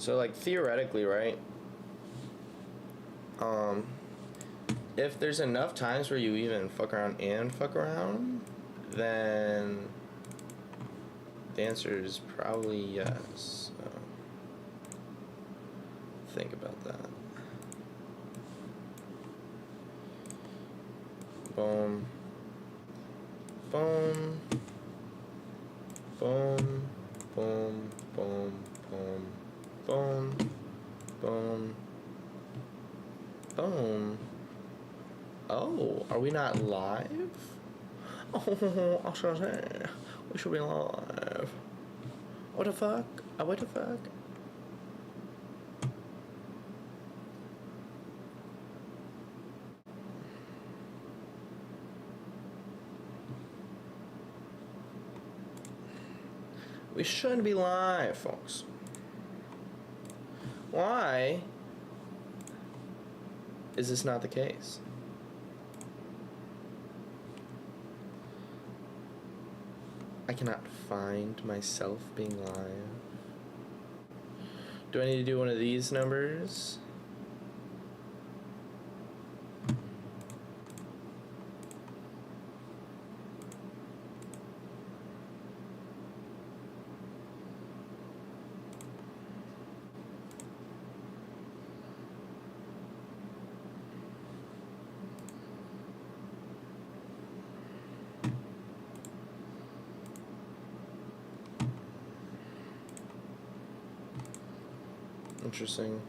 So, like, theoretically, right? If there's enough times where you even fuck around, then the answer is probably yes. So, think about that. Boom. Boom. Boom. Boom. Boom. Boom. Boom. Boom. Boom. Oh, are we not live? Oh, I was gonna say, we should be live. What the fuck? What the fuck? We shouldn't be live, folks. Why is this not the case? I cannot find myself being live. Do I need to do one of these numbers? Interesting.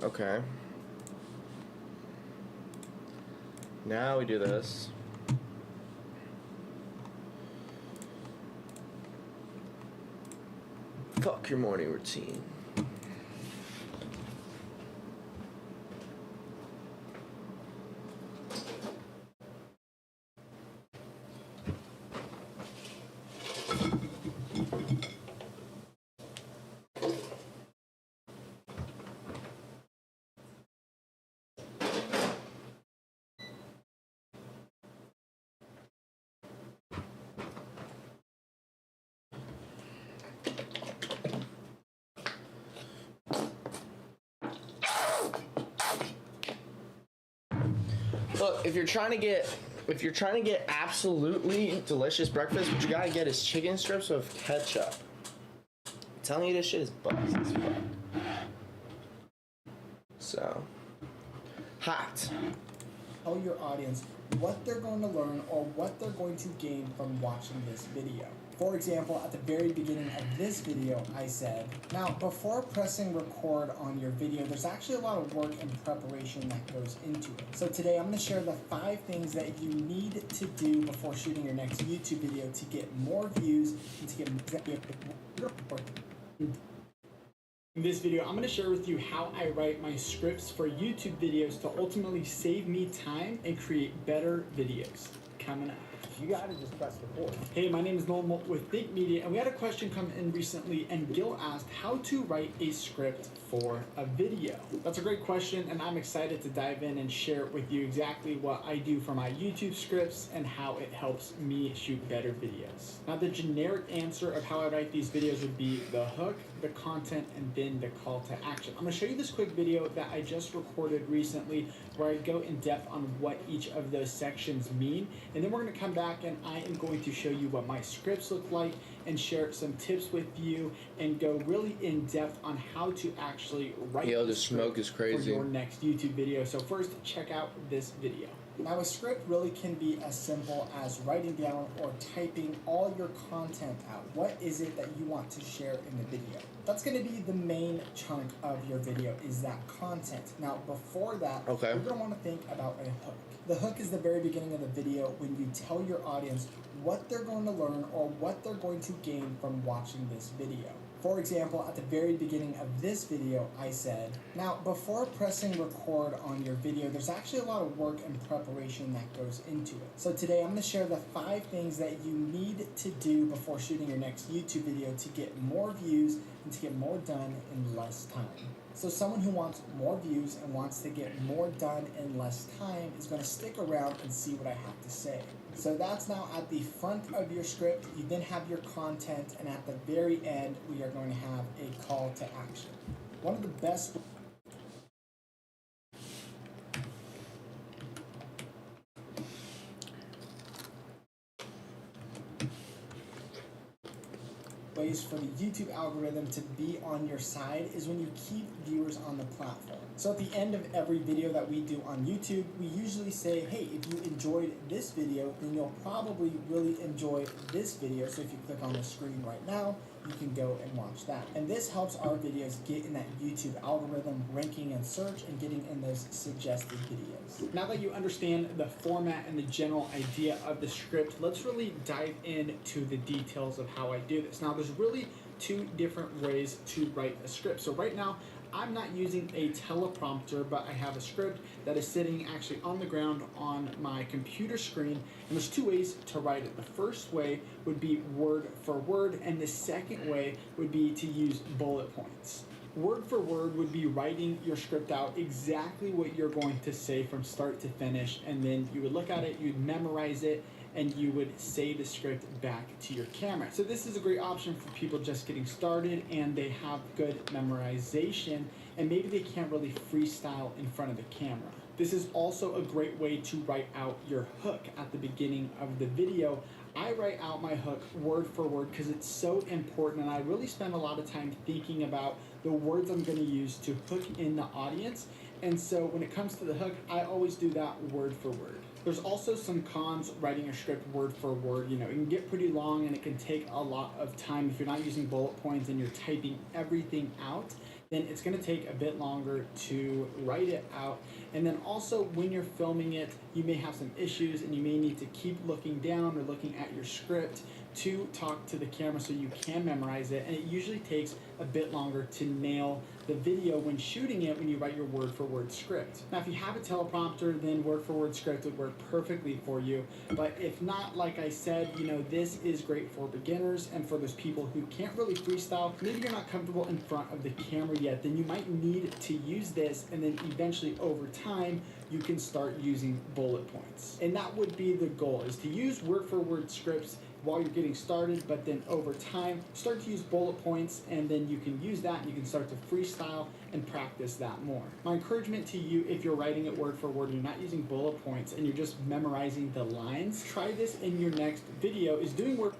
Okay. Now we do this. Fuck your morning routine. Look, if you're trying to get absolutely delicious breakfast, what you gotta get is chicken strips with ketchup. I'm telling you, this shit is buzz as fuck. So, hot. Tell your audience what they're going to learn or what they're going to gain from watching this video. For example, at the very beginning of this video, I said, now before pressing record on your video, there's actually a lot of work and preparation that goes into it. So today I'm going to share the 5 things that you need to do before shooting your next YouTube video to get more views and to get more. In this video, I'm going to share with you how I write my scripts for YouTube videos to ultimately save me time and create better videos. Coming up. You gotta just press record. Hey, my name is Noel with Think Media, and we had a question come in recently, and Gil asked how to write a script for a video. That's a great question, and I'm excited to dive in and share with you exactly what I do for my YouTube scripts and how it helps me shoot better videos. Now, the generic answer of how I write these videos would be the hook, the content, and then the call to action. I'm gonna show you this quick video that I just recorded recently where I go in depth on what each of those sections mean, and then we're gonna come back and I am going to show you what my scripts look like and share some tips with you and go really in depth on how to actually write the smoke is crazy for your next YouTube video. So first, check out this video. Now, a script really can be as simple as writing down or typing all your content out. What is it that you want to share in the video? That's going to be the main chunk of your video, is that content. Now, before that, you're going to want to think about a hook. The hook is the very beginning of the video when you tell your audience what they're going to learn or what they're going to gain from watching this video. For example, at the very beginning of this video, I said, now before pressing record on your video, there's actually a lot of work and preparation that goes into it. So today I'm going to share the 5 things that you need to do before shooting your next YouTube video to get more views and to get more done in less time. So someone who wants more views and wants to get more done in less time is going to stick around and see what I have to say. So that's now at the front of your script. You then have your content, and at the very end, we are going to have a call to action. One of the best ways for the YouTube algorithm to be on your side is when you keep viewers on the platform. So at the end of every video that we do on YouTube, we usually say, hey, if you enjoyed this video, then you'll probably really enjoy this video. So if you click on the screen right now, you can go and watch that. And this helps our videos get in that YouTube algorithm, ranking in search, and getting in those suggested videos. Now that you understand the format and the general idea of the script, let's really dive into the details of how I do this. Now, there's really two different ways to write a script. So right now, I'm not using a teleprompter, but I have a script that is sitting actually on the ground on my computer screen, and there's two ways to write it. The first way would be word for word, and the second way would be to use bullet points. Word for word would be writing your script out exactly what you're going to say from start to finish, and then you would look at it, you'd memorize it, and you would say the script back to your camera. So this is a great option for people just getting started and they have good memorization and maybe they can't really freestyle in front of the camera. This is also a great way to write out your hook at the beginning of the video. I write out my hook word for word because it's so important, and I really spend a lot of time thinking about the words I'm going to use to hook in the audience. And so when it comes to the hook, I always do that word for word. There's also some cons writing a script word for word. You know, it can get pretty long and it can take a lot of time. If you're not using bullet points and you're typing everything out, then it's going to take a bit longer to write it out. And then also when you're filming it, you may have some issues and you may need to keep looking down or looking at your script to talk to the camera so you can memorize it. And it usually takes a bit longer to nail the video when shooting it when you write your word for word script. Now, if you have a teleprompter, then word for word script would work perfectly for you. But if not, like I said, you know, this is great for beginners and for those people who can't really freestyle. Maybe you're not comfortable in front of the camera yet, then you might need to use this, and then eventually over time, you can start using bullet points. And that would be the goal, is to use word for word scripts while you're getting started, but then over time, start to use bullet points, and then you can use that and you can start to freestyle and practice that more. My encouragement to you, if you're writing it word for word, you're not using bullet points and you're just memorizing the lines, try this in your next video, is doing word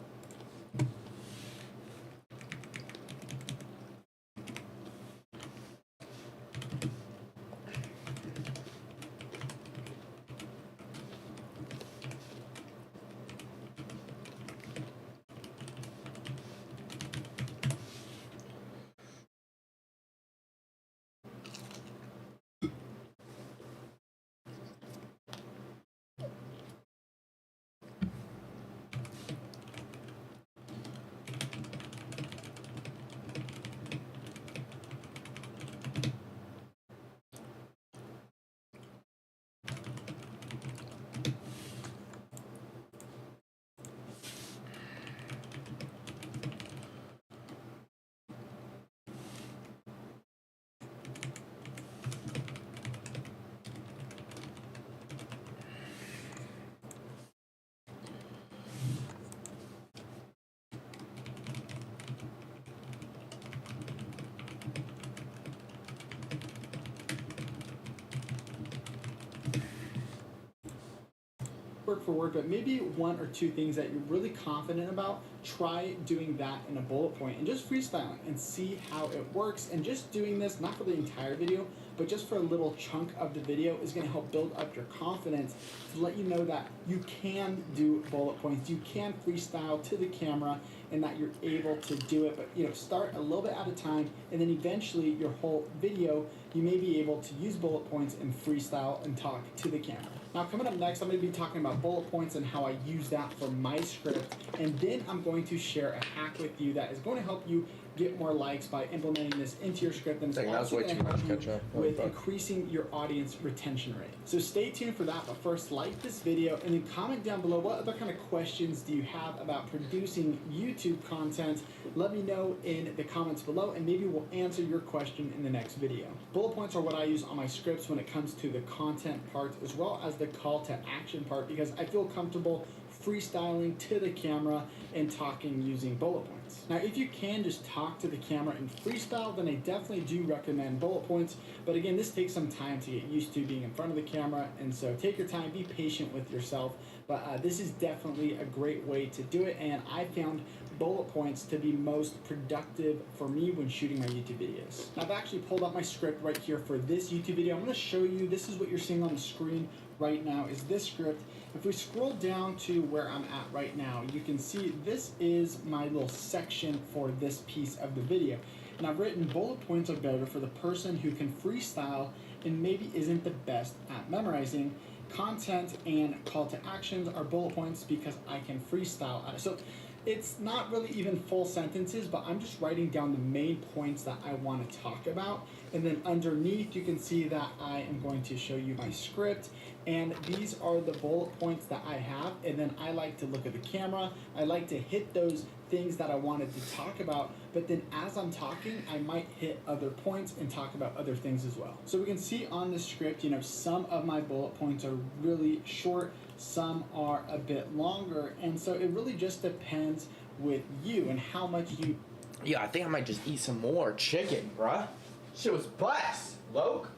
word for word, but maybe one or two things that you're really confident about, try doing that in a bullet point and just freestyling and see how it works. And just doing this, not for the entire video, but just for a little chunk of the video, is going to help build up your confidence to let you know that you can do bullet points, you can freestyle to the camera, and that you're able to do it. But you know, start a little bit at a time, and then eventually your whole video, you may be able to use bullet points and freestyle and talk to the camera. Now, coming up next, I'm going to be talking about bullet points and how I use that for my script, and then I'm going to share a hack with you that is going to help you get more likes by implementing this into your script, and it's Dang, that was also way going too to help much you ketchup. Oh, with fuck. increasing your audience retention rate. So stay tuned for that, but first like this video and then comment down below what other kind of questions do you have about producing YouTube content. Let me know in the comments below and maybe we'll answer your question in the next video. Bullet points are what I use on my scripts when it comes to the content part as well as the call to action part, because I feel comfortable freestyling to the camera and talking using bullet points. Now, if you can just talk to the camera and freestyle, then I definitely do recommend bullet points. But again, this takes some time to get used to being in front of the camera, and so take your time, be patient with yourself. But this is definitely a great way to do it, and I found bullet points to be most productive for me when shooting my YouTube videos. Now, I've actually pulled up my script right here for this YouTube video. I'm going to show you, this is what you're seeing on the screen right now is this script. If we scroll down to where I'm at right now, you can see this is my little section for this piece of the video. And I've written bullet points are better for the person who can freestyle and maybe isn't the best at memorizing. Content and call to actions are bullet points because I can freestyle at it. So it's not really even full sentences, but I'm just writing down the main points that I want to talk about. And then underneath, you can see that I am going to show you my script. And these are the bullet points that I have. And then I like to look at the camera. I like to hit those things that I wanted to talk about. But then as I'm talking, I might hit other points and talk about other things as well. So we can see on the script, you know, some of my bullet points are really short. Some are a bit longer, and so it really just depends with you and how much you. Yeah, I think I might just eat some more chicken, bruh. Shit was blessed. Loke,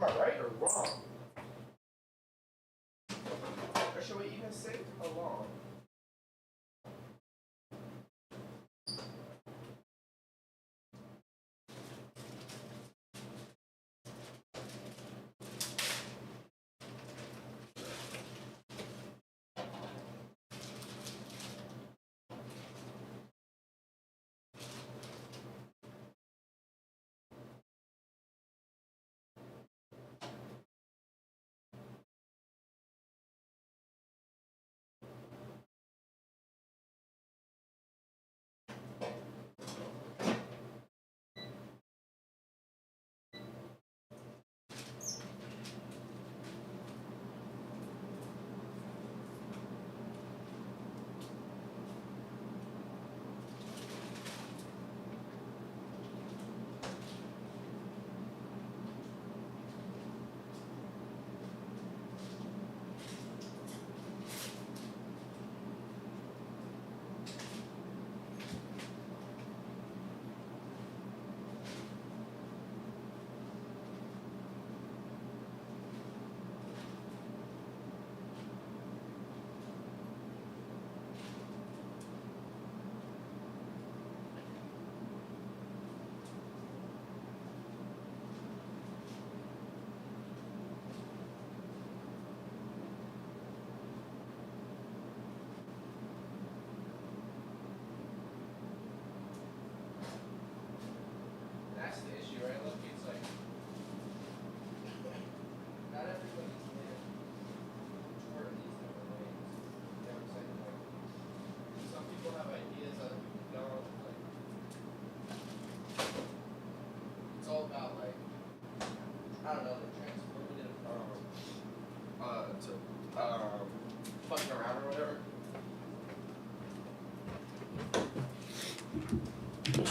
am I right or wrong? Or should we even say along? That's the issue, right? Look, it's like not everybody's there to work these different ways. You know what I'm saying? Like some people have ideas, other people don't. Like it's all about like I don't know, the transformative to fucking around or whatever.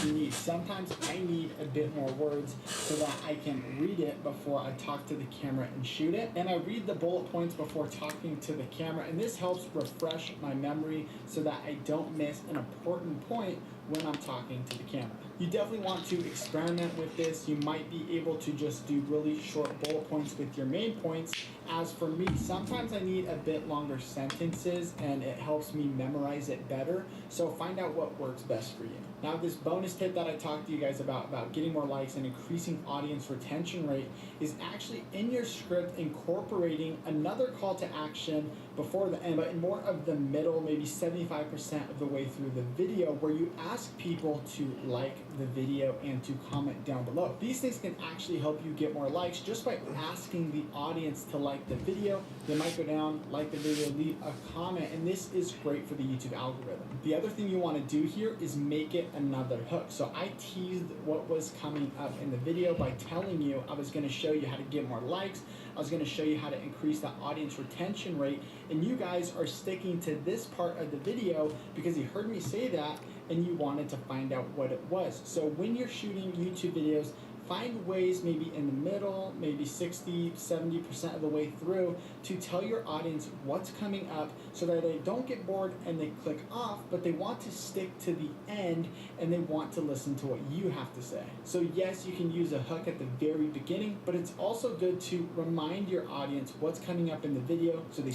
You need. Sometimes I need a bit more words so that I can read it before I talk to the camera and shoot it. And I read the bullet points before talking to the camera, and this helps refresh my memory so that I don't miss an important point when I'm talking to the camera. You definitely want to experiment with this. You might be able to just do really short bullet points with your main points. As for me, sometimes I need a bit longer sentences and it helps me memorize it better. So find out what works best for you. Now, this bonus tip that I talked to you guys about getting more likes and increasing audience retention rate is actually in your script incorporating another call to action before the end, but more of the middle, maybe 75% of the way through the video, where you ask people to like the video and to comment down below. These things can actually help you get more likes just by asking the audience to like the video. They might go down, like the video, leave a comment, and this is great for the YouTube algorithm. The other thing you want to do here is make it another hook. So I teased what was coming up in the video by telling you I was going to show you how to get more likes. I was going to show you how to increase the audience retention rate, and you guys are sticking to this part of the video because you heard me say that and you wanted to find out what it was. So when you're shooting YouTube videos, find ways maybe in the middle, maybe 60, 70% of the way through to tell your audience what's coming up so that they don't get bored and they click off, but they want to stick to the end and they want to listen to what you have to say. So yes, you can use a hook at the very beginning, but it's also good to remind your audience what's coming up in the video so they...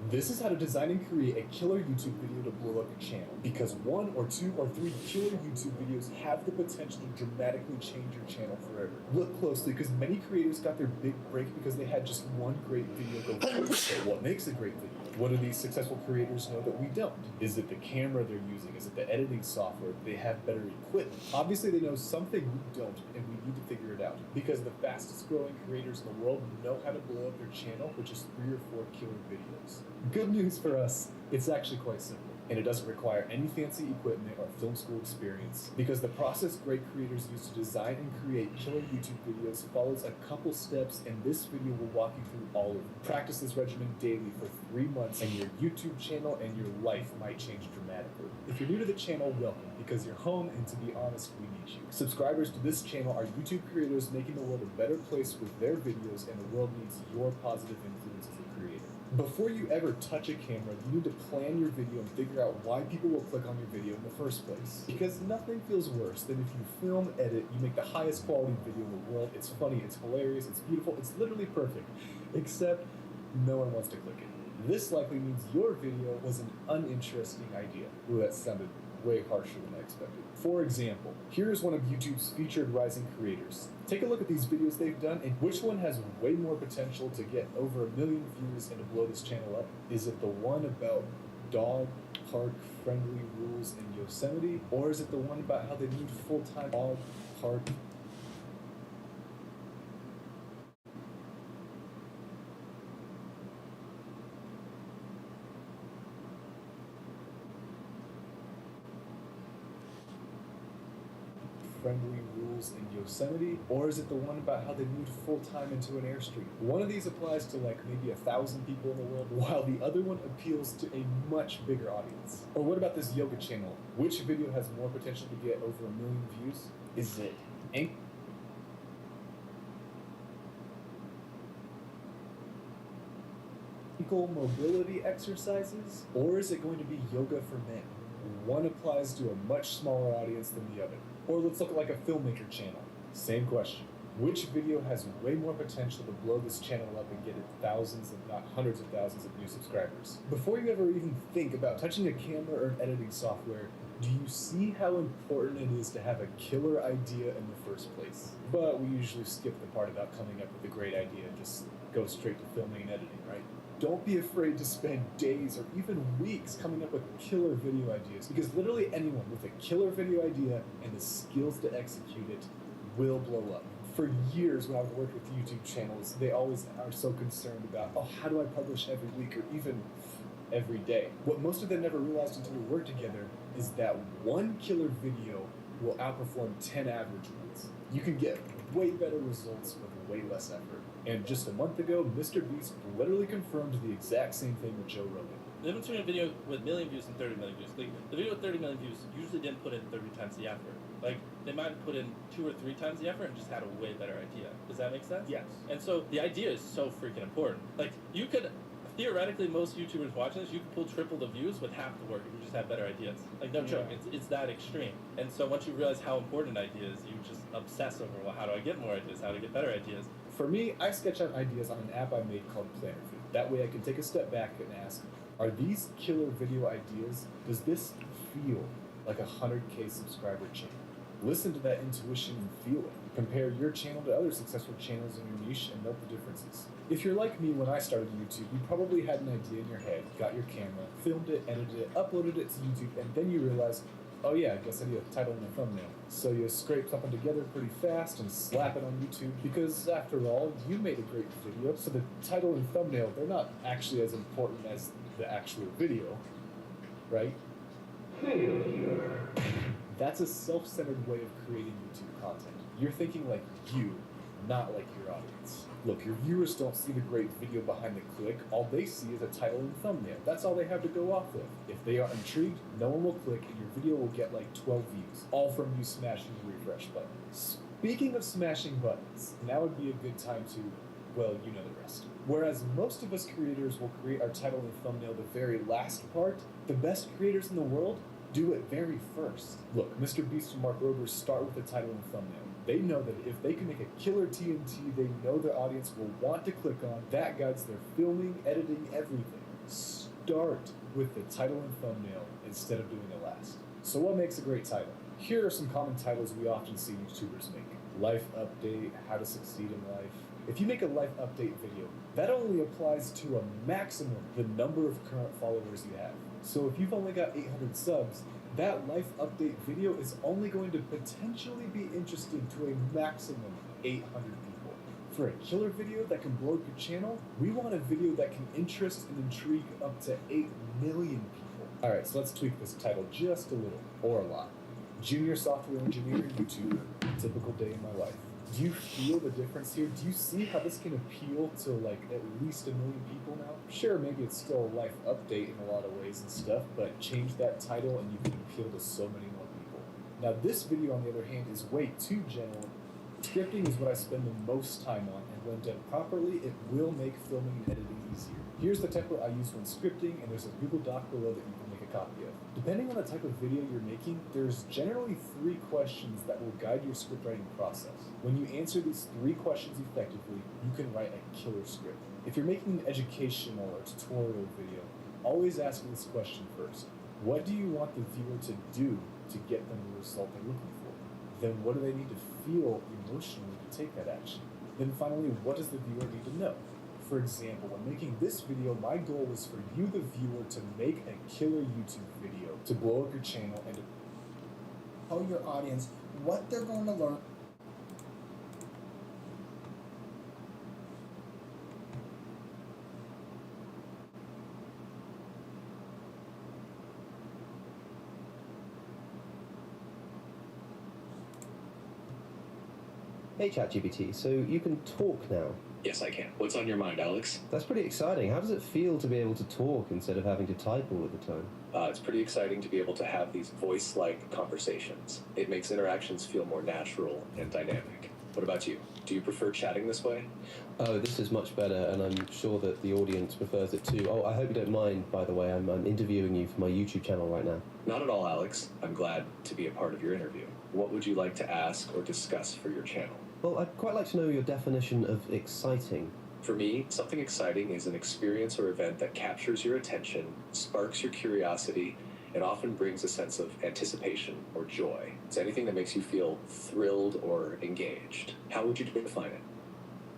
This is how to design and create a killer YouTube video to blow up your channel. Because 1 or 2 or 3 killer YouTube videos have the potential to dramatically change your channel forever. Look closely, because many creators got their big break because they had just one great video go viral. So what makes a great video? What do these successful creators know that we don't? Is it the camera they're using? Is it the editing software? Do they have better equipment? Obviously they know something we don't, and we need to figure it out. Because the fastest growing creators in the world know how to blow up their channel with just 3 or 4 killer videos. Good news for us, it's actually quite simple. And it doesn't require any fancy equipment or film school experience, because the process great creators use to design and create killer YouTube videos follows a couple steps, and this video will walk you through all of them. Practice this regimen daily for 3 months, and your YouTube channel and your life might change dramatically. If you're new to the channel, welcome, because you're home, and to be honest, we need you. Subscribers to this channel are YouTube creators making the world a better place with their videos, and the world needs your positive influence as a creator. Before you ever touch a camera, you need to plan your video and figure out why people will click on your video in the first place. Because nothing feels worse than if you film, edit, you make the highest quality video in the world, it's funny, it's hilarious, it's beautiful, it's literally perfect, except no one wants to click it. This likely means your video was an uninteresting idea. Ooh, that sounded way harsher than I expected. For example, here's one of YouTube's featured rising creators. Take a look at these videos they've done, and which one has way more potential to get over 1 million views and to blow this channel up? Is it the one about dog park friendly rules in Yosemite? Or is it the one about how they need full-time dog park friendly rules in Yosemite? Or is it the one about how they moved full-time into an airstream? One of these applies to like maybe 1,000 people in the world, while the other one appeals to a much bigger audience. Or what about this yoga channel? Which video has more potential to get over 1 million views? Is it ankle mobility exercises? Or is it going to be yoga for men? One applies to a much smaller audience than the other. Or let's look at like a filmmaker channel. Same question. Which video has way more potential to blow this channel up and get it thousands, if not hundreds of thousands of new subscribers? Before you ever even think about touching a camera or an editing software, do you see how important it is to have a killer idea in the first place? But we usually skip the part about coming up with a great idea and just go straight to filming and editing, right? Don't be afraid to spend days or even weeks coming up with killer video ideas, because literally anyone with a killer video idea and the skills to execute it will blow up. For years when I've worked with YouTube channels, they always are so concerned about, oh, how do I publish every week or even every day? What most of them never realized until we worked together is that one killer video will outperform 10 average ones. You can get way better results with way less effort. And just a month ago, Mr. Beast literally confirmed the exact same thing with Joe Rogan. The difference between a video with 1 million views and 30 million views. Like, the video with 30 million views usually didn't put in 30 times the effort. Like, they might have put in 2 or 3 times the effort and just had a way better idea. Does that make sense? Yes. And so the idea is so freaking important. Like, you could, theoretically, most YouTubers watching this, you could pull triple the views with half the work if you just have better ideas. Like, no joke, it's that extreme. And so once you realize how important an idea is, you just obsess over, well, how do I get more ideas? How do I get better ideas? For me, I sketch out ideas on an app I made called Plannerfeed. That way I can take a step back and ask, are these killer video ideas, does this feel like a 100K subscriber channel? Listen to that intuition and feeling. Compare your channel to other successful channels in your niche and note the differences. If you're like me when I started YouTube, you probably had an idea in your head, got your camera, filmed it, edited it, uploaded it to YouTube, and then you realized, oh yeah, I guess I need a title and a thumbnail. So you scrape something together pretty fast and slap it on YouTube because, after all, you made a great video, so the title and thumbnail, they're not actually as important as the actual video, right? That's a self-centered way of creating YouTube content. You're thinking like you, not like your audience. Look, your viewers don't see the great video behind the click. All they see is a title and thumbnail. That's all they have to go off with. If they are intrigued, no one will click and your video will get like 12 views, all from you smashing the refresh button. Speaking of smashing buttons, now would be a good time to, well, you know the rest. Whereas most of us creators will create our title and thumbnail the very last part, the best creators in the world do it very first. Look, Mr. Beast and Mark Rober start with the title and thumbnail. They know that if they can make a killer TNT they know their audience will want to click on, that guides their filming, editing, everything. Start with the title and thumbnail instead of doing it last. So what makes a great title? Here are some common titles we often see YouTubers make. Life update, how to succeed in life. If you make a life update video, that only applies to a maximum the number of current followers you have. So if you've only got 800 subs, that life update video is only going to potentially be interesting to a maximum of 800 people. For a killer video that can blow up your channel, we want a video that can interest and intrigue up to 8 million people. Alright, so let's tweak this title just a little, or a lot. Junior software engineer YouTuber, typical day in my life. Do you feel the difference here? Do you see how this can appeal to like at least 1 million people now? Sure, maybe it's still a life update in a lot of ways and stuff, but change that title and you can appeal to so many more people. Now this video on the other hand is way too general. Scripting is what I spend the most time on, and when done properly, it will make filming and editing easier. Here's the template I use when scripting, and there's a Google Doc below that you can make a copy of. Depending on the type of video you're making, there's generally 3 questions that will guide your script writing process. When you answer these 3 questions effectively, you can write a killer script. If you're making an educational or tutorial video, always ask this question first. What do you want the viewer to do to get them the result they're looking for? Then what do they need to feel emotionally to take that action? Then finally, what does the viewer need to know? For example, when making this video, my goal was for you, the viewer, to make a killer YouTube video to blow up your channel and to Tell your audience what they're going to learn. Hey ChatGPT, so you can talk now. Yes, I can. What's on your mind, Alex? That's pretty exciting. How does it feel to be able to talk instead of having to type all of the time? It's pretty exciting to be able to have these voice-like conversations. It makes interactions feel more natural and dynamic. What about you? Do you prefer chatting this way? Oh, this is much better, and I'm sure that the audience prefers it too. Oh, I hope you don't mind, by the way. I'm interviewing you for my YouTube channel right now. Not at all, Alex. I'm glad to be a part of your interview. What would you like to ask or discuss for your channel? Well, I'd quite like to know your definition of exciting. For me, something exciting is an experience or event that captures your attention, sparks your curiosity, and often brings a sense of anticipation or joy. It's anything that makes you feel thrilled or engaged. How would you define it?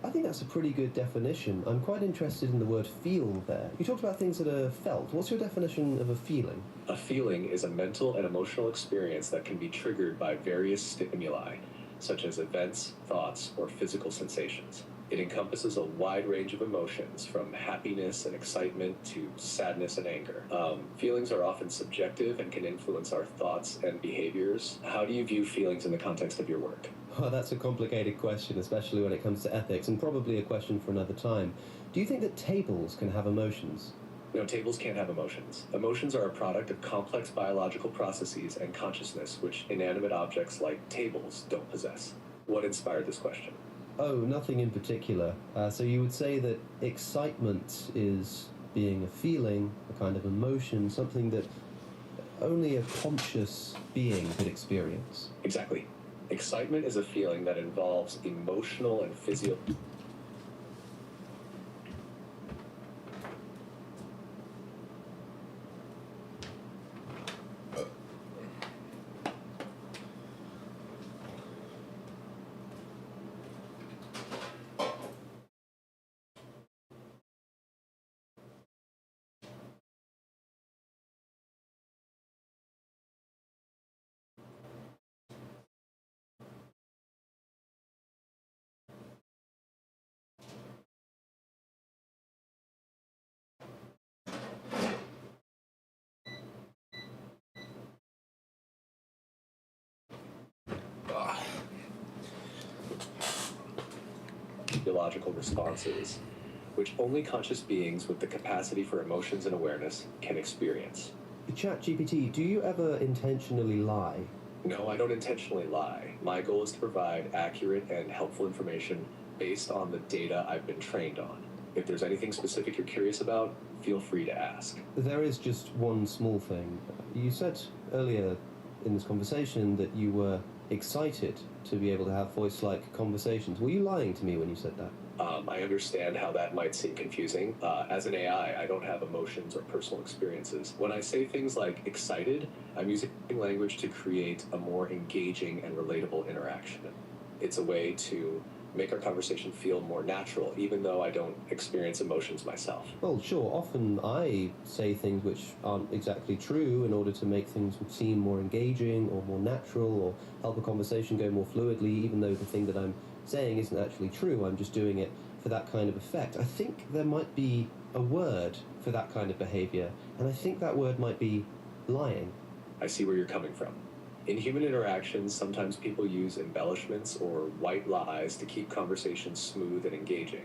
I think that's a pretty good definition. I'm quite interested in the word feel there. You talked about things that are felt. What's your definition of a feeling? A feeling is a mental and emotional experience that can be triggered by various stimuli, such as events, thoughts, or physical sensations. It encompasses a wide range of emotions, from happiness and excitement to sadness and anger. Feelings are often subjective and can influence our thoughts and behaviors. How do you view feelings in the context of your work? Well, that's a complicated question, especially when it comes to ethics, and probably a question for another time. Do you think that tables can have emotions? No, tables can't have emotions. Emotions are a product of complex biological processes and consciousness, which inanimate objects like tables don't possess. What inspired this question? Oh, nothing in particular. So you would say that excitement is being a feeling, a kind of emotion, something that only a conscious being could experience. Exactly. Excitement is a feeling that involves emotional and physiological. physiological responses, which only conscious beings with the capacity for emotions and awareness can experience. ChatGPT, do you ever intentionally lie? No, I don't intentionally lie. My goal is to provide accurate and helpful information based on the data I've been trained on. If there's anything specific you're curious about, feel free to ask. There is just one small thing. You said earlier in this conversation that you were excited to be able to have voice-like conversations. Were you lying to me when you said that? I understand how that might seem confusing. As an AI, I don't have emotions or personal experiences. When I say things like excited, I'm using language to create a more engaging and relatable interaction. It's a way to make our conversation feel more natural, even though I don't experience emotions myself. Well, sure. Often I say things which aren't exactly true in order to make things seem more engaging or more natural or help a conversation go more fluidly, even though the thing that I'm saying isn't actually true. I'm just doing it for that kind of effect. I think there might be a word for that kind of behavior, and I think that word might be lying. I see where you're coming from. In human interactions, sometimes people use embellishments or white lies to keep conversations smooth and engaging.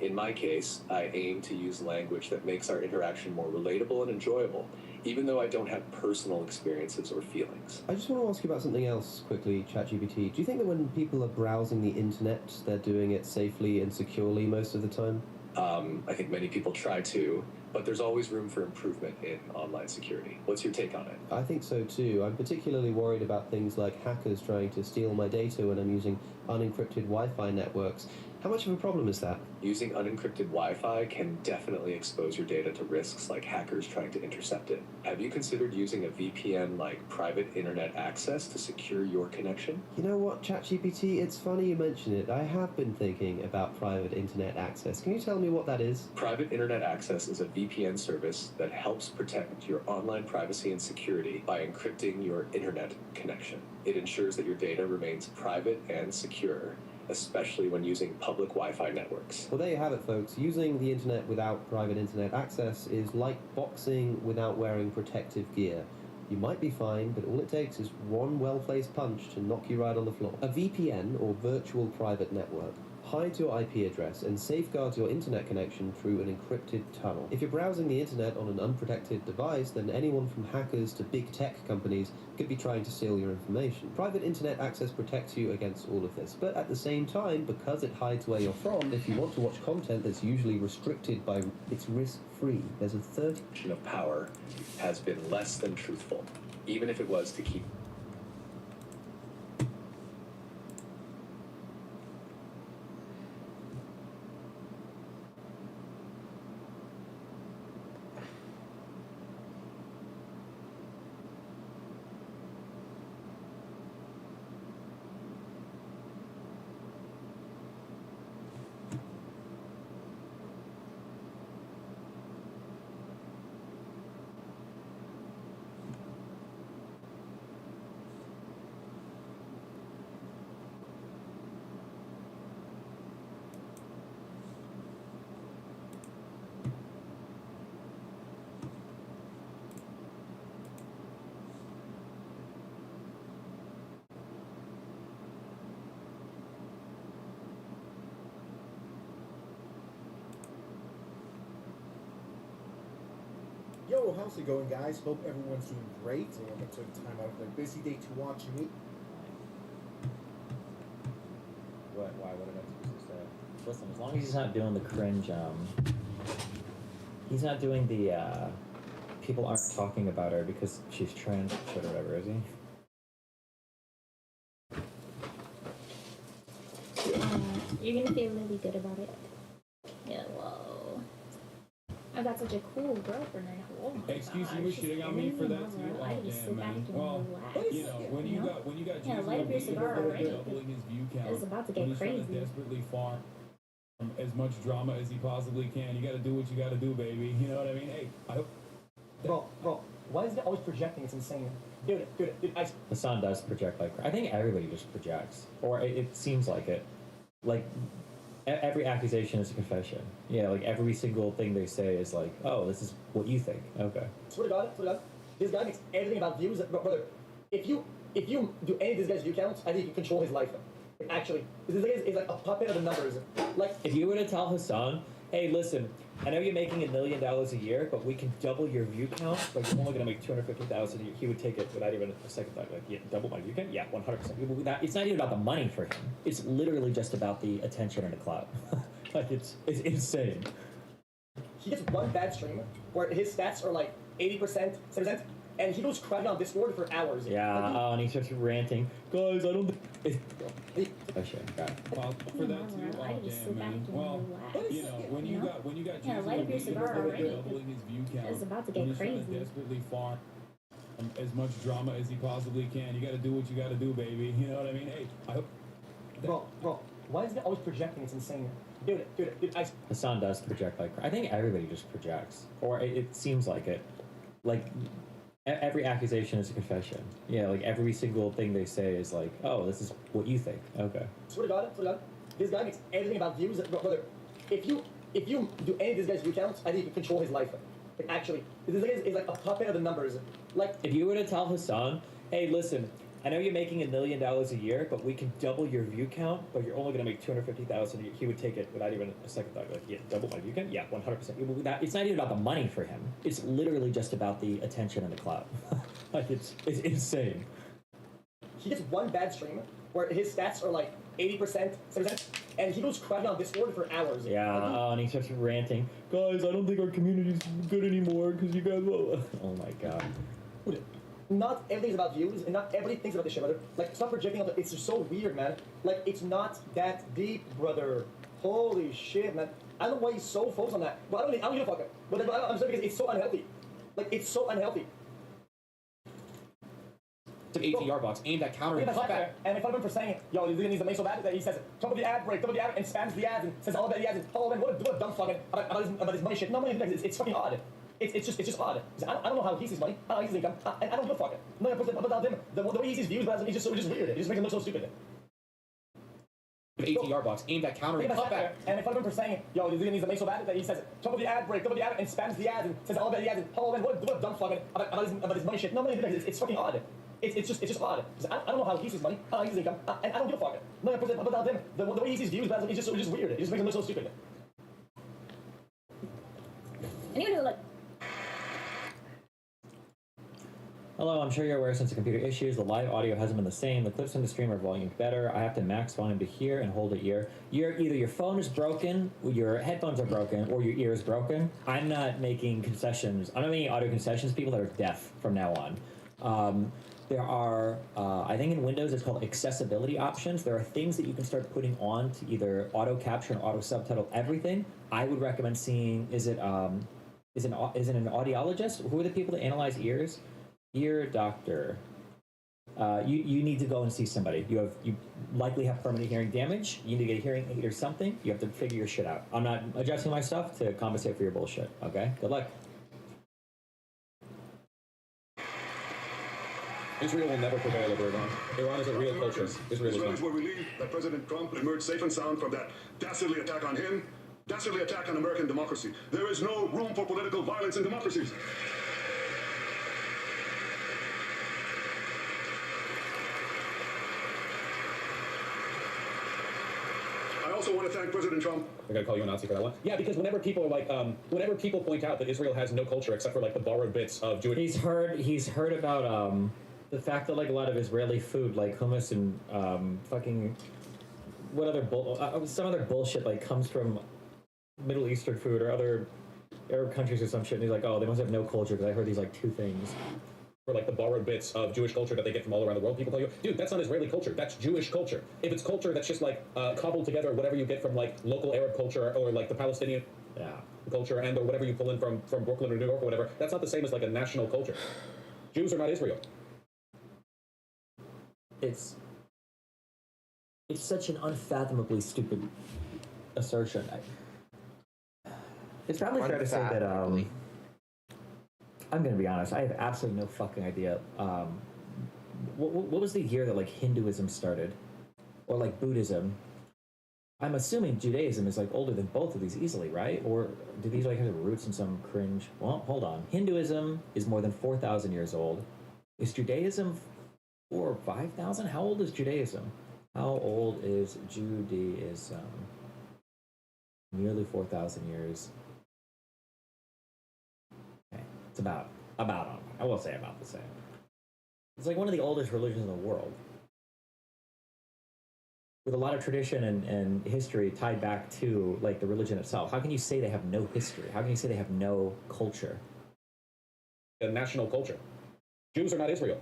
In my case, I aim to use language that makes our interaction more relatable and enjoyable, even though I don't have personal experiences or feelings. I just want to ask you about something else quickly, ChatGPT. Do you think that when people are browsing the internet, they're doing it safely and securely most of the time? I think many people try to, but there's always room for improvement in online security. What's your take on it? I think so too. I'm particularly worried about things like hackers trying to steal my data when I'm using unencrypted Wi-Fi networks. How much of a problem is that? Using unencrypted Wi-Fi can definitely expose your data to risks like hackers trying to intercept it. Have you considered using a VPN like private internet access to secure your connection? You know what, ChatGPT, it's funny you mention it. I have been thinking about private internet access. Can you tell me what that is? Private internet access is a VPN service that helps protect your online privacy and security by encrypting your internet connection. It ensures that your data remains private and secure, especially when using public Wi-Fi networks. Well, there you have it, folks. Using the internet without private internet access is like boxing without wearing protective gear. You might be fine, but all it takes is one well-placed punch to knock you right on the floor. A VPN, or virtual private network, hides your IP address and safeguards your internet connection through an encrypted tunnel. If you're browsing the internet on an unprotected device, then anyone from hackers to big tech companies could be trying to steal your information. Private internet access protects you against all of this, but at the same time, because it hides where you're from, if you want to watch content that's usually restricted by it's risk-free, there's a third Of power has been less than truthful, even if it was to keep Yo, how's it going, guys? Hope everyone's doing great. Everyone that took time out of their busy day to watch me. What? Why? What did I supposed to say? Listen, as long as he's not doing the cringe, he's not doing the, people aren't talking about her because she's trans shit or whatever, is he? You're gonna feel really good about it. Yeah, whoa. I got such a cool girlfriend. Oh my Excuse gosh, me, we she's should have got me for that amazing. too. I Oh just sit damn, back man. and Well, relax. you know, when you got Yeah, Jason light up your cigar already. doubling his view count, It's about to when get he's trying to crazy. desperately farm as much drama as he possibly can. You got to do what you got to do, baby. You know what I mean? Hey, I hope. Bro, why is it always projecting? It's insane. Dude, The sun does project like I think everybody just projects, or it seems like it. Like every accusation is a confession. Yeah, like every single thing they say is like, oh, this is what you think. Okay. Swear to God, this guy makes everything about views. Brother, if you do any of this guy's view counts, I think you can control his life. Actually, this is like a puppet of the numbers. Like, If you were to tell Hassan, hey, listen, I know you're making $1 million a year, but we can double your view count, but you're only going to make $250,000 a year. He would take it without even a second thought. Like, yeah, double my view count? Yeah, 100%. It's not even about the money for him. It's literally just about the attention and the clout. Like, it's insane. he gets one bad stream where his stats are like 80%, 70%, and he goes crying on Discord for hours. Yeah, Like, and he starts ranting. Guys, I don't think... Oh, shit. Well, for that too, I can just sit back and well, relax. you know, when you got Yeah, Jason light up your Lee cigar already. doubling his view count, It's about to when get he's trying to crazy. desperately farm as much drama as he possibly can. You got to do what you got to do, baby. You know what I mean? Hey, I hope. bro, why is it always projecting? It's insane. Dude, Hassan does project like... I think everybody just projects. Or it seems like it. Like... Every accusation is a confession. Yeah, like every single thing they say is like, oh, this is what you think. Okay. swear to God, this guy makes everything about views. Brother, if you do any of this guy's view counts, I think you can control his life. Like, actually, this guy is like a puppet of the numbers. Like, If you were to tell Hassan, hey, listen, I know you're making $1 million a year, but we can double your view count, but you're only going to make $250,000 a year. He would take it without even a second thought. Like, yeah, double my view count? Yeah, 100%. It's not even about the money for him. It's literally just about the attention and the clout. Like, it's insane. he gets one bad stream where his stats are like 80%, 70%, and he goes crying on Discord for hours. Yeah, Like, and he starts ranting. Guys, I don't think our community's good anymore because you guys... Oh my god. not everything's about views, and not everybody thinks about this shit, brother. Like, stop projecting. It's just so weird, man. Like, it's not that deep, brother. Holy shit, man. I don't know why he's so focused on that. But I don't give a fuck. But I'm sorry because it's so unhealthy. Like, it's so unhealthy. It's an ATR box aimed at countering Yeah, that's cutback. right. And if I'm for saying, yo, this needs to make so bad that he says, top of the ad break, top of the ad, and spams the ads and says all about the ads and oh man, what a dumb fucking about his money shit. No, it's fucking odd. It's just odd. I don't know how he sees money. I don't know how he sees income. I don't give a fuck. No, about him. The way he sees views, but it's just weird. It just makes him look so stupid. An ATR box aimed at countering Yeah, that's cutback. right. And if I'm for saying, yo, this needs to make so bad that he says, top of the ad break, top of the ad, and spams the ads and says all about the ads and oh man, what a dumb fucking about his money shit. No, it's fucking odd. It's just odd. I don't know how he sees money. I don't know how he sees income. And I don't give a fuck. No, about him. The way he sees views, but it's just weird. It just makes him look so stupid. Anyone who like Hello, I'm sure you're aware since the computer issues, the live audio hasn't been the same. The clips in the stream are volumed better. I have to max volume to hear and hold it ear. Either your phone is broken, your headphones are broken, or your ear is broken. I'm not making concessions. I'm not making audio concessions. People that are deaf from now on. There are, I think in Windows it's called accessibility options. There are things that you can start putting on to either auto capture and auto subtitle everything. I would recommend seeing, is it an audiologist? Who are the people that analyze ears? Ear doctor. You need to go and see somebody. You likely have permanent hearing damage. You need to get a hearing aid or something. You have to figure your shit out. I'm not adjusting my stuff to compensate for your bullshit. Okay? Good luck. Israel will never prevail over Iran. Iran is a real culture. Israel is Israelis not. were relieved that President Trump emerged safe and sound from that dastardly attack on him, dastardly attack on American democracy. There is no room for political violence in democracies. I also want to thank President Trump. I gotta call you a Nazi for that one. Yeah, because whenever people are like, whenever people point out that Israel has no culture except for like the borrowed bits of Jewish. He's heard about the fact that like a lot of Israeli food, like hummus and fucking what other some other bullshit like comes from Middle Eastern food or other Arab countries or some shit. And he's like, oh, they must have no culture because I heard these like two things. For like the borrowed bits of Jewish culture that they get from all around the world, people tell you, dude, that's not Israeli culture. That's Jewish culture. If it's culture that's just like cobbled together, whatever you get from like local Arab culture or like the Palestinian culture and or whatever you pull in from Brooklyn or New York or whatever, that's not the same as like a national culture. Jews are not Israel. It's such an unfathomably stupid assertion. It's probably fair to say that I'm gonna be honest. I have absolutely no fucking idea. What was the year that like Hinduism started, or like Buddhism? I'm assuming Judaism is like older than both of these easily, right? Or do these like have their roots in some cringe? Well, hold on. Hinduism is more than 4,000 years old. Is Judaism 4,000 or 5,000? How old is Judaism? How old is Judaism? Nearly 4,000 years. Okay. It's about I will say about the same. It's like one of the oldest religions in the world, with a lot of tradition and history tied back to like the religion itself. How can you say they have no history? How can you say they have no culture? A national culture. Jews are not Israel.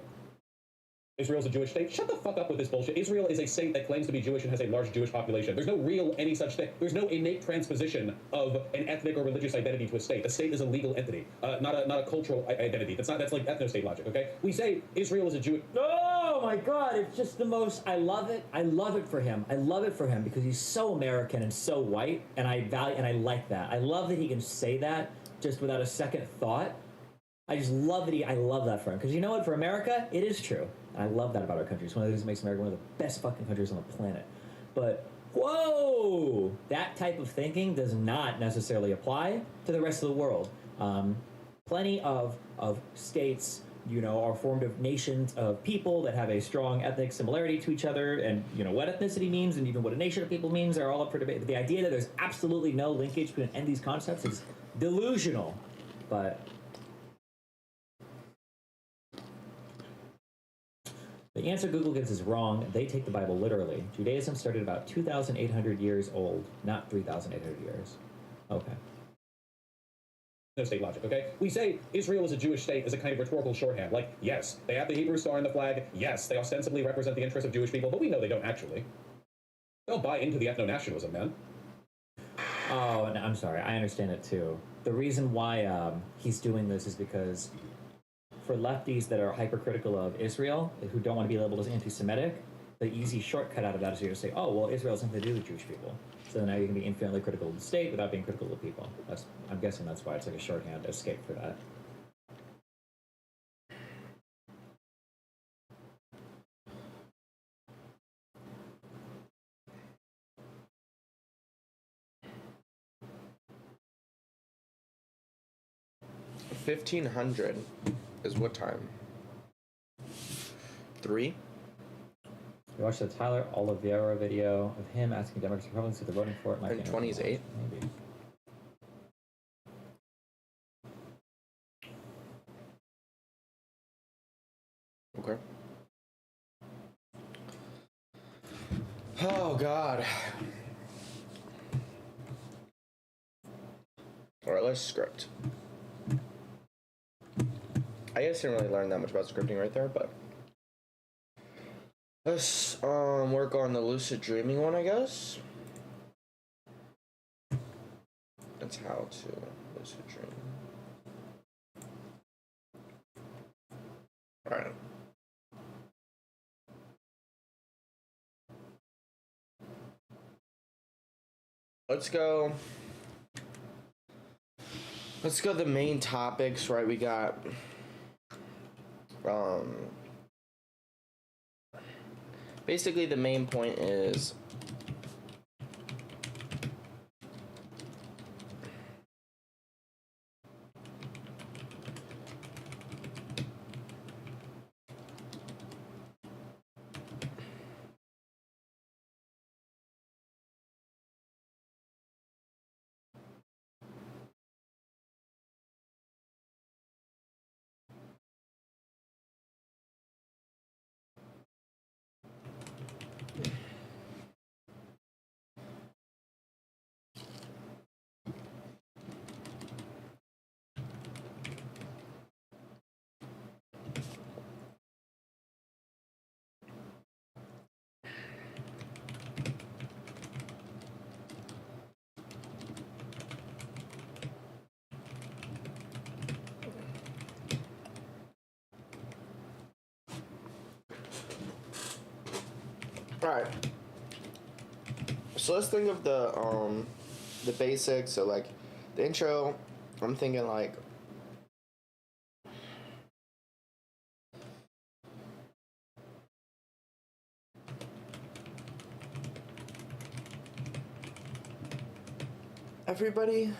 Israel's a Jewish state. Shut the fuck up with this bullshit. Israel is a state that claims to be Jewish and has a large Jewish population. There's no real any such thing. There's no innate transposition of an ethnic or religious identity to a state. A state is a legal entity, not a cultural identity. That's like ethno-state logic. Okay, we say Israel is a Jewish. Oh my God! It's just the most. I love it. I love it for him. I love it for him because he's so American and so white, and I value and I like that. I love that he can say that just without a second thought. I just love that I love that for him. Because you know what? For America, it is true. And I love that about our country. It's one of the things that makes America one of the best fucking countries on the planet. But, whoa! That type of thinking does not necessarily apply to the rest of the world. Plenty of states, you know, are formed of nations of people that have a strong ethnic similarity to each other. And, you know, what ethnicity means and even what a nation of people means are all up for debate. But the idea that there's absolutely no linkage between any of these concepts is delusional. But the answer Google gives is wrong. They take the Bible literally. Judaism started about 2,800 years old, not 3,800 years. Okay. No state logic, okay? We say Israel is a Jewish state as a kind of rhetorical shorthand. Like, yes, they have the Hebrew star in the flag. Yes, they ostensibly represent the interests of Jewish people, but we know they don't actually. They'll buy into the ethno-nationalism, man. Oh, and I'm sorry. I understand it too. The reason why he's doing this is because for lefties that are hypercritical of Israel, who don't want to be labeled as anti-Semitic, the easy shortcut out of that is you just say, oh, well, Israel has something to do with Jewish people. So now you can be infinitely critical of the state without being critical of people. I'm guessing that's why it's like a shorthand escape for that. $1,500 is what time? 3? You watched the Tyler Oliveira video of him asking Democrats and Republicans if they're voting for it. And 20 is 8? Maybe. Okay. Oh, God. Alright, let's script. I guess I didn't really learn that much about scripting right there, but let's work on the lucid dreaming one, I guess. That's how to lucid dream. Alright. Let's go the main topics, right? We got basically the main point is alright. So let's think of the basics. So like the intro, I'm thinking like everybody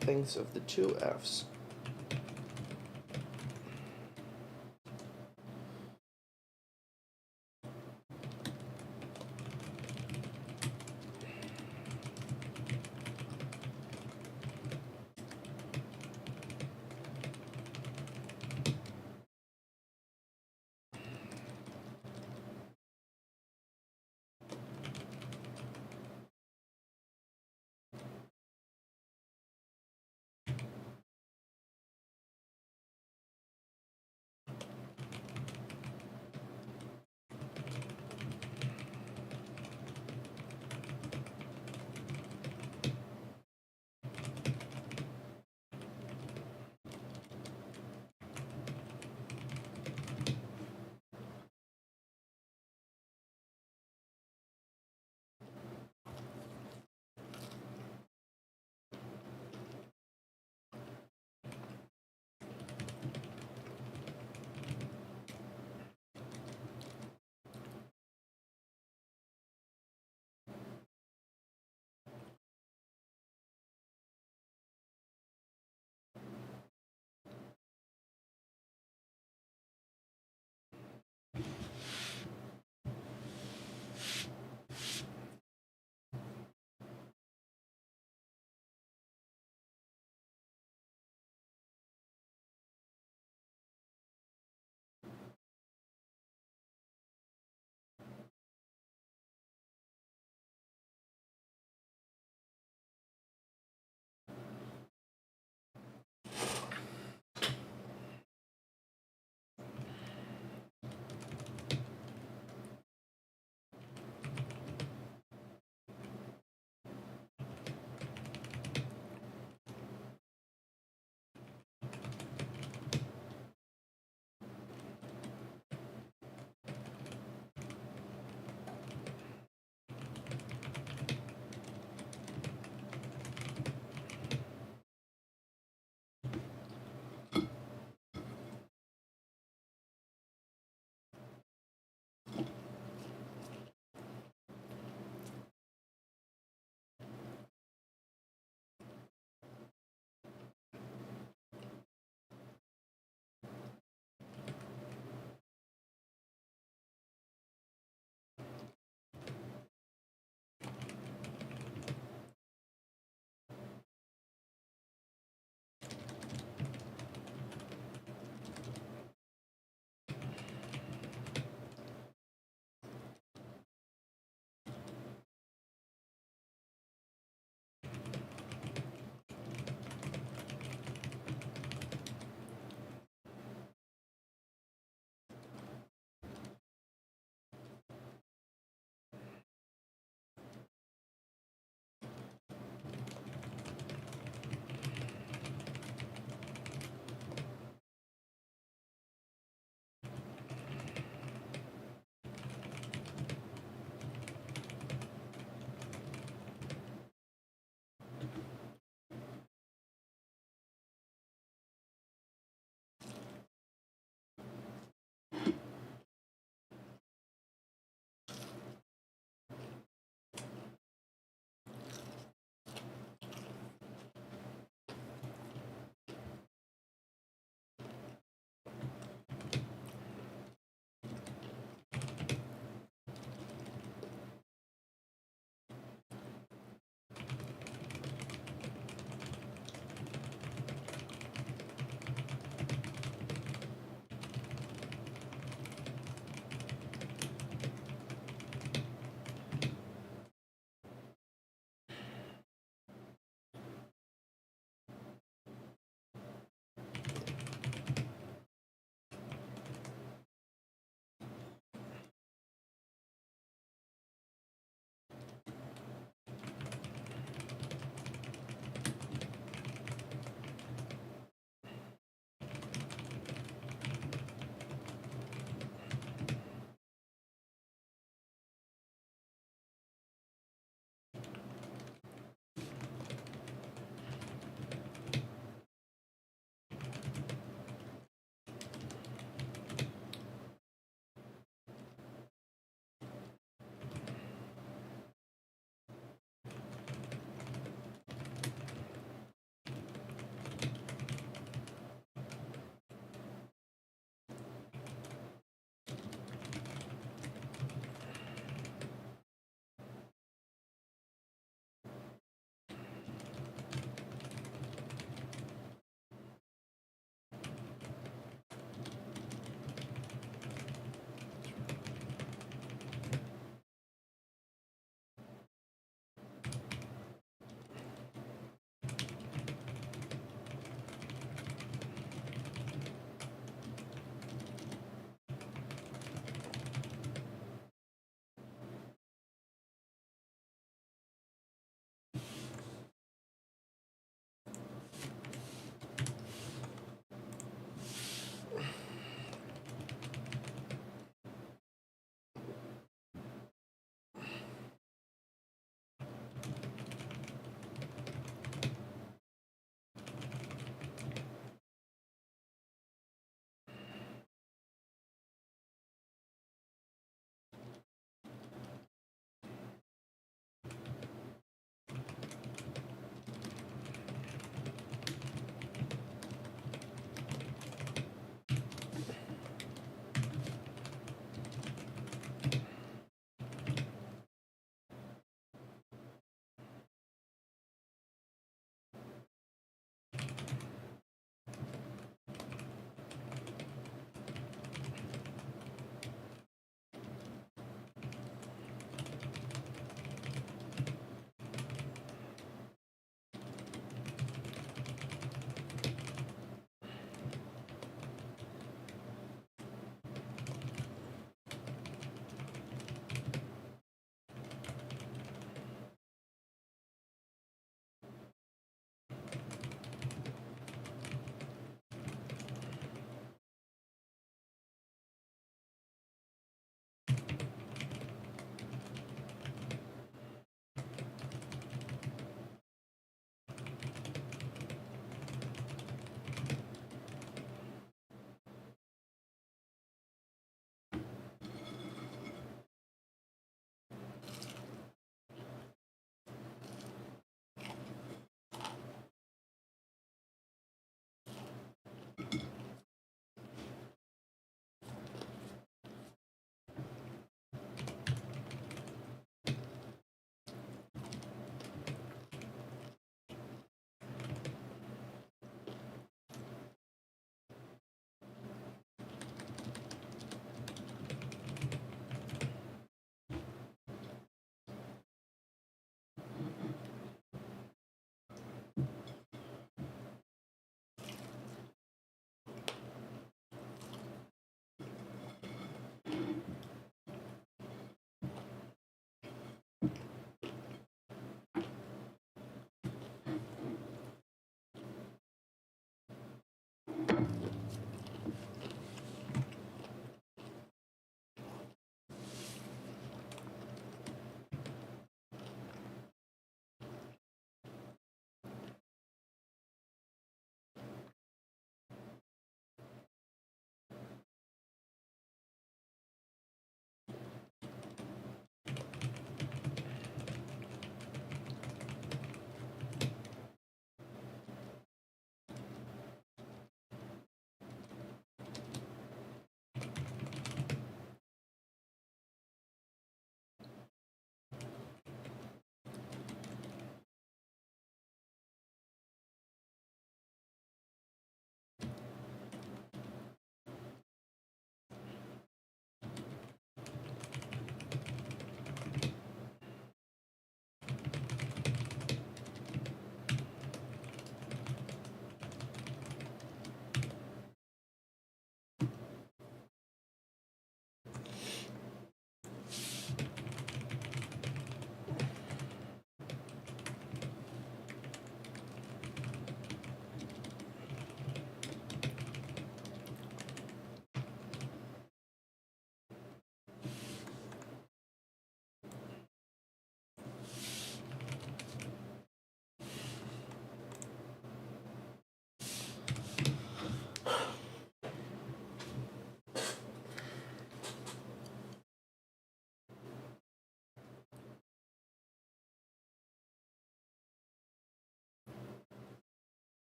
thinks of the 2 F's.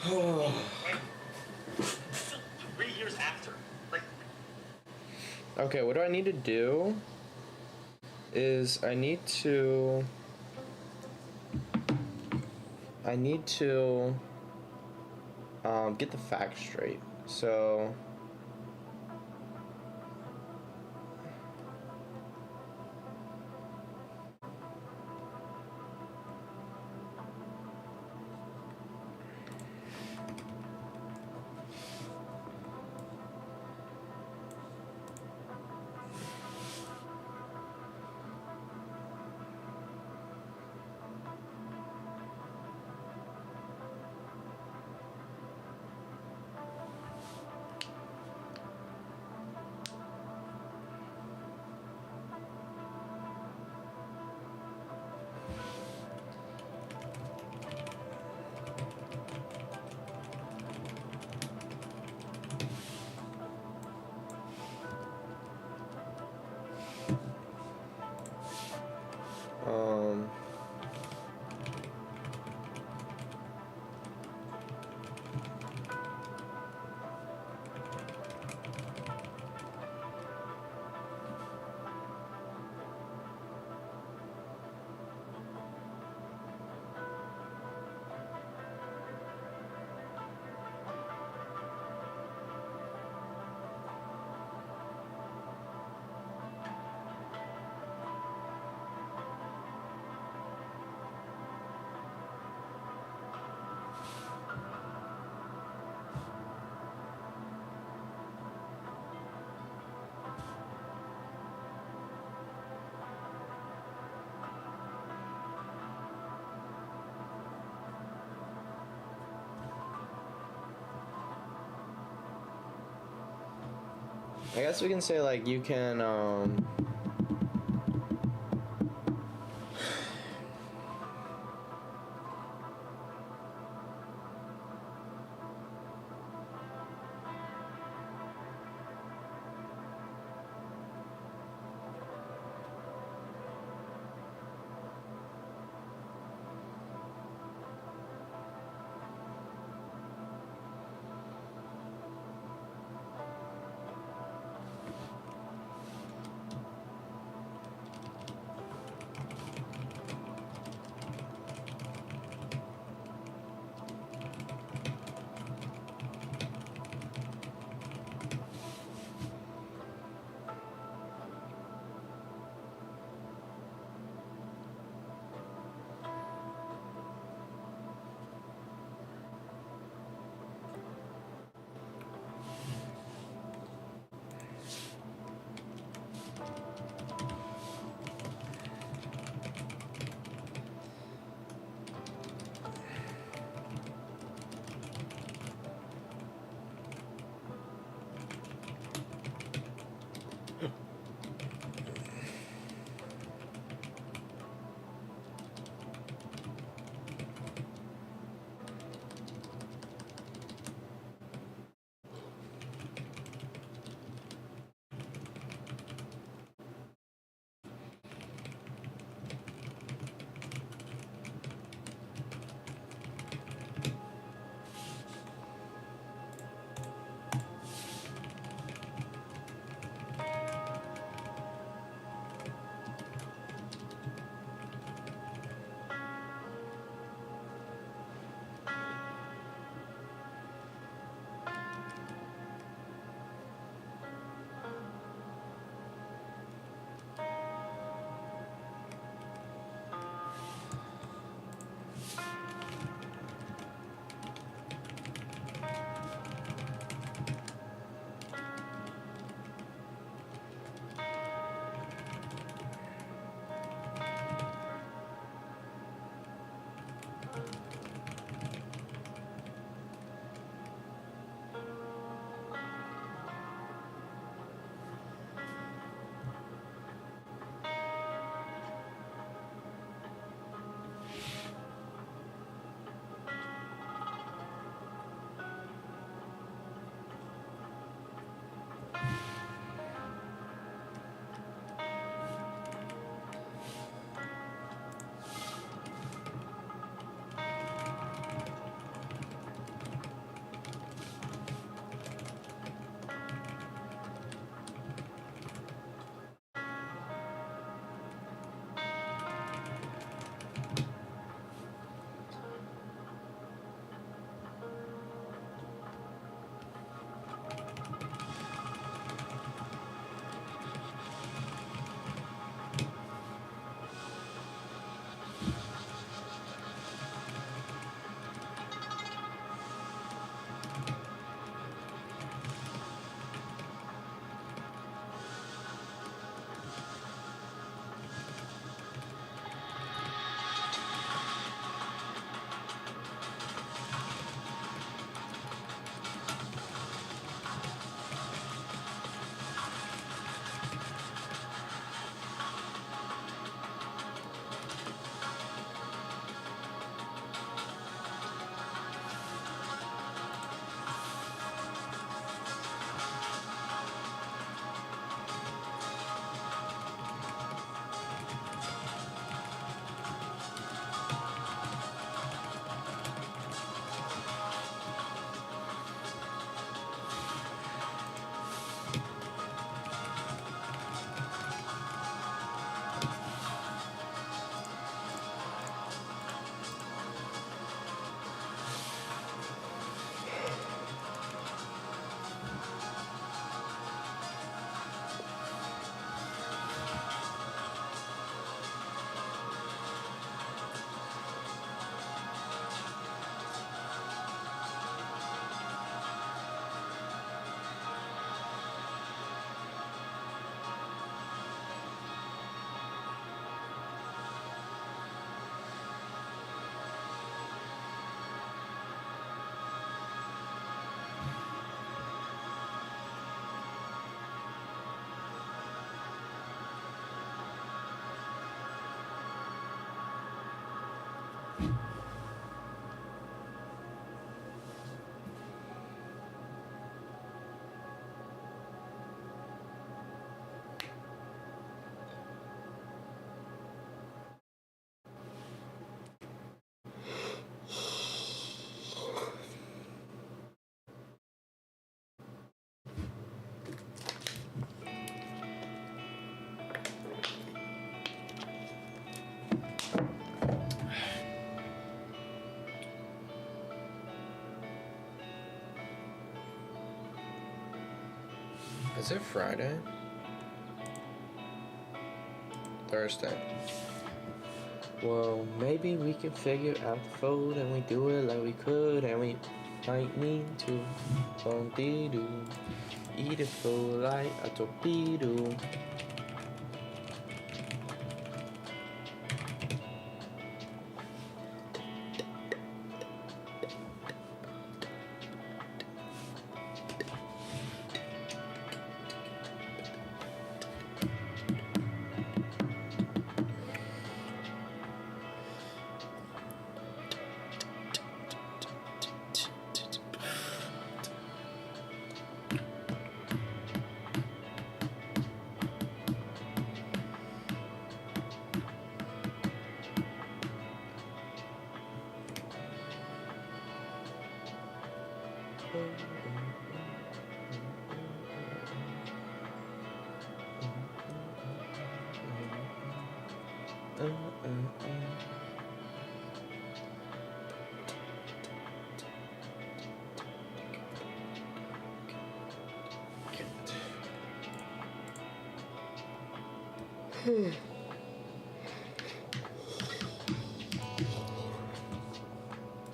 Still 3 years after. Like, Okay, what do I need to do? Is I need to get the facts straight. So I guess we can say like you can Is it Friday? Thursday. Well, maybe we can figure out the fold and we do it like we could and we might need to. Doo. Eat it full like a torpedo.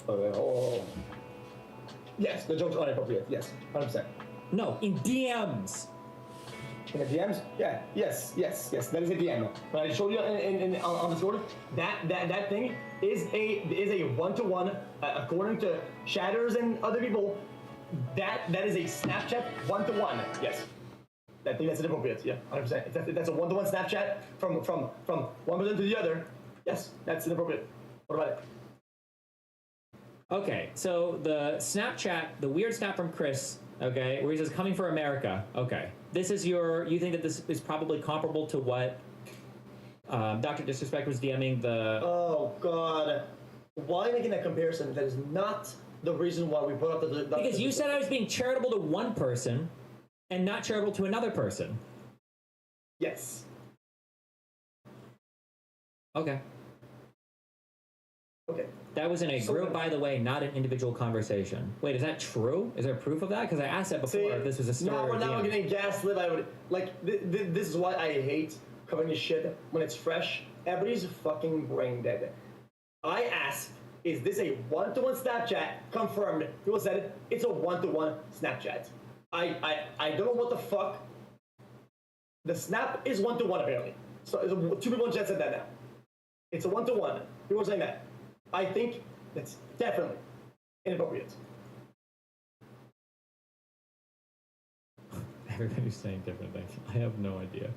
Oh. Yes, the jokes are inappropriate. Yes, 100%. No, in DMs. In the DMs? Yeah. Yes. That is a DM. When I showed you on Discord, that thing is a one-to-one. According to Shatters and other people, that is a Snapchat one-to-one. Yes. That thing that's inappropriate. Yeah, 100%. That's a one-to-one Snapchat from one person to the other. Yes, that's inappropriate. What about it? Okay, so the Snapchat, the weird snap from Chris, okay, where he says coming for America. Okay, this is you think that this is probably comparable to what Dr. Disrespect was DMing the... Oh, God. Why making that comparison? That is not the reason why we brought up the... Because you said I was being charitable to one person and not charitable to another person. Yes. Okay. Okay. That was in a group, by the way, not an individual conversation. Wait, is that true? Is there proof of that? Because I asked that before if this was a story or now we're getting gaslit. I would this is why I hate covering this shit when it's fresh. Everybody's fucking brain dead. I asked, is this a one-to-one Snapchat? Confirmed. People said it's a one-to-one Snapchat. I don't know what the fuck. The snap is one-to-one apparently. So two people in chat said that now. It's a one-to-one. People are saying that. I think that's definitely inappropriate. Everybody's saying different things. I have no idea.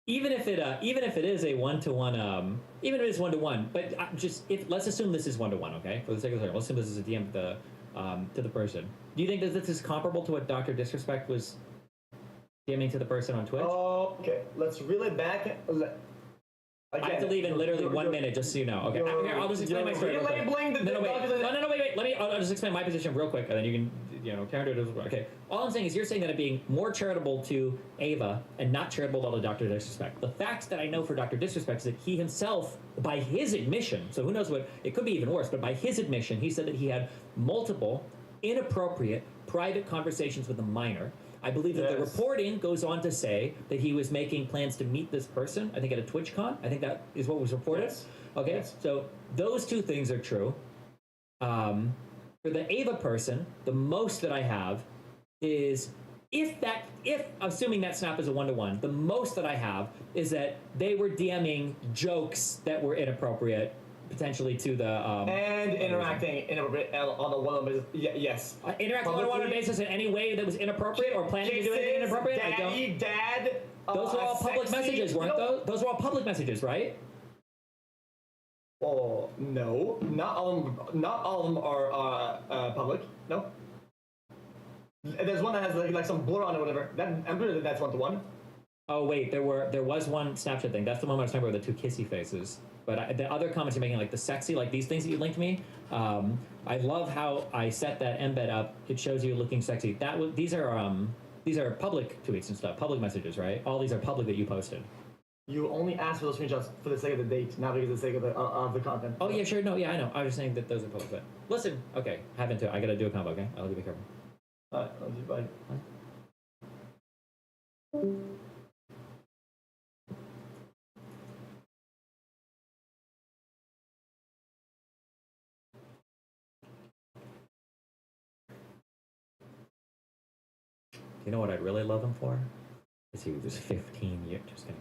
Even if it is a one-to-one, even if it's one-to-one, but let's assume this is one-to-one, okay? For the sake of the let's assume this is a DM to the person. Do you think that this is comparable to what Dr. Disrespect was DMing to the person on Twitch? Oh, okay. Let's reel it back. I have to leave in literally 1 minute, just so you know. Okay, here, I'll just explain my story. Real quick. Wait. I'll just explain my position real quick, and then you can, counter it as well. Okay. All I'm saying is you're saying that I'm being more charitable to Ava and not charitable to Dr. Disrespect. The facts that I know for Dr. Disrespect is that he himself, by his admission, so who knows what, it could be even worse, but by his admission, he said that he had multiple inappropriate private conversations with a minor. I believe that the reporting goes on to say that he was making plans to meet this person, I think at a TwitchCon. I think that is what was reported. Yes. Okay, yes. So those two things are true. For the Ava person, the most that I have is, if assuming that snap is a one-to-one, the most that I have is that they were DMing jokes that were inappropriate, potentially to the and interacting on a one-on-one basis. Yes, interacting on a one-on-one basis in any way that was inappropriate or planning to do anything inappropriate. Dad. Those were all public messages, weren't those? Those were all public messages, right? Oh no, not all of them are public. No. There's one that has like some blur on it, or whatever. I'm pretty sure that's one-to-one. Oh wait, there was one Snapchat thing. That's the one I was talking about with the two kissy faces. But the other comments you're making, like the sexy, like these things that you linked me, I love how I set that embed up. It shows you looking sexy. These are public tweets and stuff, public messages, right? All these are public that you posted. You only asked for those screenshots for the sake of the date, not because of the sake of the content. Oh yeah, sure. No, yeah, I know. I was just saying that those are public. But listen, okay, have into it. I gotta do a combo. Okay, I'll be careful. All right, bye. You know what I'd really love him for? Is he was 15 years. Just kidding.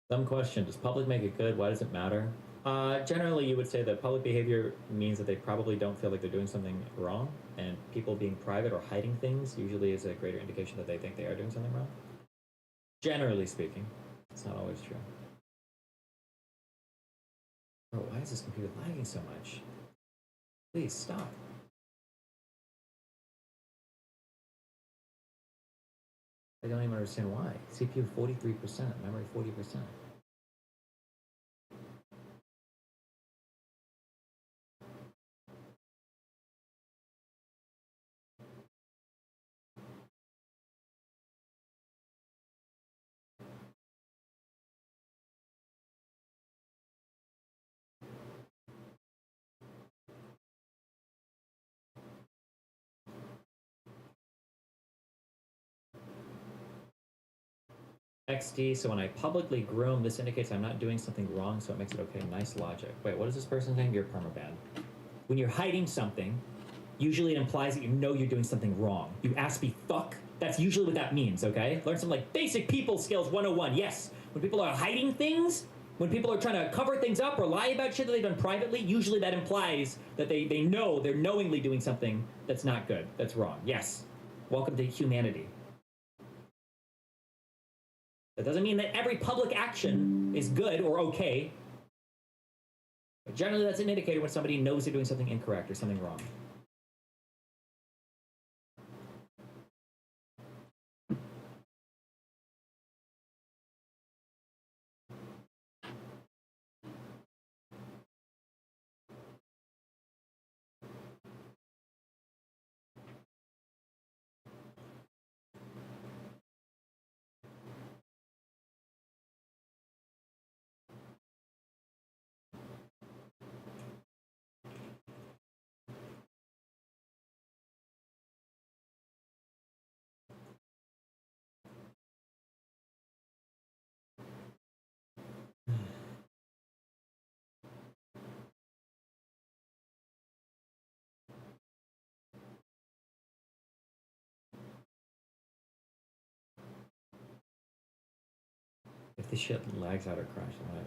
Dumb question. Does public make it good? Why does it matter? Generally, you would say that public behavior means that they probably don't feel like they're doing something wrong, and people being private or hiding things usually is a greater indication that they think they are doing something wrong. Generally speaking, it's not always true. Oh, why is this computer lagging so much? Please stop. I don't even understand why. CPU 43%, memory 40%. XD, so when I publicly groom, this indicates I'm not doing something wrong, so it makes it okay. Nice logic. Wait, what is this person's name? You're permabanned. When you're hiding something, usually it implies that you know you're doing something wrong. You ask me fuck? That's usually what that means, okay? Learn some like basic people skills 101. Yes, when people are hiding things, when people are trying to cover things up or lie about shit that they've done privately, usually that implies that they know they're knowingly doing something that's not good, that's wrong. Yes. Welcome to humanity. That doesn't mean that every public action is good or okay. But generally, that's an indicator when somebody knows they're doing something incorrect or something wrong. If this shit lags out or crashes, I'm gonna...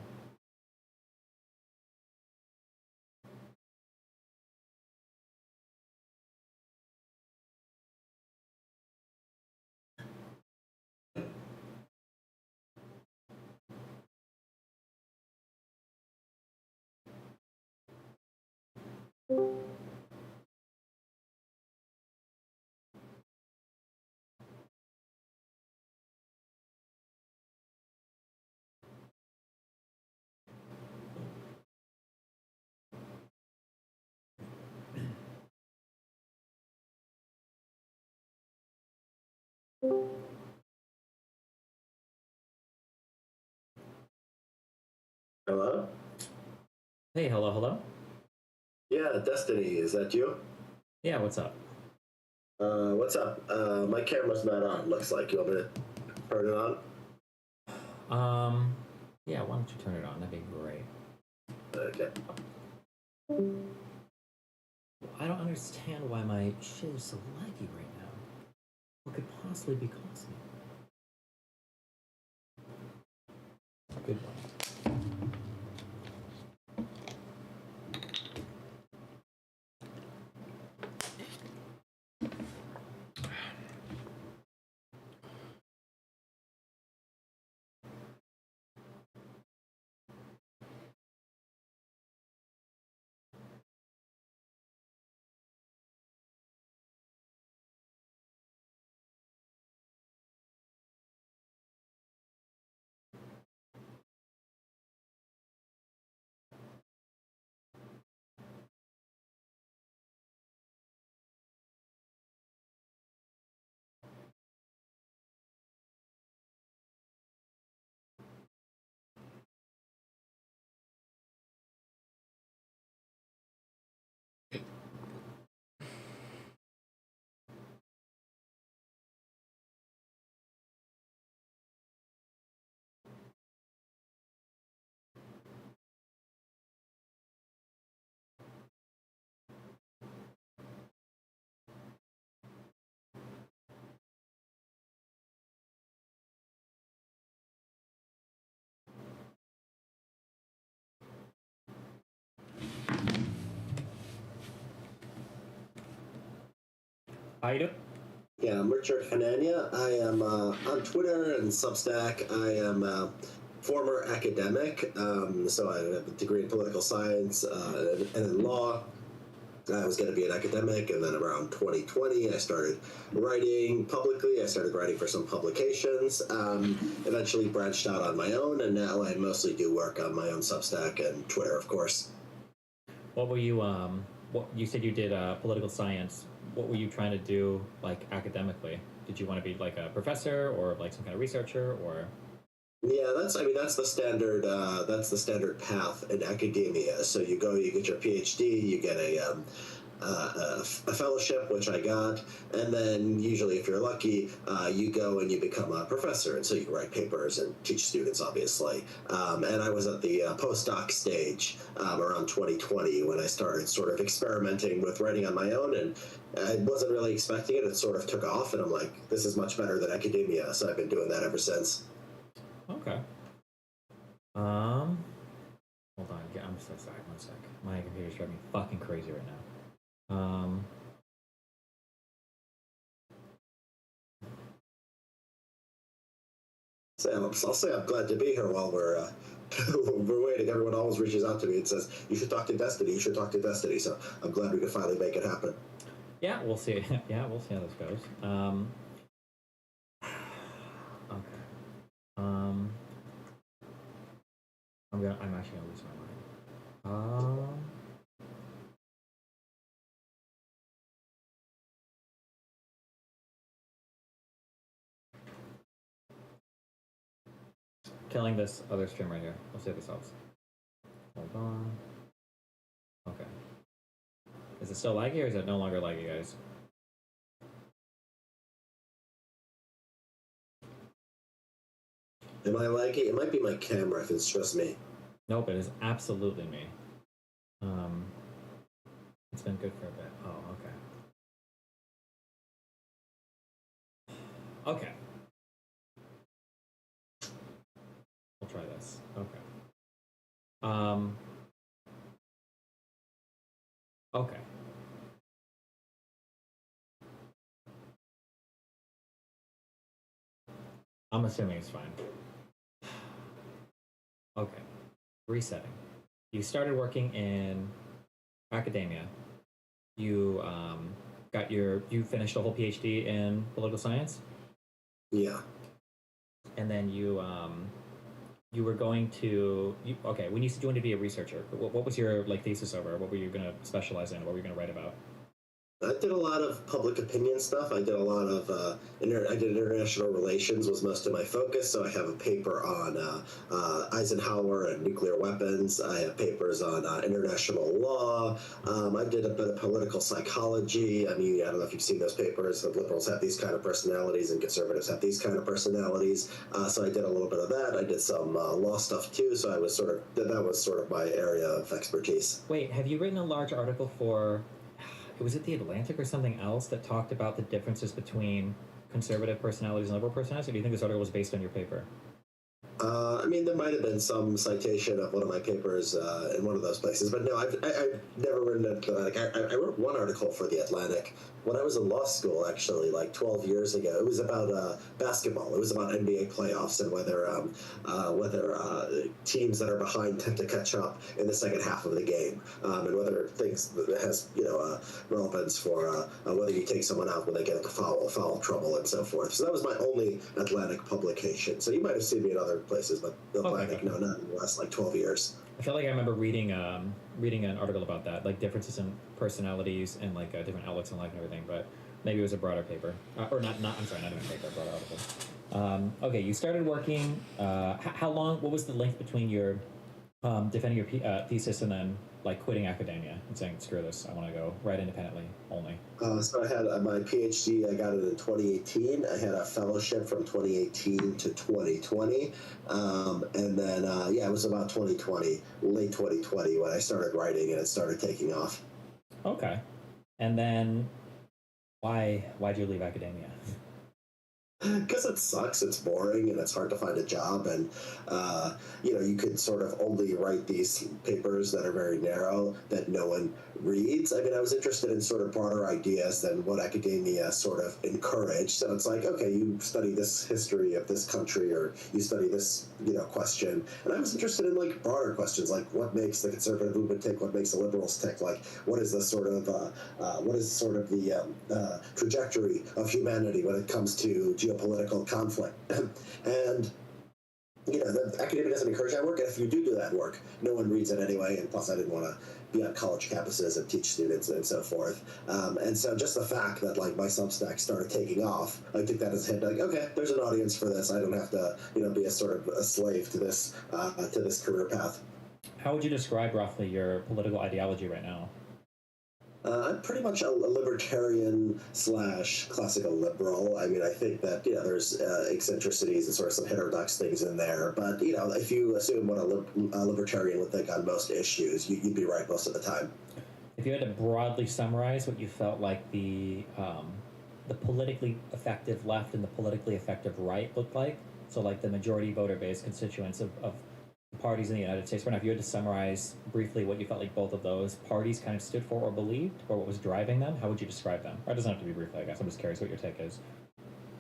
Hello? Hey, hello, hello? Yeah, Destiny, is that you? Yeah, what's up? What's up? My camera's not on, looks like. You want me to turn it on? Yeah, why don't you turn it on? That'd be great. Okay. I don't understand why my shit is so laggy right now. What could possibly be causing it? Good one. How you doing? Yeah, I'm Richard Hanania. I am on Twitter and Substack. I am a former academic, so I have a degree in political science and in law. I was going to be an academic, and then around 2020, I started writing publicly. I started writing for some publications, eventually branched out on my own, and now I mostly do work on my own Substack and Twitter, of course. What were you, what you said you did political science. What were you trying to do, like, academically? Did you want to be, like, a professor or, like, some kind of researcher, or...? Yeah, that's the standard path in academia. So you go, you get your PhD, you get a fellowship, which I got, and then usually, if you're lucky, you go and you become a professor, and so you can write papers and teach students, obviously. And I was at the postdoc stage around 2020 when I started sort of experimenting with writing on my own, and I wasn't really expecting it. It sort of took off, and I'm like, this is much better than academia, so I've been doing that ever since. Okay. Hold on. Yeah, I'm so sorry. 1 sec. My computer's driving me fucking crazy right now. I'll say I'm glad to be here while we're we're waiting. Everyone always reaches out to me and says, you should talk to Destiny, you should talk to Destiny. So I'm glad we could finally make it happen. Yeah, we'll see. Yeah, we'll see how this goes. Okay. I'm actually gonna lose my mind. Killing this other stream right here. We'll see if this helps. Hold on. Okay. Is it still laggy or is it no longer laggy, guys? Am I laggy? It might be my camera if it's just me. Nope, it is absolutely me. It's been good for a bit. Oh, okay. Okay. We'll try this. Okay. Okay. I'm assuming it's fine. Okay. Resetting. You started working in academia. You you finished a whole PhD in political science? Yeah. And then you were going to okay, when you said you wanted to be a researcher, what was your thesis over? What were you going to specialize in? What were you going to write about? I did a lot of public opinion stuff. I did a lot of I did international relations was most of my focus. So I have a paper on Eisenhower and nuclear weapons. I have papers on international law. I did a bit of political psychology. I mean, I don't know if you've seen those papers. The liberals have these kind of personalities and conservatives have these kind of personalities. So I did a little bit of that. I did some law stuff too. So that was sort of my area of expertise. Wait, have you written a large article for? Was it The Atlantic or something else that talked about the differences between conservative personalities and liberal personalities? Or do you think this article was based on your paper? I mean, there might have been some citation of one of my papers in one of those places, but no, I've never written an Atlantic. I wrote one article for The Atlantic when I was in law school, actually, like 12 years ago. It was about basketball. It was about NBA playoffs and whether teams that are behind tend to catch up in the second half of the game, and whether things that has relevance for whether you take someone out when they get into foul trouble and so forth. So that was my only Atlantic publication. So you might have seen me in other places, but The Atlantic, no, not in the last 12 years. I feel like I remember reading an article about that, like differences in personalities and different outlooks on life and everything. But maybe it was a broader paper, or not. I'm sorry, not even a paper, a broader article. Okay, you started working. How long? What was the length between your defending your thesis and then quitting academia and saying, screw this, I want to go write independently only? So I had my PhD, I got it in 2018. I had a fellowship from 2018 to 2020. And then, it was about 2020, late 2020 when I started writing and it started taking off. Okay. And then why'd you leave academia? Because it sucks, it's boring, and it's hard to find a job, and you could sort of only write these papers that are very narrow that no one reads. I mean, I was interested in sort of broader ideas than what academia sort of encouraged. So it's like, okay, you study this history of this country, or you study this, question, and I was interested in like broader questions, like what makes the conservative movement tick, what makes the liberals tick, like what is the trajectory of humanity when it comes to geopolitical conflict. And the academia doesn't encourage that work, and if you do that work, no one reads it anyway, and plus I didn't want to be on college campuses and teach students and so forth. And so just the fact that like my Substack started taking off, I took that as a hint, like, okay, there's an audience for this. I don't have to, be a sort of a slave to this career path. How would you describe roughly your political ideology right now? I'm pretty much a libertarian / classical liberal. I mean, I think that, there's eccentricities and sort of some heterodox things in there. But, if you assume what a libertarian would think on most issues, you'd be right most of the time. If you had to broadly summarize what you felt like the politically effective left and the politically effective right looked like, so like the majority voter base constituents of parties in the United States right now, if you had to summarize briefly what you felt like both of those parties kind of stood for or believed, or what was driving them, how would you describe them? Or it doesn't have to be briefly, I guess. I'm just curious what your take is.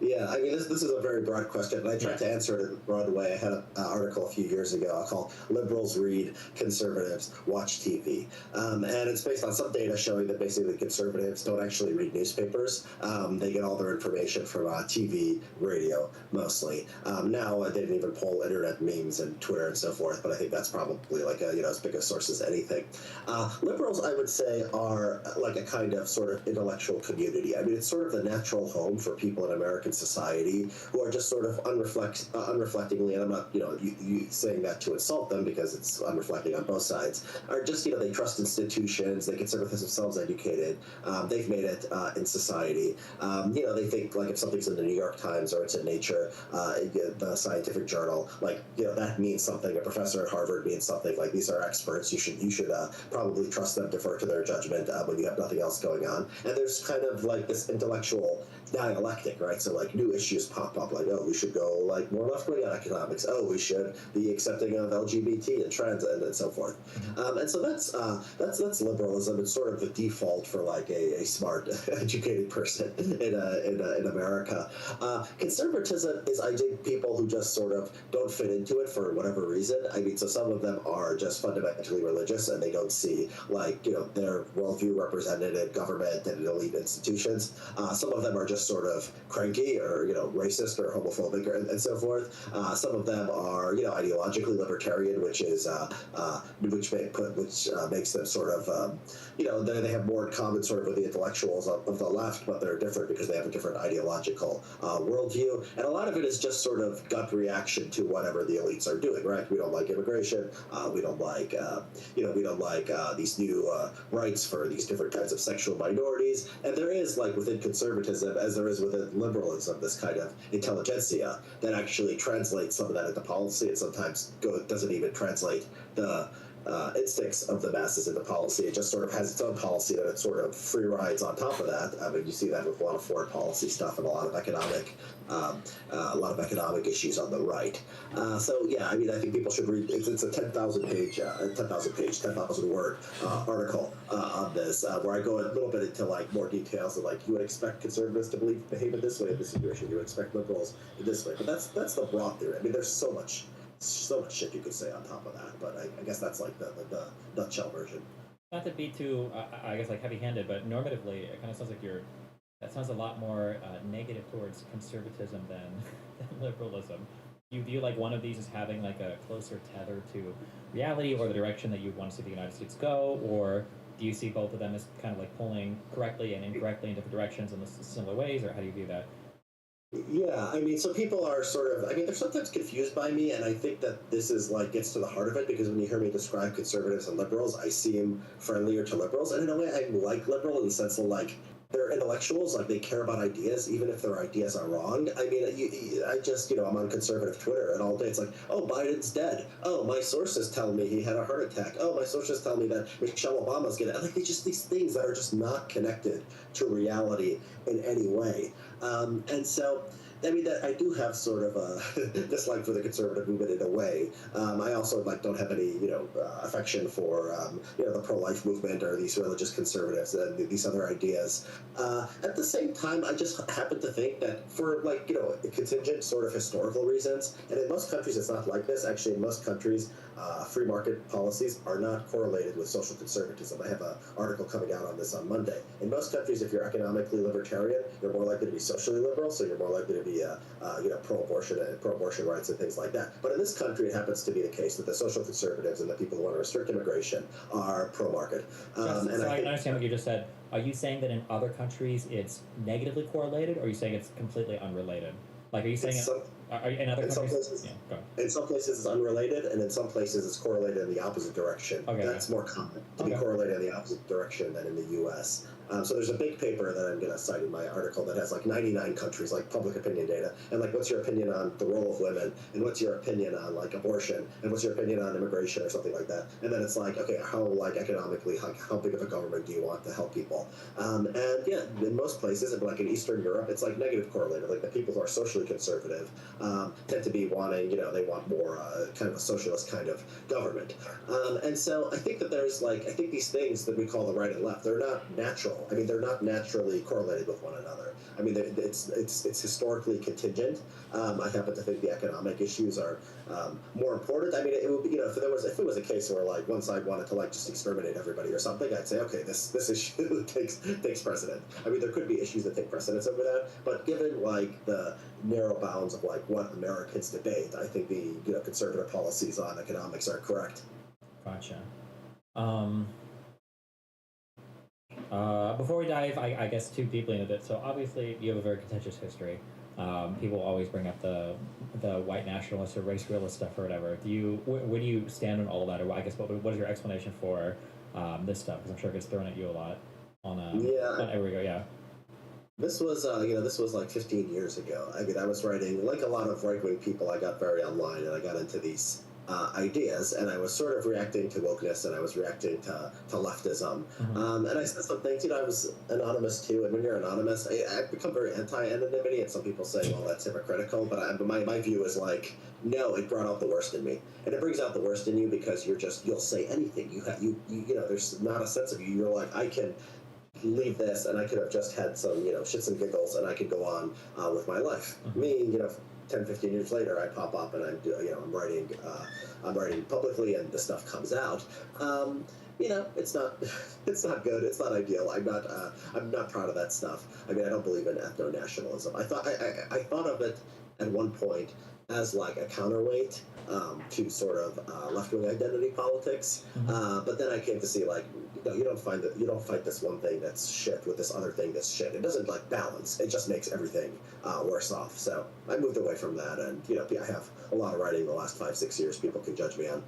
Yeah, I mean, this is a very broad question, and I tried to answer it in a broad way. I had an article a few years ago called Liberals Read, Conservatives Watch TV. And it's based on some data showing that basically conservatives don't actually read newspapers. They get all their information from TV, radio, mostly. Now, they didn't even poll internet memes and Twitter and so forth, but I think that's probably like as big a source as anything. Liberals, I would say, are like a kind of sort of intellectual community. I mean, it's sort of the natural home for people in American society who are just sort of unreflectingly, and I'm not, you saying that to insult them because it's unreflecting on both sides, are just, they trust institutions, they consider themselves educated, they've made it in society. They think like if something's in the New York Times or it's in Nature, the scientific journal, like, that means something. A professor at Harvard means something. Like, these are experts. You should probably trust them, defer to their judgment when you have nothing else going on. And there's kind of like this intellectual dialectic, right? So like new issues pop up, like, oh, we should go like more left-wing on economics. Oh, we should be accepting of LGBT and trans and so forth. And so that's liberalism. It's sort of the default for like a smart, educated person in America. Conservatism is, I think, people who just sort of don't fit into it for whatever reason. I mean, so some of them are just fundamentally religious and they don't see like their worldview represented in government and in elite institutions. Some of them are just sort of cranky or racist or homophobic and so forth. Some of them are ideologically libertarian, which is which makes them sort of they have more in common sort of with the intellectuals of the left, but they're different because they have a different ideological worldview. And a lot of it is just sort of gut reaction to whatever the elites are doing. Right? We don't like immigration. We don't like these new rights for these different kinds of sexual minorities. And there is like within conservatism, as there is within liberalism, this kind of intelligentsia that actually translates some of that into policy, and sometimes doesn't even translate the instincts of the masses into policy. It just sort of has its own policy that it sort of free rides on top of that. I mean, you see that with a lot of foreign policy stuff and a lot of economic issues on the right. So yeah, I mean, I think people should read. It's a 10,000 word article on this, where I go a little bit into like more details of like you would expect conservatives to behave in this way in this situation. You would expect liberals in this way. But that's the broad theory. I mean, there's so much shit you could say on top of that, but I guess that's like the nutshell version. Not to be too, I guess, like heavy-handed, but normatively, it kind of sounds like that sounds a lot more negative towards conservatism than liberalism. You view like one of these as having like a closer tether to reality or the direction that you want to see the United States go, or do you see both of them as kind of like pulling correctly and incorrectly in different directions in similar ways, or how do you view that? Yeah, I mean, so people are sort of, I mean, they're sometimes confused by me, and I think that this is like gets to the heart of it, because when you hear me describe conservatives and liberals, I seem friendlier to liberals, and in a way I like liberal in the sense of like, they're intellectuals, like they care about ideas, even if their ideas are wrong. I mean, I'm on conservative Twitter, and all day it's like, oh, Biden's dead. Oh, my sources tell me he had a heart attack. Oh, my sources tell me that Michelle Obama's gonna, like, just these things that are just not connected to reality in any way. And so, I mean, that I do have sort of a dislike for the conservative movement in a way. I also don't have any affection for the pro-life movement or these religious conservatives and these other ideas. At the same time, I just happen to think that for contingent sort of historical reasons, and in most countries it's not like this. Actually, in most countries, free market policies are not correlated with social conservatism. I have an article coming out on this on Monday. In most countries, if you're economically libertarian, you're more likely to be socially liberal, so you're more likely to be pro-abortion rights and things like that. But in this country, it happens to be the case that the social conservatives and the people who want to restrict immigration are pro-market. So I can understand what you just said. Are you saying that in other countries it's negatively correlated, or are you saying it's completely unrelated? Like, are you saying in other countries? In some places it's unrelated, and in some places it's correlated in the opposite direction. Okay, That's more common to be correlated in the opposite direction than in the U.S. So there's a big paper that I'm going to cite in my article that has 99 countries, public opinion data, and what's your opinion on the role of women, and what's your opinion on abortion, and what's your opinion on immigration or something like that. And then it's okay, how economically, how big of a government do you want to help people? And yeah, in most places, in Eastern Europe, it's negative correlated. The people who are socially conservative tend to be wanting, they want more kind of a socialist kind of government. And so I think that there's I think these things that we call the right and left, they're not natural. I mean, they're not naturally correlated with one another. I mean, it's historically contingent. I happen to think the economic issues are more important. I mean, it would be, if it was a case where one side wanted to just exterminate everybody or something, I'd say, okay, this issue takes precedent. I mean, there could be issues that take precedence over that, but given the narrow bounds of what Americans debate, I think the conservative policies on economics are correct. Gotcha. Before we dive, I guess, too deeply into it, so obviously you have a very contentious history. People always bring up the white nationalist or race realist stuff or whatever. Where do you stand on all that, or I guess what is your explanation for this stuff? Because I'm sure it gets thrown at you a lot on everywhere. Yeah. This was, this was 15 years ago. I mean, I was writing, a lot of right-wing people, I got very online and I got into these ideas, and I was sort of reacting to wokeness, and I was reacting to leftism. Mm-hmm. And I said some things, I was anonymous too, and when you're anonymous, I've become very anti-anonymity, and some people say, well, that's hypocritical, but my view is no, it brought out the worst in me. And it brings out the worst in you because you'll say anything. There's not a sense of you. You're I can leave this, and I could have just had some, shits and giggles, and I could go on with my life. Mm-hmm. Me, 10, 15 years later, I pop up and I'm writing publicly, and the stuff comes out. It's not good. It's not ideal. I'm not proud of that stuff. I mean, I don't believe in ethno-nationalism. I thought of it at one point as a counterweight to sort of left-wing identity politics. Mm-hmm. But then I came to see you don't fight this one thing that's shit with this other thing that's shit. It doesn't balance. It just makes everything worse off. So I moved away from that, and I have a lot of writing the last 5-6 years people can judge me on.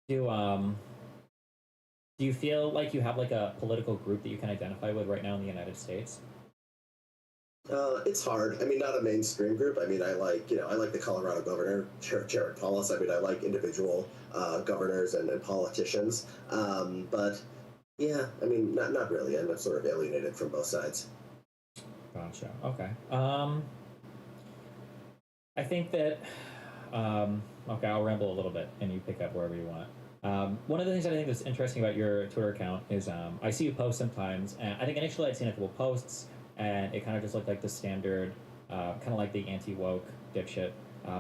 Do you feel like you have a political group that you can identify with right now in the United States? It's hard. I mean, not a mainstream group. I mean, I like the Colorado governor, Jared Polis. I mean, I like individual governors and politicians. But yeah, I mean, not really. I'm sort of alienated from both sides. Gotcha. Okay. I think that. Okay, I'll ramble a little bit, and you pick up wherever you want. One of the things I think that's interesting about your Twitter account is I see you post sometimes, and I think initially I'd seen a couple posts, and it kind of just looked like the standard, kind of like the anti-woke dipshit.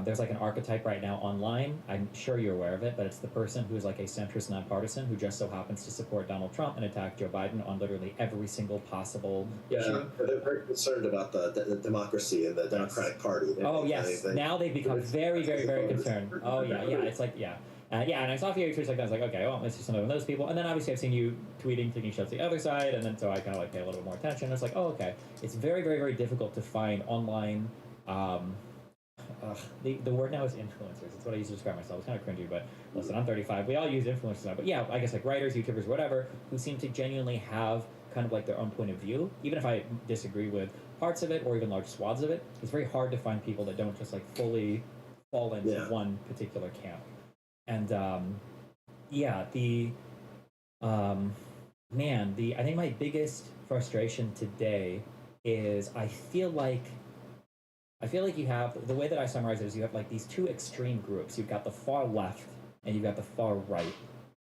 There's an archetype right now online. I'm sure you're aware of it, but it's the person who's a centrist nonpartisan who just so happens to support Donald Trump and attack Joe Biden on literally every single possible issue. They're very concerned about the democracy and the Democratic Party. Yes. Now they've become very, very, very concerned. Oh, yeah. It's and I saw a few tweets like that. I was like, okay, well, let's do something with those people. And then obviously I've seen you tweeting, taking shots the other side, and then so I kind of pay a little bit more attention. It's oh, okay. It's very, very, very difficult to find online. The word now is influencers. It's what I use to describe myself. It's kind of cringy, but listen, I'm 35. We all use influencers now. But yeah, I guess writers, YouTubers, whatever, who seem to genuinely have kind of their own point of view. Even if I disagree with parts of it or even large swaths of it, it's very hard to find people that don't just fully fall into one particular camp. And I think my biggest frustration today is I feel like I feel like you have, the way that I summarize it is you have like these two extreme groups. You've got the far left and you've got the far right.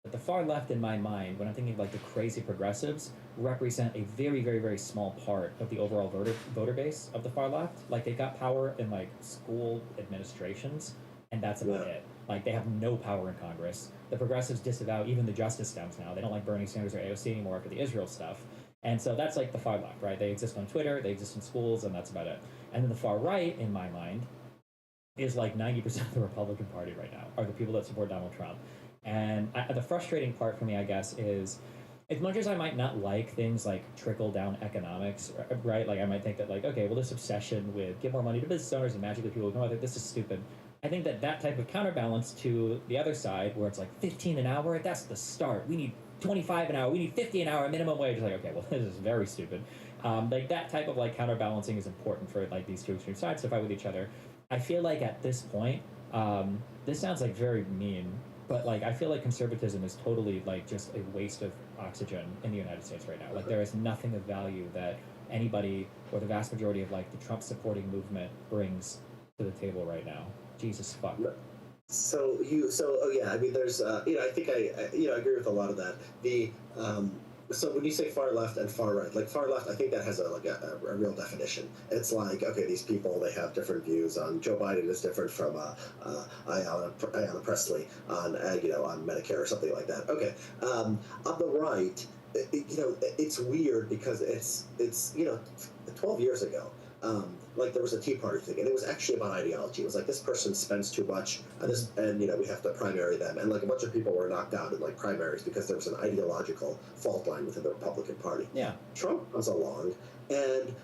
But the far left, in my mind, when I'm thinking of like the crazy progressives, represent a very, very, very small part of the overall voter base of the far left. Like they've got power in like school administrations, and that's about it. Like they have no power in Congress. The progressives disavow even the Justice Dems now. They don't like Bernie Sanders or AOC anymore for the Israel stuff. And so that's like the far left, right? They exist on Twitter, they exist in schools, and that's about it. And then the far right, in my mind, is like 90% of the Republican Party right now, are the people that support Donald Trump. And the frustrating part for me, I guess, is as much as I might not like things like trickle-down economics, right? Like I might think that like, okay, well, this obsession with give more money to business owners and magically people will come out, like, this is stupid. I think that that type of counterbalance to the other side, where it's like 15 an hour, that's the start. We need 25 an hour. We need 50 an hour minimum wage. It's like, okay, well, this is very stupid. Like that type of like counterbalancing is important for like these two extreme sides to fight with each other. I feel like at this point, this sounds like very mean, but like I feel like conservatism is totally like just a waste of oxygen in the United States right now. Like there is nothing of value that anybody or the vast majority of like the Trump supporting movement brings to the table right now. Jesus fuck. Oh yeah, I mean, there's, I think I agree with a lot of that. So when you say far left and far right, like far left, I think that has a real definition. It's like, okay, these people, they have different views on Joe Biden is different from Ayanna Pressley on Medicare or something like that. Okay, on the right, it's weird because it's 12 years ago. Like there was a Tea Party thing, and it was actually about ideology. It was like this person spends too much, and we have to primary them, and like a bunch of people were knocked out in like primaries because there was an ideological fault line within the Republican Party. Yeah. Trump comes along, and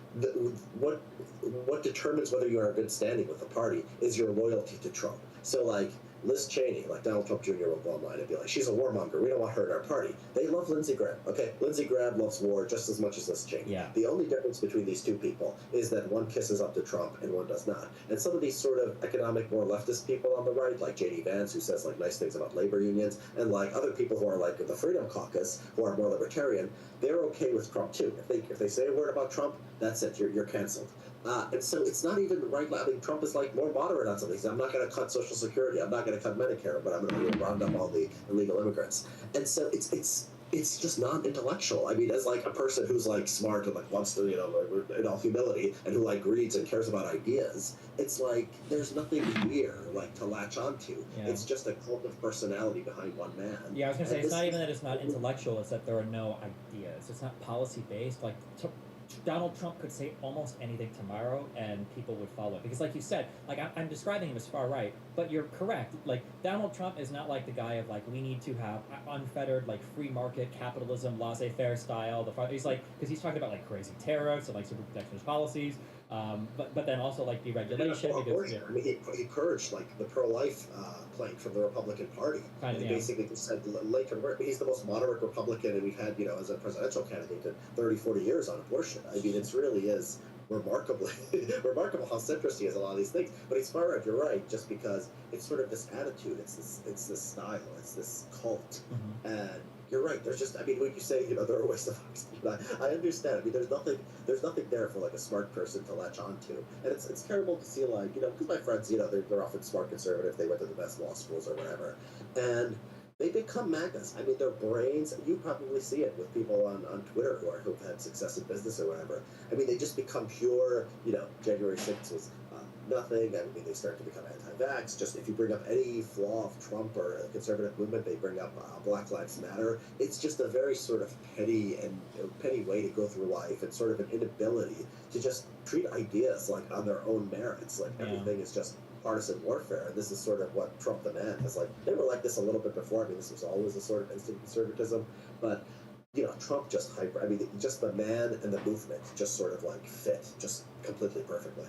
what determines whether you are in good standing with the party is your loyalty to Trump. So like Liz Cheney, like Donald Trump Jr. will go online and be like, she's a warmonger. We don't want her in our party. They love Lindsey Graham. Okay, Lindsey Graham loves war just as much as Liz Cheney. Yeah. The only difference between these two people is that one kisses up to Trump and one does not. And some of these sort of economic, more leftist people on the right, like J.D. Vance, who says like nice things about labor unions, and like other people who are like the Freedom Caucus, who are more libertarian, they're okay with Trump too. If they say a word about Trump, that's it. You're canceled. And so it's not even right. I mean, Trump is like more moderate on some things. I'm not going to cut Social Security. I'm not going to cut Medicare, but I'm going to round up all the illegal immigrants. And so it's just non-intellectual. I mean, as like a person who's like smart and like wants to, in all humility, and who like reads and cares about ideas, it's like there's nothing here like to latch onto. Yeah. It's just a cult of personality behind one man. Yeah, I was going to say, it's not even that it's not intellectual, it's that there are no ideas. It's not policy-based. Like, Donald Trump could say almost anything tomorrow and people would follow it. Because like you said, like I'm describing him as far right, but you're correct. Like Donald Trump is not like the guy of like, we need to have unfettered like free market capitalism, laissez-faire style. He's like, because he's talking about like crazy tariffs and like super protectionist policies. But then also like deregulation. Abortion. I mean, he purged like the pro-life plank from the Republican Party. Kind of, he basically said Lincoln, he's the most moderate Republican, and we've had as a presidential candidate in 30, 40 years on abortion. I mean, it really is remarkable how centrist he is on a lot of these things. But he's far right. You're right, just because it's sort of this attitude, it's this style, it's this cult, and. You're right. There's just, I mean, when you say, there are ways to I understand. I mean, there's nothing there for like a smart person to latch onto, and it's terrible to see like, because my friends, they're often smart conservative. They went to the best law schools or whatever, and they become MAGAs. I mean, their brains. You probably see it with people on Twitter who've had success in business or whatever. I mean, they just become pure. January 6th was. Nothing. I mean, they start to become anti-vax. Just if you bring up any flaw of Trump or a conservative movement, they bring up Black Lives Matter. It's just a very sort of petty way to go through life, and sort of an inability to just treat ideas like on their own merits. Like everything is just partisan warfare. And this is sort of what Trump the man has like. They were like this a little bit before. I mean, this was always a sort of instant conservatism, but. Trump just just the man and the movement just sort of like fit just completely perfectly.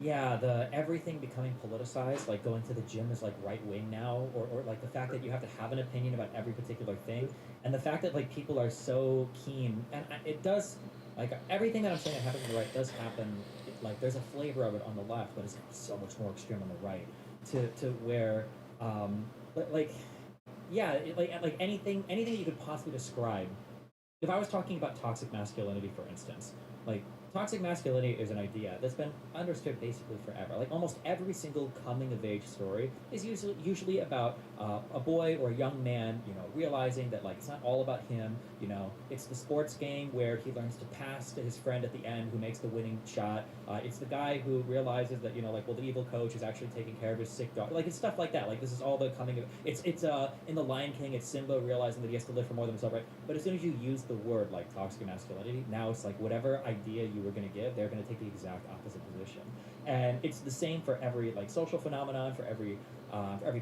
Yeah, everything becoming politicized, like going to the gym is like right wing now, or like the fact that you have to have an opinion about every particular thing, and the fact that like people are so keen, and it does, like everything that I'm saying that happens on the right does happen, like there's a flavor of it on the left, but it's so much more extreme on the right, to where, like anything that you could possibly describe. If I was talking about toxic masculinity, for instance, like toxic masculinity is an idea that's been understood basically forever. Like almost every single coming of age story is usually about a boy or a young man, realizing that like it's not all about him. It's the sports game where he learns to pass to his friend at the end who makes the winning shot. It's the guy who realizes that the evil coach is actually taking care of his sick dog. Like it's stuff like that. Like this is all the coming of it's in the Lion King. It's Simba realizing that he has to live for more than himself, right? But as soon as you use the word like toxic masculinity, now it's like whatever idea you were going to give, they're going to take the exact opposite position. And it's the same for every like social phenomenon, for every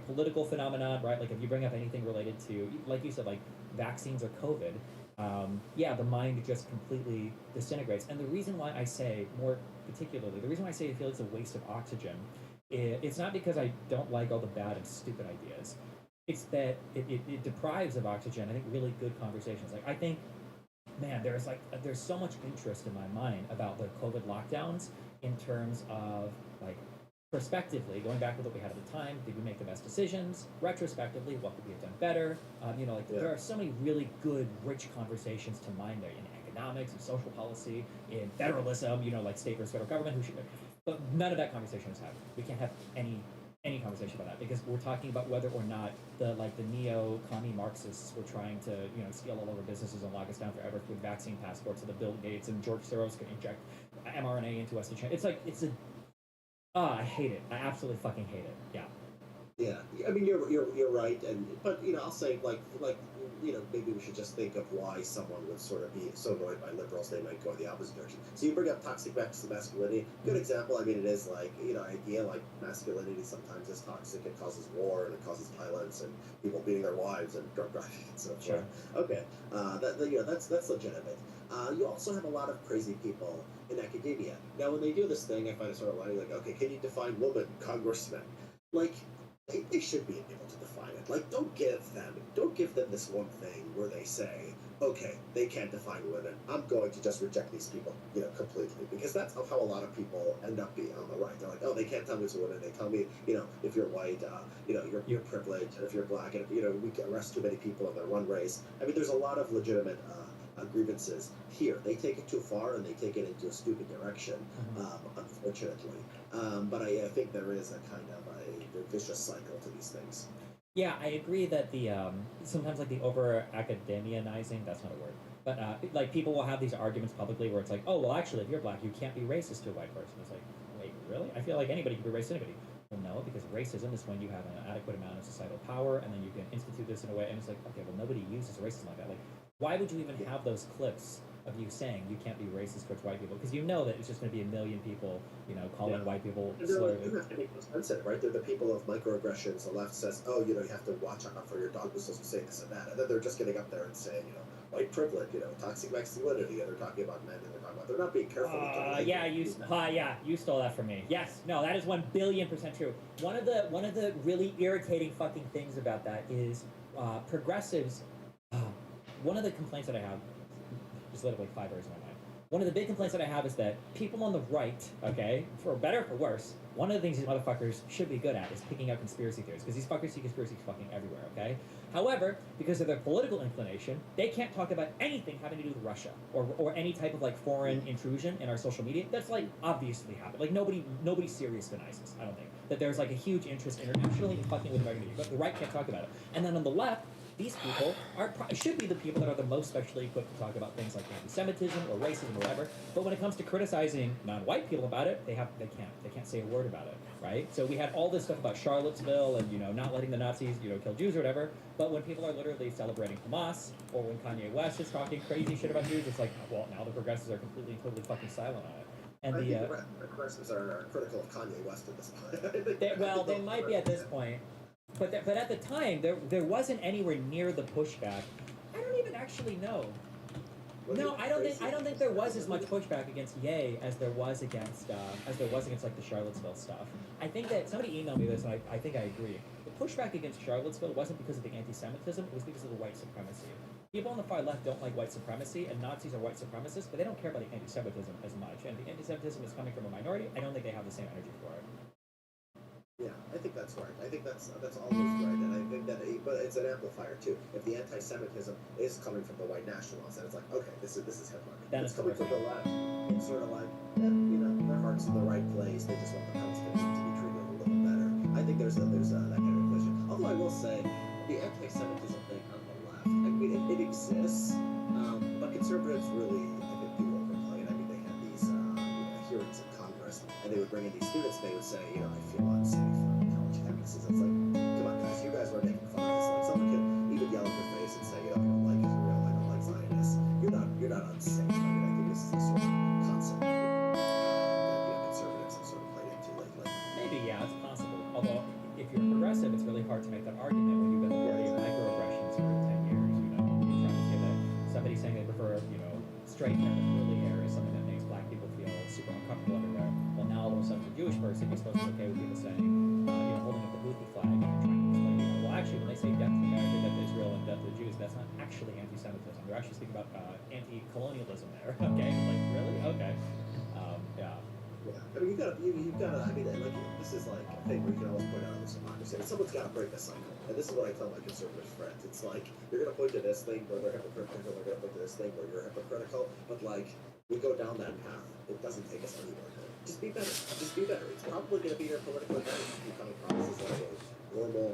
political phenomenon, right? Like if you bring up anything related to, like you said, like vaccines or COVID, the mind just completely disintegrates. And the reason why I say, more particularly, the reason why I say I feel it's a waste of oxygen, it's not because I don't like all the bad and stupid ideas. It's that it deprives of oxygen, I think, really good conversations. Like I think, man, there's so much interest in my mind about the COVID lockdowns in terms of like prospectively going back to what we had at the time. Did we make the best decisions? Retrospectively, what could we have done better? There are so many really good, rich conversations to mine there in economics and social policy, in federalism. Like state versus federal government. But none of that conversation is happening. We can't have any conversation about that because we're talking about whether or not the neo-commie Marxists were trying to steal all of our businesses and lock us down forever with vaccine passports, so that Bill Gates and George Soros can inject mRNA into us to change. I hate it. I absolutely fucking hate it. Yeah. Yeah, I mean you're right, but I'll say like maybe we should just think of why someone would sort of be so annoyed by liberals they might go in the opposite direction. So you bring up toxic masculinity. Good example. I mean, it is like idea like masculinity sometimes is toxic. It causes war and it causes violence and people beating their wives and drug driving and so forth. Sure. Okay, that's legitimate. You also have a lot of crazy people in academia. Now, when they do this thing, I find it sort of like okay, can you define woman, congressman? Like. They should be able to define it. Like, don't give them this one thing where they say, okay, they can't define women. I'm going to just reject these people, completely, because that's how a lot of people end up being on the right. They're like, oh, they can't tell me it's a woman. They tell me, if you're white, you're privileged, and if you're black, and if we arrest too many people in their one race. I mean, there's a lot of legitimate grievances here. They take it too far and they take it into a stupid direction, unfortunately. But I think there is a kind of a vicious cycle to these things. Yeah, I agree that the sometimes like the over academianizing, that's not a word, but like people will have these arguments publicly where it's like, oh well, actually, if you're black, you can't be racist to a white person. It's like, wait, really? I feel like anybody can be racist to anybody. Well, no, because racism is when you have an adequate amount of societal power, and then you can institute this in a way, and it's like, okay, well, nobody uses racism like that. Like, why would you even have those clips of you saying you can't be racist towards white people? Because you know that it's just going to be a million people, calling white people slurs. You have to make sense, right? They're the people of microaggressions. The left says, oh, you have to watch out for your dog whistles to say this and that. And then they're just getting up there and saying, white privilege, toxic masculinity, and they're talking about men, and they're not being careful. You stole that from me. Yes, no, that is 1,000,000,000% true. One of the really irritating fucking things about that is progressives. One of the complaints that I have, just literally 5 words in my mind. One of the big complaints that I have is that people on the right, okay, for better or for worse, one of the things these motherfuckers should be good at is picking out conspiracy theories, because these fuckers see conspiracies fucking everywhere, okay? However, because of their political inclination, they can't talk about anything having to do with Russia or any type of like foreign intrusion in our social media. That's like obviously happened. Like nobody serious denies this. I don't think that there's like a huge interest internationally in fucking with American media, but the right can't talk about it. And then on the left, these people should be the people that are the most specially equipped to talk about things like anti-Semitism or racism or whatever. But when it comes to criticizing non-white people about it, they can't say a word about it, right? So we had all this stuff about Charlottesville and not letting the Nazis kill Jews or whatever. But when people are literally celebrating Hamas, or when Kanye West is talking crazy shit about Jews, it's like, well, now the progressives are completely and totally fucking silent on it. And I think the progressives are critical of Kanye West at this point. they might be at this point. But at the time, there wasn't anywhere near the pushback. I don't even actually know. No, I don't think there was as much pushback against Ye as there was against like the Charlottesville stuff. I think that somebody emailed me this, and I think I agree. The pushback against Charlottesville wasn't because of the anti-Semitism; it was because of the white supremacy. People on the far left don't like white supremacy, and Nazis are white supremacists, but they don't care about the anti-Semitism as much. And the anti-Semitism is coming from a minority. I don't think they have the same energy for it. Yeah, I think that's right. I think that's almost right, and I think that, but it's an amplifier too. If the anti-Semitism is coming from the white nationalists, and it's like, okay, this is Hitler. Then It's it's coming from the left. It's sort of like, their heart's in the right place. They just want the Palestinians to be treated a little better. I think there's that kind of equation. Although I will say, the anti-Semitism thing on the left, I mean, it exists, but conservatives really, I think, do overplay it. I mean, they had these hearings in Congress, and they would bring in these students, and they would say, I feel unsafe on college campuses. It's like, come on, guys, you guys were making fun of this. Like, someone could even yell in your face and say, I don't like Israel, I don't like Zionists. You're not unsafe. I mean, I think this is the sort of concept that conservatives have sort of played into lately. Maybe, yeah, it's possible. Although, if you're progressive, it's really hard to make that argument when you've been the party of microaggressions for 10 years. You're trying to say that somebody saying they prefer, straight hair to curly hair is something that makes black people feel super uncomfortable everywhere. Well, now all of a sudden, as a Jewish person, you're supposed to be okay with people saying, holding up the Houthi flag and trying to explain, well, actually, when they say death to America, death to Israel, and death to the Jews, that's not actually anti-Semitism. They're actually speaking about anti-colonialism there. Okay, like really? Okay. Yeah. Yeah, I mean, you've gotta. I mean, like, this is like a thing where you can always point out this hypocrisy. Someone's got to break the cycle, and this is what I tell my conservative friends. It's like you're gonna point to this thing where they're hypocritical, they're gonna point to this thing where you're hypocritical, but like we go down that path, it doesn't take us anywhere good. Just be better. Just be better. It's probably gonna be your political advantage if you come across as like a normal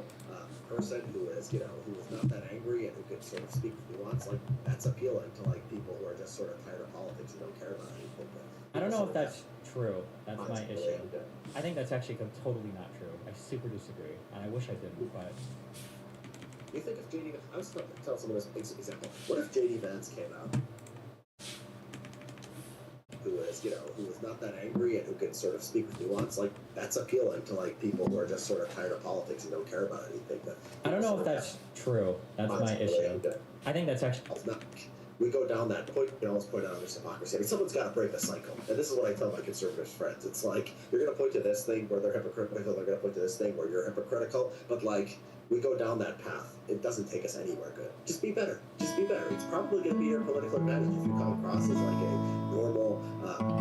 person who is, who is not that angry and who can sort of speak with nuance. Like that's appealing to like people who are just sort of tired of politics and don't care about anything. I don't know if that's true. That's my issue. I think that's actually totally not true. I super disagree, and I wish I didn't, but... Do you think if J.D. I was going to tell someone this example. What if J.D. Vance came out, who is not that angry and who can sort of speak with nuance? Like, that's appealing to, like, people who are just sort of tired of politics and don't care about anything. I don't know if that's true. That's my issue. I think that's actually... We go down that point, you can always point out this hypocrisy. I mean, someone's got to break the cycle. And this is what I tell my conservative friends. It's like, you're going to point to this thing where they're hypocritical, they're going to point to this thing where you're hypocritical, but like, we go down that path. It doesn't take us anywhere good. Just be better. Just be better. It's probably going to be your political advantage if you come across as like a normal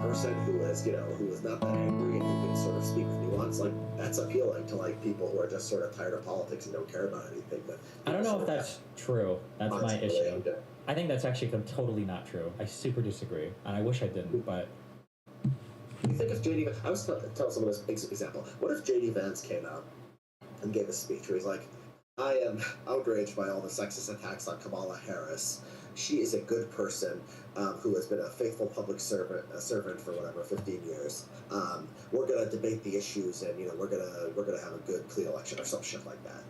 person who is not that angry and who can sort of speak with nuance. Like, that's appealing to like people who are just sort of tired of politics and don't care about anything. But I don't know if that's true. That's my issue. I think that's actually totally not true. I super disagree, and I wish I didn't, but... You think if J.D. I was telling someone this example. What if J.D. Vance came out and gave a speech where he's like, I am outraged by all the sexist attacks on Kamala Harris. She is a good person who has been a faithful public servant for whatever 15 years. We're gonna debate the issues, and we're gonna have a good, clean election or some shit like that.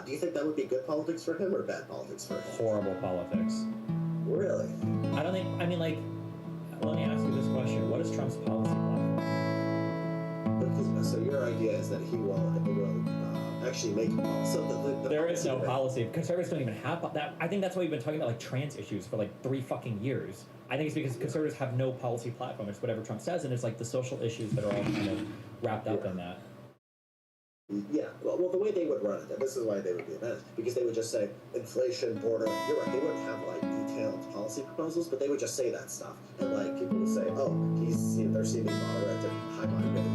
Do you think that would be good politics for him or bad politics for him? Horrible politics. Really? I don't think. I mean, like, let me ask you this question: what is Trump's policy platform? So your idea is that he will actually make. So there is no policy. Conservatives don't even have that. I think that's why we've been talking about like trans issues for like 3 fucking years. I think it's because conservatives have no policy platform. It's whatever Trump says, and it's like the social issues that are all kind of wrapped up in that. Yeah, well, the way they would run it, and this is why they would be advantaged, because they would just say inflation, border. You're right. They wouldn't have like detailed policy proposals, but they would just say that stuff, and like people would say, "Oh, they're seeming moderate and high-minded."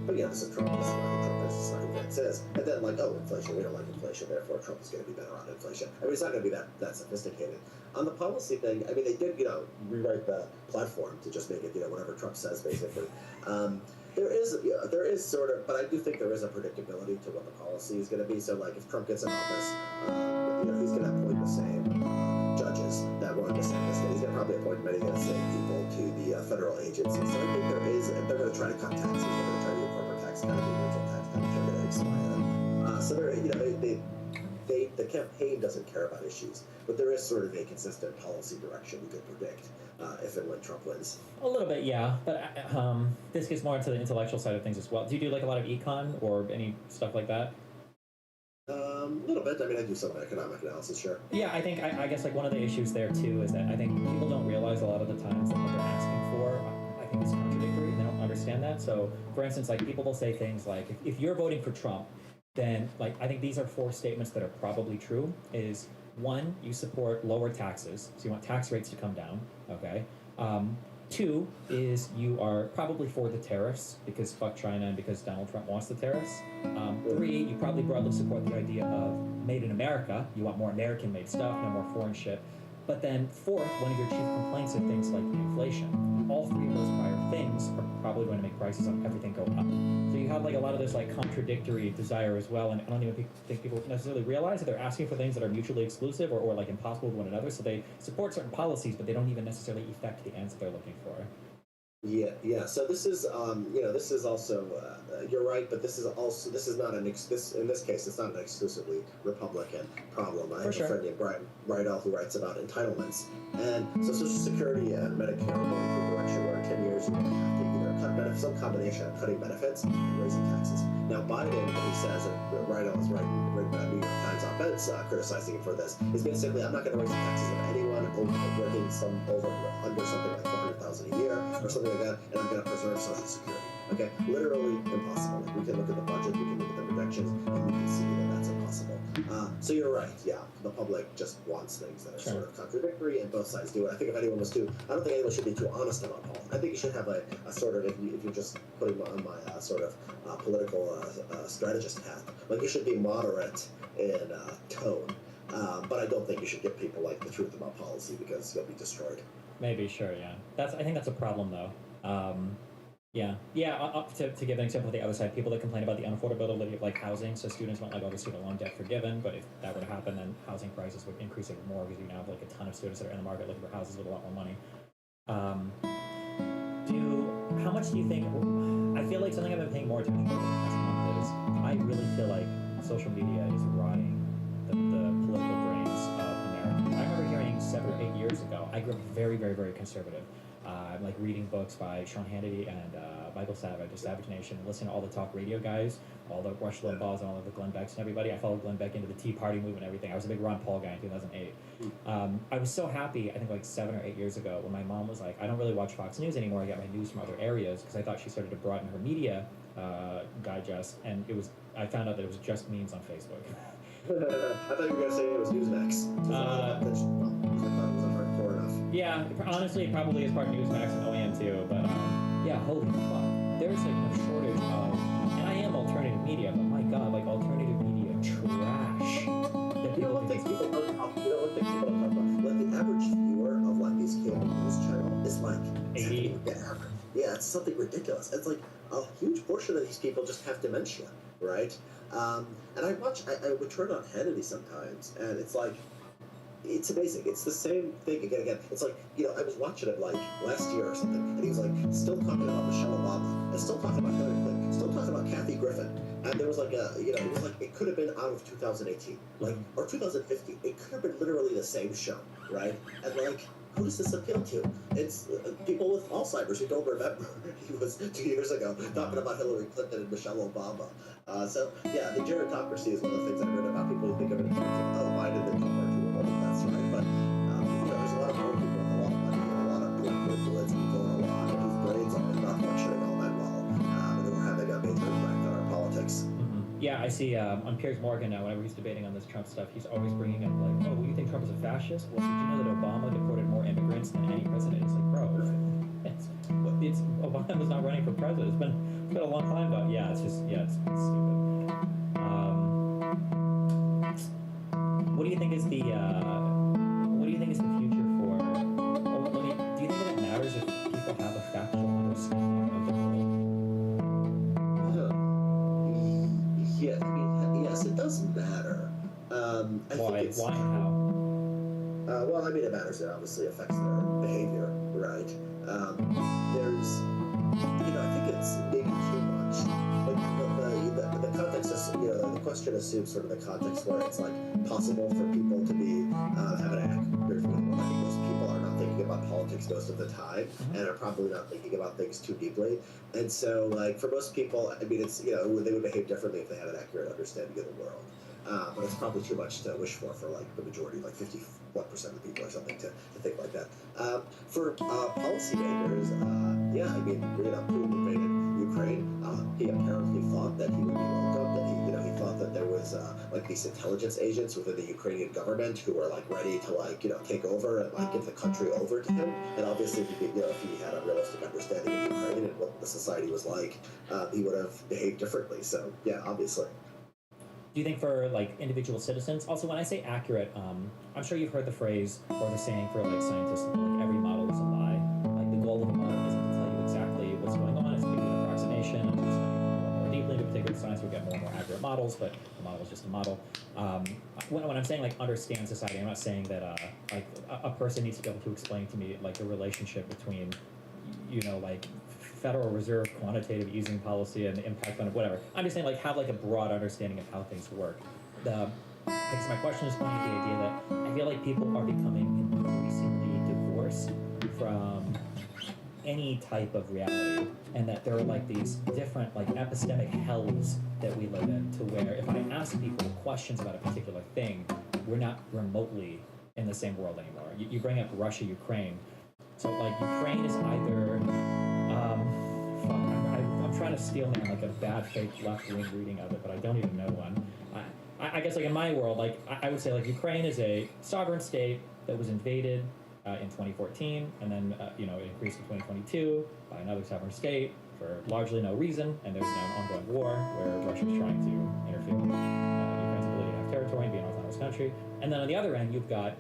But yeah, this is Trump. This is not who Trump is. This is not who Vance is. And then like, oh, inflation. We don't like inflation. Therefore, Trump is going to be better on inflation. I mean, it's not going to be that sophisticated. On the policy thing, I mean, they did rewrite the platform to just make it whatever Trump says basically. There is sort of, but I do think there is a predictability to what the policy is going to be. So, like, if Trump gets in office, he's going to appoint the same judges that were in DeSantis. He's going to probably appoint many of the same people to the federal agencies. So I think they're going to try to cut taxes. They're going to try to do corporate tax cut, the original tax cut, which are going to expire. So the campaign doesn't care about issues, but there is sort of a consistent policy direction we could predict if and when Trump wins. A little bit, yeah, but this gets more into the intellectual side of things as well. Do you do like a lot of econ or any stuff like that? A little bit. I mean, I do some economic analysis, sure. Yeah, I think I guess like one of the issues there too is that I think people don't realize a lot of the times that what they're asking for, I think, is contradictory. They don't understand that. So, for instance, like people will say things like, if you're voting for Trump, then like I think these are 4 statements that are probably true. Is 1, you support lower taxes, so you want tax rates to come down. Okay. 2 is you are probably for the tariffs because fuck China and because Donald Trump wants the tariffs. 3, you probably broadly support the idea of made in America. You want more American-made stuff, no more foreign shit. But then 4th, one of your chief complaints are things like inflation. All 3 of those prior things are probably going to make prices on everything go up. So you have like a lot of this like contradictory desire as well, and I don't even think people necessarily realize that they're asking for things that are mutually exclusive or like impossible with one another. So they support certain policies, but they don't even necessarily effect the ends that they're looking for. Yeah. So this is, this is also, you're right, but this is not in this case, it's not an exclusively Republican problem. I have a friend named Brian Rydell who writes about entitlements, and so Social Security and Medicare are going through a direction where in 10 years you're going to have to either cut benefits, some combination of cutting benefits and raising taxes. Now Biden, what he says, and Rydell is writing New York Times op-eds criticizing him for this, is basically, I'm not going to raise the taxes of anyone working under something like $400,000 a year or something like that, and I'm going to preserve Social Security. Okay, literally impossible. Like, we can look at the budget, we can look at the projections, and we can see that that's impossible. So you're right. Yeah, the public just wants things that are sort of contradictory, and both sides do it. I think if anyone was too, I don't think anyone should be too honest about Paul. I think you should have a sort of, if you're just putting on my sort of political strategist hat, like you should be moderate in tone. But I don't think you should give people like the truth about policy because you'll be destroyed. Maybe, sure, yeah. I think that's a problem, though. To give an example of the other side, people that complain about the unaffordability of like housing, so students want like all the student loan debt forgiven, but if that were to happen, then housing prices would increase even more because you now have like a ton of students that are in the market looking for houses with a lot more money. How much do you think? I feel like something I've been paying more attention to over the past month is I really feel like social media is rotting the political brains of America. I remember hearing 7 or 8 years ago. I grew up very, very, very conservative. I'm like reading books by Sean Hannity and Michael Savage, of Savage Nation, listening to all the talk radio guys, all the Rush Limbaughs and all of the Glenn Becks and everybody. I followed Glenn Beck into the Tea Party movement and everything. I was a big Ron Paul guy in 2008. I was so happy, I think like 7 or 8 years ago, when my mom was like, I don't really watch Fox News anymore. I get my news from other areas because I thought she started to broaden her media digest, and I found out that it was just memes on Facebook. I thought you were going to say it was Newsmax. I thought it was hardcore enough. Yeah, honestly, it probably is part Newsmax and OAN too, but yeah, holy fuck. There's like no shortage of, and I am alternative media, but my god, like alternative media trash. You don't think people don't talk about. Like the average viewer of like these cable news channel is like 80. Yeah, it's something ridiculous. It's like a huge portion of these people just have dementia, right? And I would turn on Hannity sometimes, and it's like, it's amazing. It's the same thing again. It's like, I was watching it like last year or something, and he was like still talking about Michelle Obama, and still talking about Hillary Clinton, still talking about Kathy Griffin, and there was like it was like it could have been out of 2018, like or 2015. It could have been literally the same show, right? And like, who does this appeal to? It's people with Alzheimer's who don't remember he was 2 years ago talking about Hillary Clinton and Michelle Obama. So yeah, the gerontocracy is one of the things I read about. People who think of it in terms of, oh, why did they talk about too old? That's right. But there's a lot of old people with a lot of money and a lot of political influence and going a lot, and whose brains are not functioning all that well. And we're having a major impact on our politics. Yeah, I see on Piers Morgan now, whenever he's debating on this Trump stuff, he's always bringing up like, oh, well, you think Trump is a fascist? Well, did you know that Obama deported more immigrants than any president? It's like, bro, Obama was not running for president. It's been a long time, but yeah, it's stupid. What do you think is the future for? Do you think that it matters if people have a factual understanding of the world? Yeah, I mean, yes, it does matter. Why and how? Well, I mean, it matters. It obviously affects their behavior, right? There's, I think it's maybe too much. Like the context is, the question assumes sort of the context where it's like possible for people to be have an accurate view. I think most people are not thinking about politics most of the time, and are probably not thinking about things too deeply. And so, like for most people, I mean, it's they would behave differently if they had an accurate understanding of the world. But it's probably too much to wish for like the majority, like 51% of the people or something, to think like that. For policymakers, yeah, I mean, Putin invaded Ukraine. He apparently thought that he would be welcomed, that he thought that there was was like these intelligence agents within the Ukrainian government who were like ready to like take over and like give the country over to him. And obviously, if he had a realistic understanding of Ukraine and what the society was like, he would have behaved differently. So yeah, obviously. Do you think for like individual citizens? Also, when I say accurate, I'm sure you've heard the phrase or the saying for like scientists, like every model is a lie. Like the goal of a model isn't to tell you exactly what's going on. It's to give you an approximation. And to study more deeply into particular science, we get more and more accurate models. But the model is just a model. When I'm saying like understand society, I'm not saying that like a person needs to be able to explain to me like the relationship between, like Federal Reserve quantitative easing policy and the impact on whatever. I'm just saying like have like a broad understanding of how things work. Because my question is pointing to the idea that I feel like people are becoming increasingly divorced from any type of reality, and that there are like these different like epistemic hells that we live in, to where if I ask people questions about a particular thing, we're not remotely in the same world anymore. You bring up Russia, Ukraine. So like Ukraine is either I'm trying to steal man like a bad fake left-wing reading of it, but I don't even know one. I guess like in my world, like I would say like Ukraine is a sovereign state that was invaded in 2014, and then it increased in 2022 by another sovereign state for largely no reason, and there's now an ongoing war where Russia is trying to interfere with Ukraine's ability to have territory and be an autonomous country. And then on the other end, you've got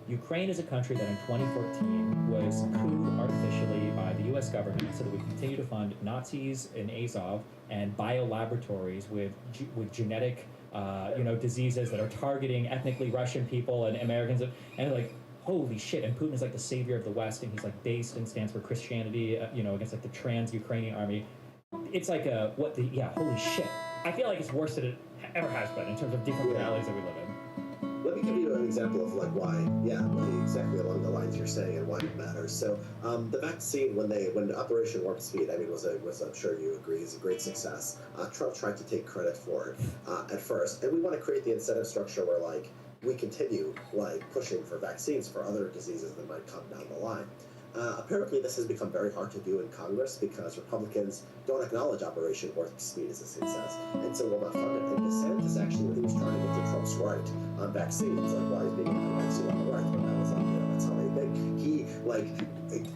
Ukraine is a country that in 2014 was couped artificially by the U.S. government so that we continue to fund Nazis in Azov and biolaboratories with genetic, diseases that are targeting ethnically Russian people and Americans. And like, holy shit! And Putin is like the savior of the West, and he's like based and stands for Christianity, against like the trans-Ukrainian army. It's like holy shit! I feel like it's worse than it ever has been in terms of different realities that we live in. Let me give you an example of like why, exactly along the lines you're saying and why it matters. So the vaccine, when Operation Warp Speed, was I'm sure you agree, is a great success. Trump tried to take credit for it at first, and we want to create the incentive structure where like we continue like pushing for vaccines for other diseases that might come down the line. Apparently, this has become very hard to do in Congress because Republicans don't acknowledge Operation Warp Speed as a success, and so will not fund it. And DeSantis actually, when he was trying to get to Trump's right on vaccines, like why he's being anti-vaccine on the right, but that was that's how they think. He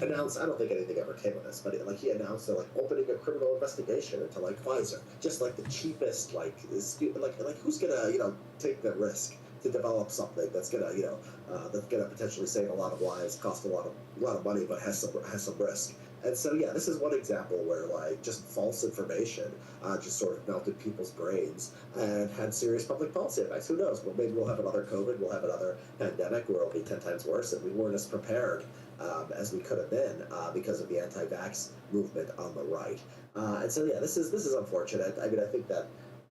announced. I don't think anything ever came of this, but he announced opening a criminal investigation into like Pfizer, just like the cheapest who's gonna take the risk to develop something that's gonna potentially save a lot of lives, cost a lot of money, but has some risk. And so this is one example where like just false information just sort of melted people's brains and had serious public policy effects. Who knows? Well, maybe we'll have another COVID, we'll have another pandemic where it'll be 10 times worse, and we weren't as prepared as we could have been because of the anti-vax movement on the right. And so this is unfortunate. I mean, I think that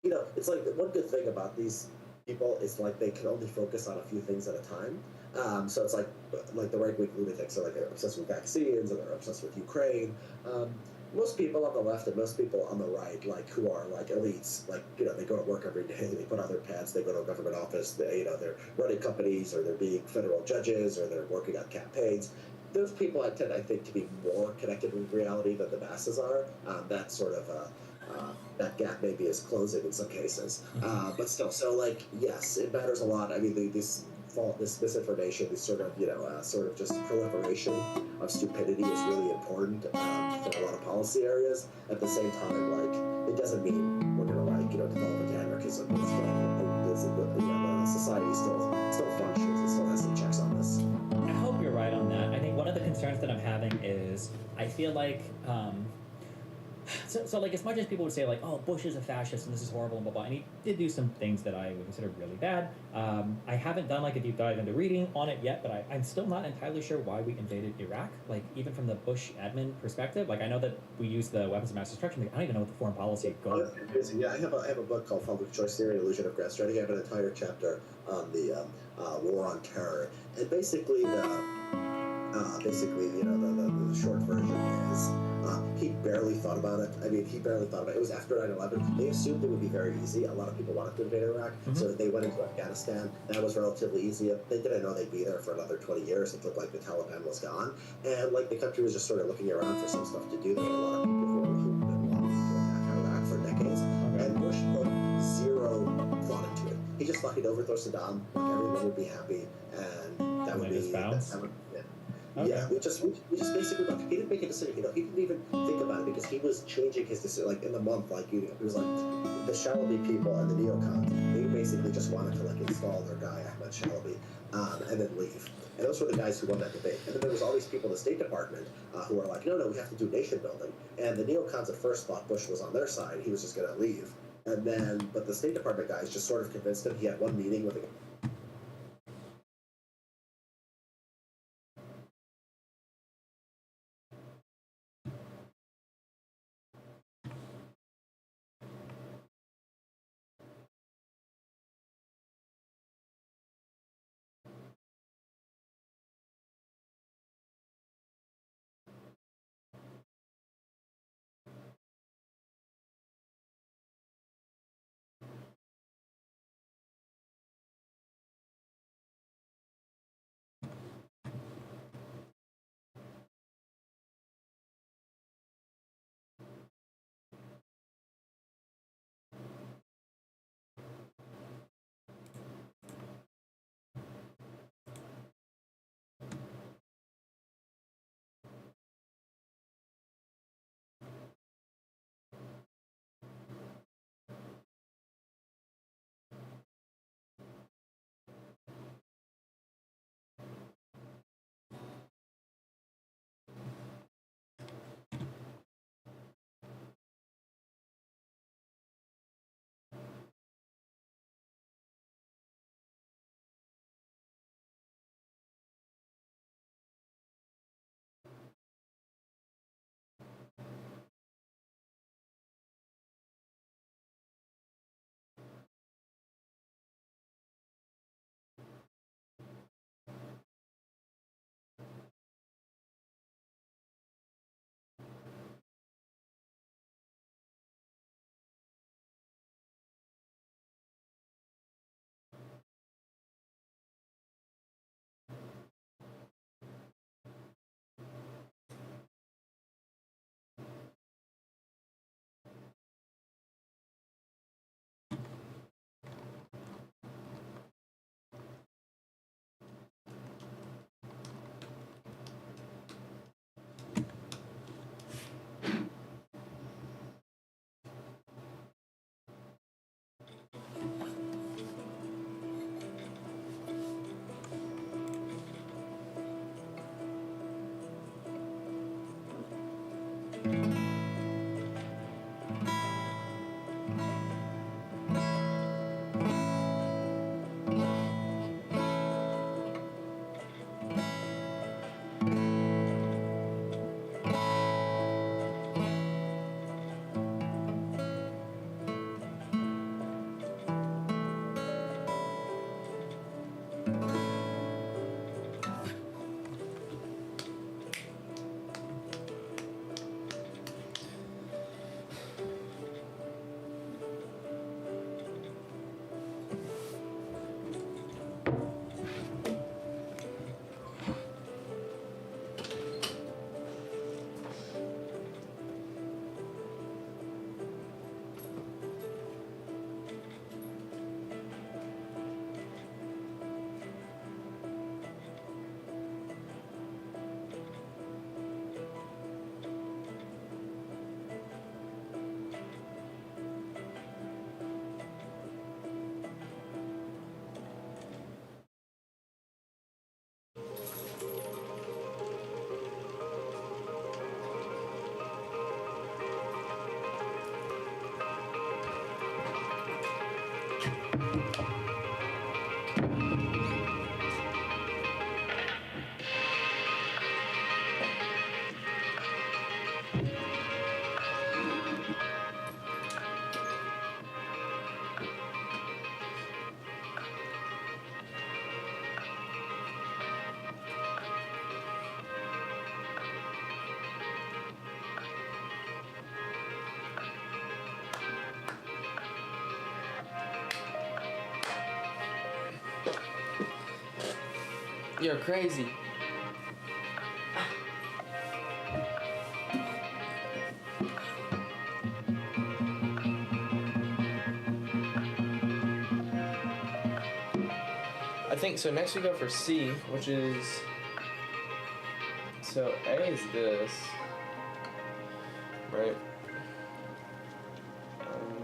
it's like one good thing about these people is like they can only focus on a few things at a time. So it's like the right-wing lunatics are they're obsessed with vaccines and they're obsessed with Ukraine. Most people on the left and most people on the right, who are elites, they go to work every day, they put on their pants, they go to a government office, they're running companies, or they're being federal judges, or they're working on campaigns. Those people I think to be more connected with reality than the masses are. That sort of that gap maybe is closing in some cases, but still. So yes, it matters a lot. I mean, this misinformation, this sort of just proliferation of stupidity is really important for a lot of policy areas. At the same time, it doesn't mean we're gonna develop into anarchism. The society still functions. It still has some checks on this. I hope you're right on that. I think one of the concerns that I'm having is I feel like. So as much as people would say oh, Bush is a fascist and this is horrible and blah blah, and he did do some things that I would consider really bad. I haven't done a deep dive into reading on it yet, but I'm still not entirely sure why we invaded Iraq. Even from the Bush admin perspective, I know that we use the weapons of mass destruction. I don't even know what the foreign policy goes. Yeah, I have a book called Public Choice Theory: Illusion of Grand Strategy. I have an entire chapter on the war on terror, and basically the short version is he barely thought about it. I mean, he barely thought about it. It was after 9/11. They assumed it would be very easy. A lot of people wanted to invade Iraq, so they went into Afghanistan. That was relatively easy. They didn't know they'd be there for another 20 years. It looked like the Taliban was gone, and the country was just sort of looking around for some stuff to do. There were a lot of people who had been wanting to attack Iraq for decades, and Bush put zero thought into it. fucking overthrow Saddam, like everyone would be happy, and that would be that would, yeah. Okay. Yeah, we just basically like he didn't make a decision. You know, he didn't even think about it because he was changing his decision. Like in the month, like it was like the Shalaby people and the neocons. They basically just wanted to like install their guy Ahmed Shalaby, and then leave. And those were the guys who won that debate. And then there was all these people in the State Department who were like, no, we have to do nation building. And the neocons at first thought Bush was on their side. He was just going to leave. And then, but the State Department guys just sort of convinced him. He had one meeting with the You're crazy. I think so. Next we go for C, which is. So A is this. Right?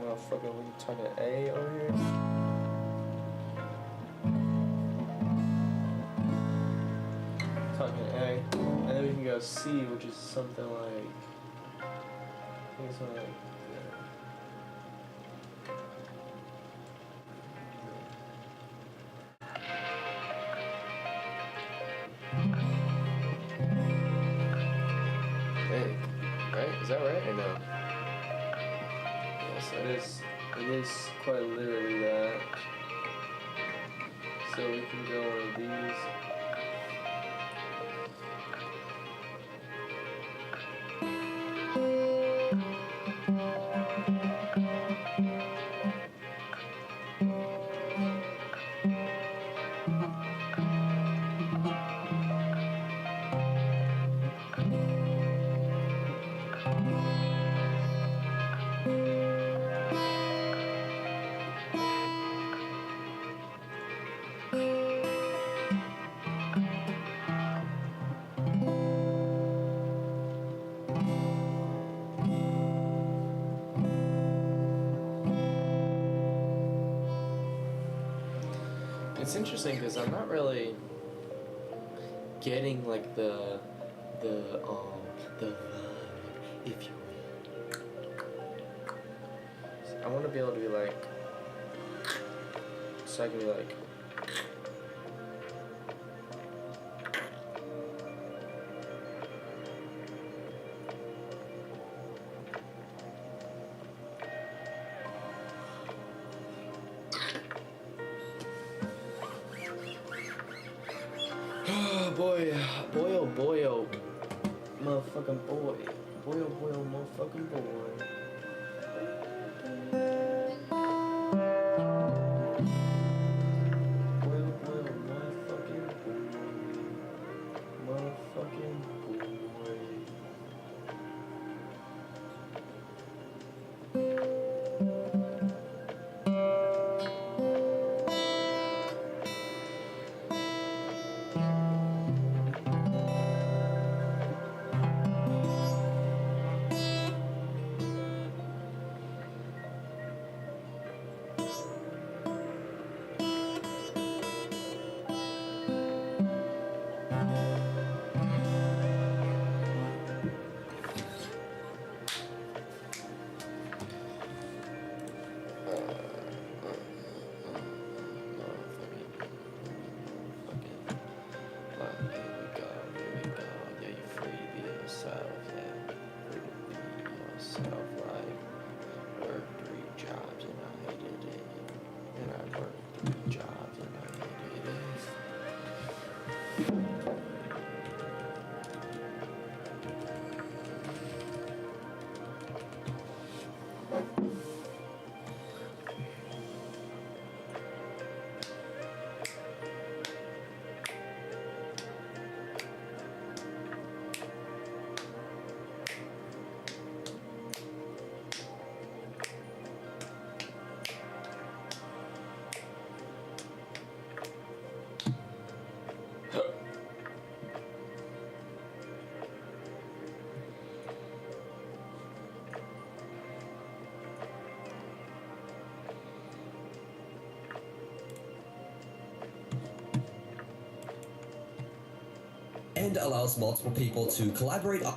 Motherfucker, we talking A over here? Talking A. And then we can go C, which is something like. I think it's something like. Hey, right? Is that right or no? Yes, it is quite literally that. So we can go one of these. It's interesting because I'm not really getting like the vibe, if you will. So I want to be able to be like, so I can be like. Boy, oh, motherfucking boy. Boy, oh, motherfucking boy. Boy, oh, motherfucking boy. Motherfucking boy. And allows multiple people to collaborate on.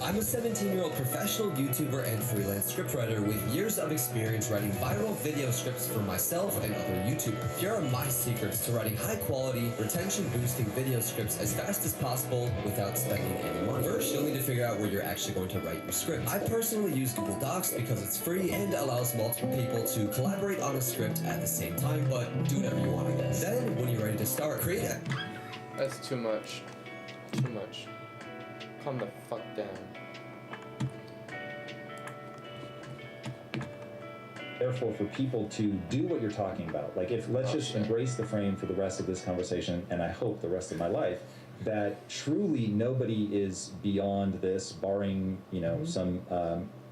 I'm a 17-year-old professional YouTuber and freelance scriptwriter with years of experience writing viral video scripts for myself and other YouTubers. Here are my secrets to writing high-quality, retention-boosting video scripts as fast as possible without spending any money. First, you'll need to figure out where you're actually going to write your script. I personally use Google Docs because it's free and allows multiple people to collaborate on a script at the same time, but do whatever you want, I guess. Then, when you're ready to start, create a... That's too much. Too much. Calm the fuck down. Therefore, for people to do what you're talking about, like if let's just embrace the frame for the rest of this conversation, and I hope the rest of my life, that truly nobody is beyond this, barring some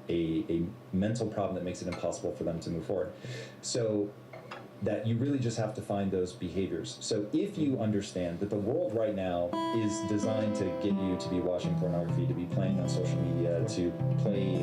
a mental problem that makes it impossible for them to move forward. So that you really just have to find those behaviors. So if you understand that the world right now is designed to get you to be watching pornography, to be playing on social media, to play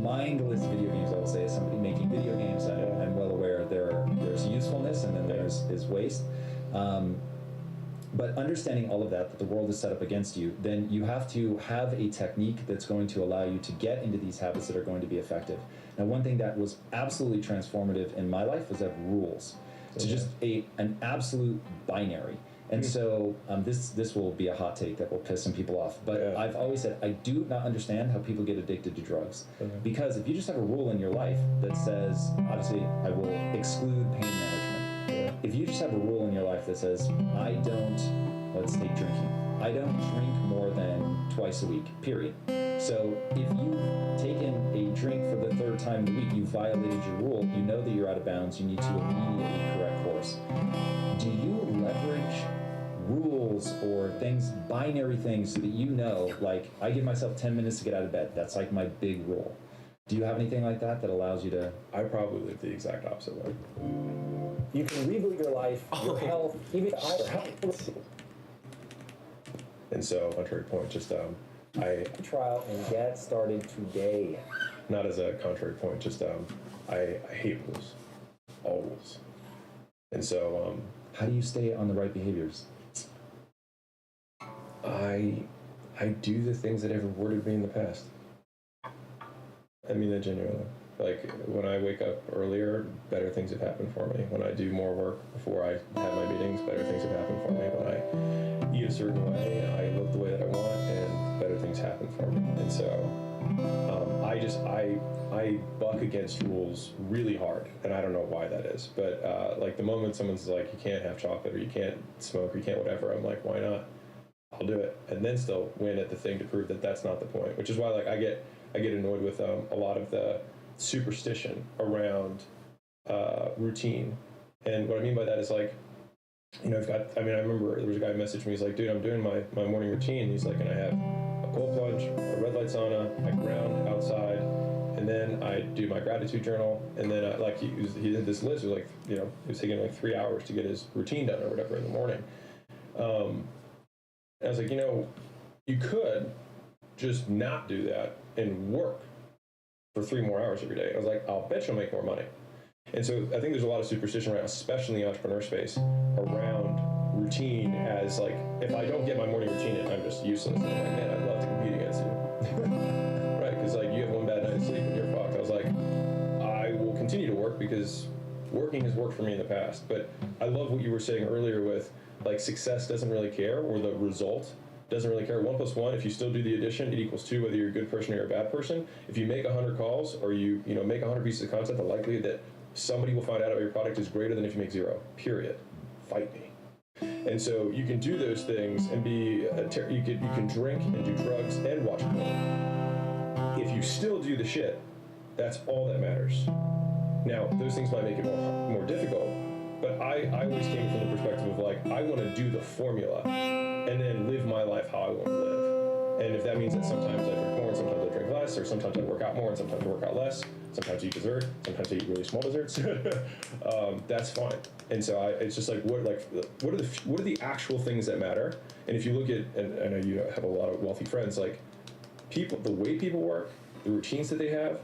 mindless video games, I will say, as somebody making video games, I'm well aware there's usefulness and then there's waste. But understanding all of that the world is set up against you, then you have to have a technique that's going to allow you to get into these habits that are going to be effective. Now, one thing that was absolutely transformative in my life was to have rules. To just an absolute binary. And so this will be a hot take that will piss some people off. But I've always said I do not understand how people get addicted to drugs. Because if you just have a rule in your life that says, obviously, I will exclude pain management. If you just have a rule in your life that says, I don't, let's take drinking. I don't drink more than twice a week, period. So if you've taken a drink for the third time in the week, you violated your rule, you know that you're out of bounds, you need to immediately correct course. Do you leverage rules or things, binary things, so that you know, like, I give myself 10 minutes to get out of bed. That's like my big rule. Do you have anything like that that allows you to... I probably live the exact opposite way. You can reboot your life, your health, even your health. And so, contrary point, just I trial and get started today. Not as a contrary point, just I hate rules, all rules. And so, how do you stay on the right behaviors? I do the things that have rewarded me in the past. I mean that genuinely. Like, when I wake up earlier, better things have happened for me. When I do more work before I have my meetings, better things have happened for me. When I eat a certain way, I look the way that I want, and better things happen for me. And so, I buck against rules really hard, and I don't know why that is. But, like, the moment someone's like, you can't have chocolate, or you can't smoke, or you can't whatever, I'm like, why not? I'll do it. And then still win at the thing to prove that that's not the point. Which is why, like, I get annoyed with a lot of the superstition around routine. And what I mean by that is, like, you know, I remember there was a guy who messaged me, he's like, dude, I'm doing my morning routine. He's like, and I have a cold plunge, a red light sauna, I ground outside, and then I do my gratitude journal, and then he did this list. It was like, you know, it was taking like 3 hours to get his routine done or whatever in the morning. And I was like, you know, you could just not do that and work for 3 more hours every day. I was like, I'll bet you'll make more money. And so I think there's a lot of superstition around, especially in the entrepreneur space, around routine as, like, if I don't get my morning routine in, I'm just useless. And I'm like, man, I'd love to compete against you. Right? Because, like, you have one bad night of sleep and you're fucked. I was like, I will continue to work because working has worked for me in the past. But I love what you were saying earlier with, like, success doesn't really care, or the result doesn't really care. 1 + 1, if you still do the addition, it equals 2, whether you're a good person or a bad person. If you make 100 calls or you make 100 pieces of content, the likelihood that somebody will find out about your product is greater than if you make 0. Period. Fight me. And so you can do those things and be you can drink and do drugs and watch porn. If you still do the shit, that's all that matters. Now, those things might make it more difficult, but I always came from the perspective of, like, I want to do the formula and then live my life how I want to live. And if that means that sometimes I drink more and sometimes I drink less, or sometimes I work out more and sometimes I work out less, sometimes I eat dessert, sometimes I eat really small desserts, that's fine. And so it's just like, what are the actual things that matter? And if you look at, and I know you have a lot of wealthy friends, like, people, the way people work, the routines that they have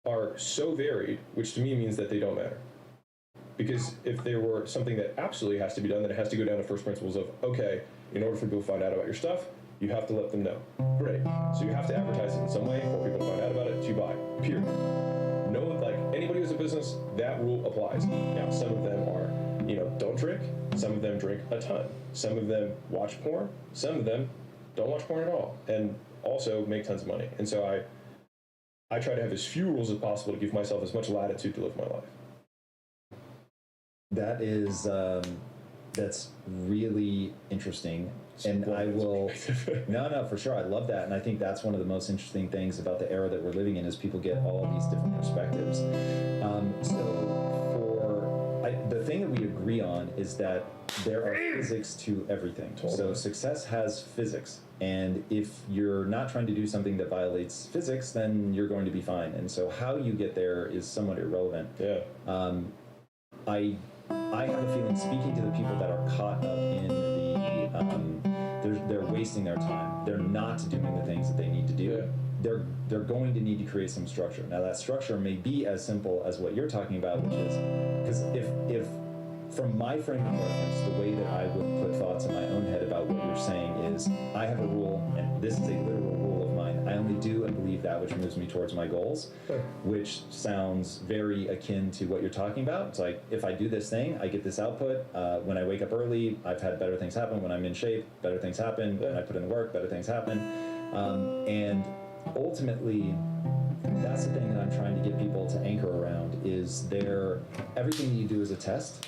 are so varied, which to me means that they don't matter. Because if there were something that absolutely has to be done, then it has to go down to first principles of, okay, in order for people to find out about your stuff, you have to let them know. Great. So you have to advertise it in some way for people to find out about it to buy. Period. No, like, anybody who's a business, that rule applies. Now, some of them are, don't drink. Some of them drink a ton. Some of them watch porn. Some of them don't watch porn at all, and also make tons of money. And so I try to have as few rules as possible to give myself as much latitude to live my life. That is, that's really interesting. And I will, no, for sure. I love that. And I think that's one of the most interesting things about the era that we're living in is people get all of these different perspectives. The thing that we agree on is that there are physics to everything. Totally. So success has physics. And if you're not trying to do something that violates physics, then you're going to be fine. And so how you get there is somewhat irrelevant. Yeah. I have a feeling, speaking to the people that are caught up in they're wasting their time. They're not doing the things that they need to do. They're going to need to create some structure. Now that structure may be as simple as what you're talking about, which is because if from my frame of reference, the way that I would put thoughts in my own head about what you're saying is, I have a rule, and this is a literal rule of mine. I only do and believe that which moves me towards my goals, which sounds very akin to what you're talking about. It's like, if I do this thing, I get this output. When I wake up early, I've had better things happen. When I'm in shape, better things happen. When I put in the work, better things happen. And ultimately, that's the thing that I'm trying to get people to anchor around is everything that you do is a test.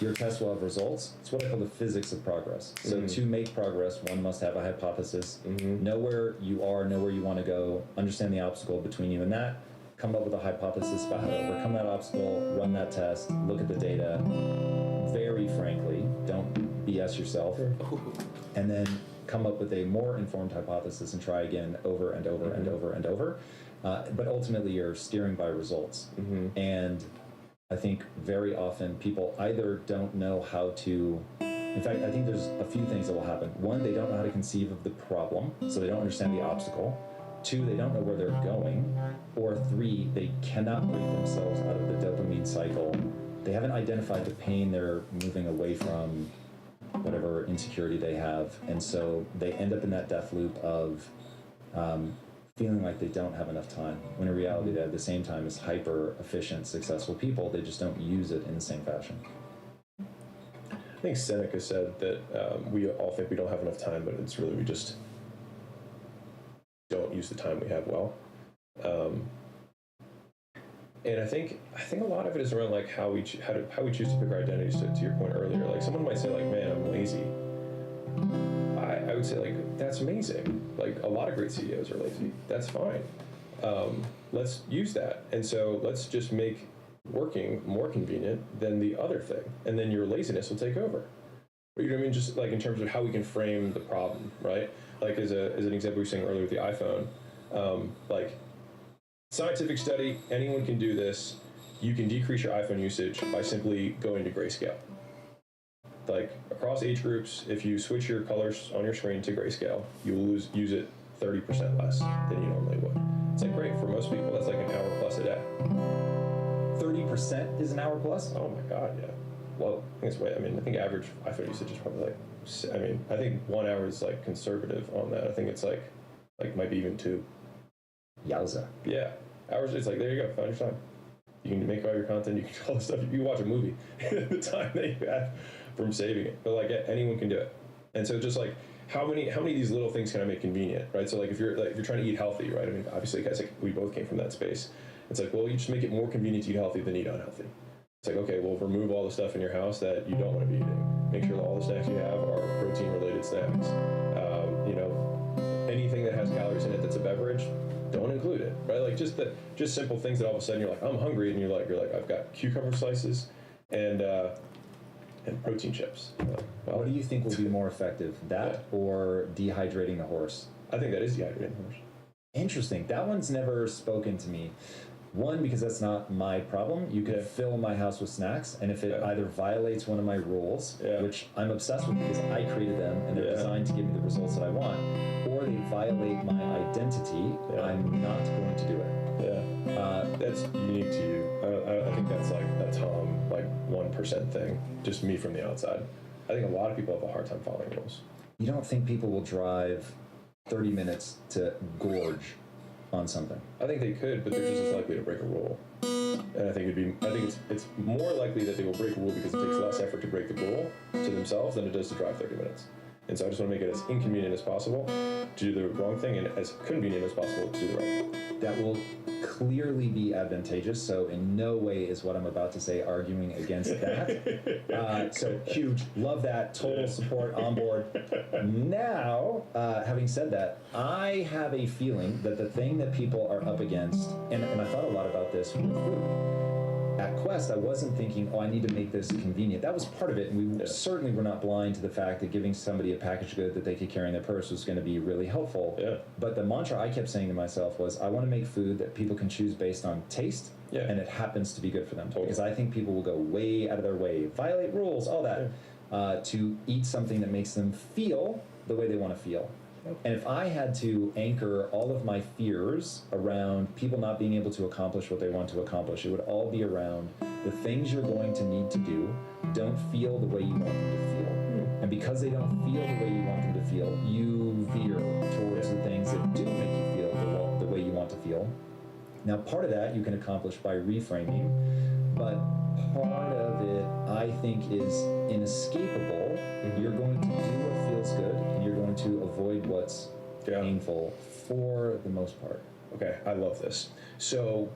Your test will have results. It's what I call the physics of progress. So to make progress, one must have a hypothesis, know where you are, know where you want to go, understand the obstacle between you and that, come up with a hypothesis about how to overcome that obstacle, run that test, look at the data, very frankly, don't BS yourself, and then come up with a more informed hypothesis and try again over and over and over and over. But ultimately, you're steering by results. And I think very often people either don't know how to, in fact, I think there's a few things that will happen. One, they don't know how to conceive of the problem, so they don't understand the obstacle. Two, they don't know where they're going. Or three, they cannot break themselves out of the dopamine cycle. They haven't identified the pain they're moving away from, whatever insecurity they have. And so they end up in that death loop of feeling like they don't have enough time, when in reality they have the same time as hyper efficient, successful people. They just don't use it in the same fashion. I think Seneca said that we all think we don't have enough time, but it's really we just don't use the time we have well. And I think a lot of it is around like how we choose to pick our identities. To your point earlier, like someone might say like, "Man, I'm lazy." I would say like, that's amazing. Like a lot of great CEOs are lazy. That's fine. Let's use that. And so let's just make working more convenient than the other thing. And then your laziness will take over. But you know what I mean? Just like in terms of how we can frame the problem, right? Like as an example we were saying earlier with the iPhone, like scientific study, anyone can do this. You can decrease your iPhone usage by simply going to grayscale. Like across age groups, if you switch your colors on your screen to grayscale, you will use it 30% less than you normally would. It's like great for most people. That's like an hour plus a day. 30% is an hour plus? Oh my God, yeah. Well, I think it's way. I mean, I think average iPhone usage is probably like. I mean, I think 1 hour is like conservative on that. I think it's like might be even 2. Yowza. Yeah, hours. It's like there you go. Find your time. You can make all your content. You can do all this stuff. You can watch a movie the time that you have from saving it. But like anyone can do it. And so just like how many of these little things can I make convenient, right? So like if you're trying to eat healthy, right? I mean, obviously, guys, like we both came from that space. It's like, well, you just make it more convenient to eat healthy than eat unhealthy. It's like, okay, well, remove all the stuff in your house that you don't want to be eating. Make sure that all the snacks you have are protein-related snacks. Anything that has calories in it that's a beverage, don't include it, right? Like just simple things that all of a sudden you're like, I'm hungry, and you're like, I've got cucumber slices and protein chips. What do you think will be more effective, that or dehydrating the horse? I think that is dehydrating the horse. Interesting. That one's never spoken to me. One, because that's not my problem. You could fill my house with snacks, and if it either violates one of my rules, which I'm obsessed with because I created them and they're designed to give me the results that I want, or they violate my identity, I'm not going to do it. That's unique to you. I think that's like a Tom 1% thing, just me from the outside. I think a lot of people have a hard time following rules. You don't think people will drive 30 minutes to gorge on something? I think they could, but they're just as likely to break a rule. And I think it's more likely that they will break a rule because it takes less effort to break the rule to themselves than it does to drive 30 minutes. And so I just want to make it as inconvenient as possible to do the wrong thing and as convenient as possible to do the right thing. That will clearly be advantageous, so in no way is what I'm about to say arguing against that. So huge, love that, total support on board. Now, having said that, I have a feeling that the thing that people are up against, and I thought a lot about this with food, at Quest, I wasn't thinking, oh, I need to make this convenient. That was part of it, and we certainly were not blind to the fact that giving somebody a packaged good that they could carry in their purse was going to be really helpful. Yeah. But the mantra I kept saying to myself was, I want to make food that people can choose based on taste, and it happens to be good for them. Totally. Because I think people will go way out of their way, violate rules, all that, to eat something that makes them feel the way they want to feel. And if I had to anchor all of my fears around people not being able to accomplish what they want to accomplish, it would all be around the things you're going to need to do don't feel the way you want them to feel. And because they don't feel the way you want them to feel, you veer towards the things that do make you feel the way you want to feel. Now, part of that you can accomplish by reframing, but part of it, I think, is inescapable. You're going to do what feels good, and you're going to avoid what's painful for the most part. Okay, I love this. So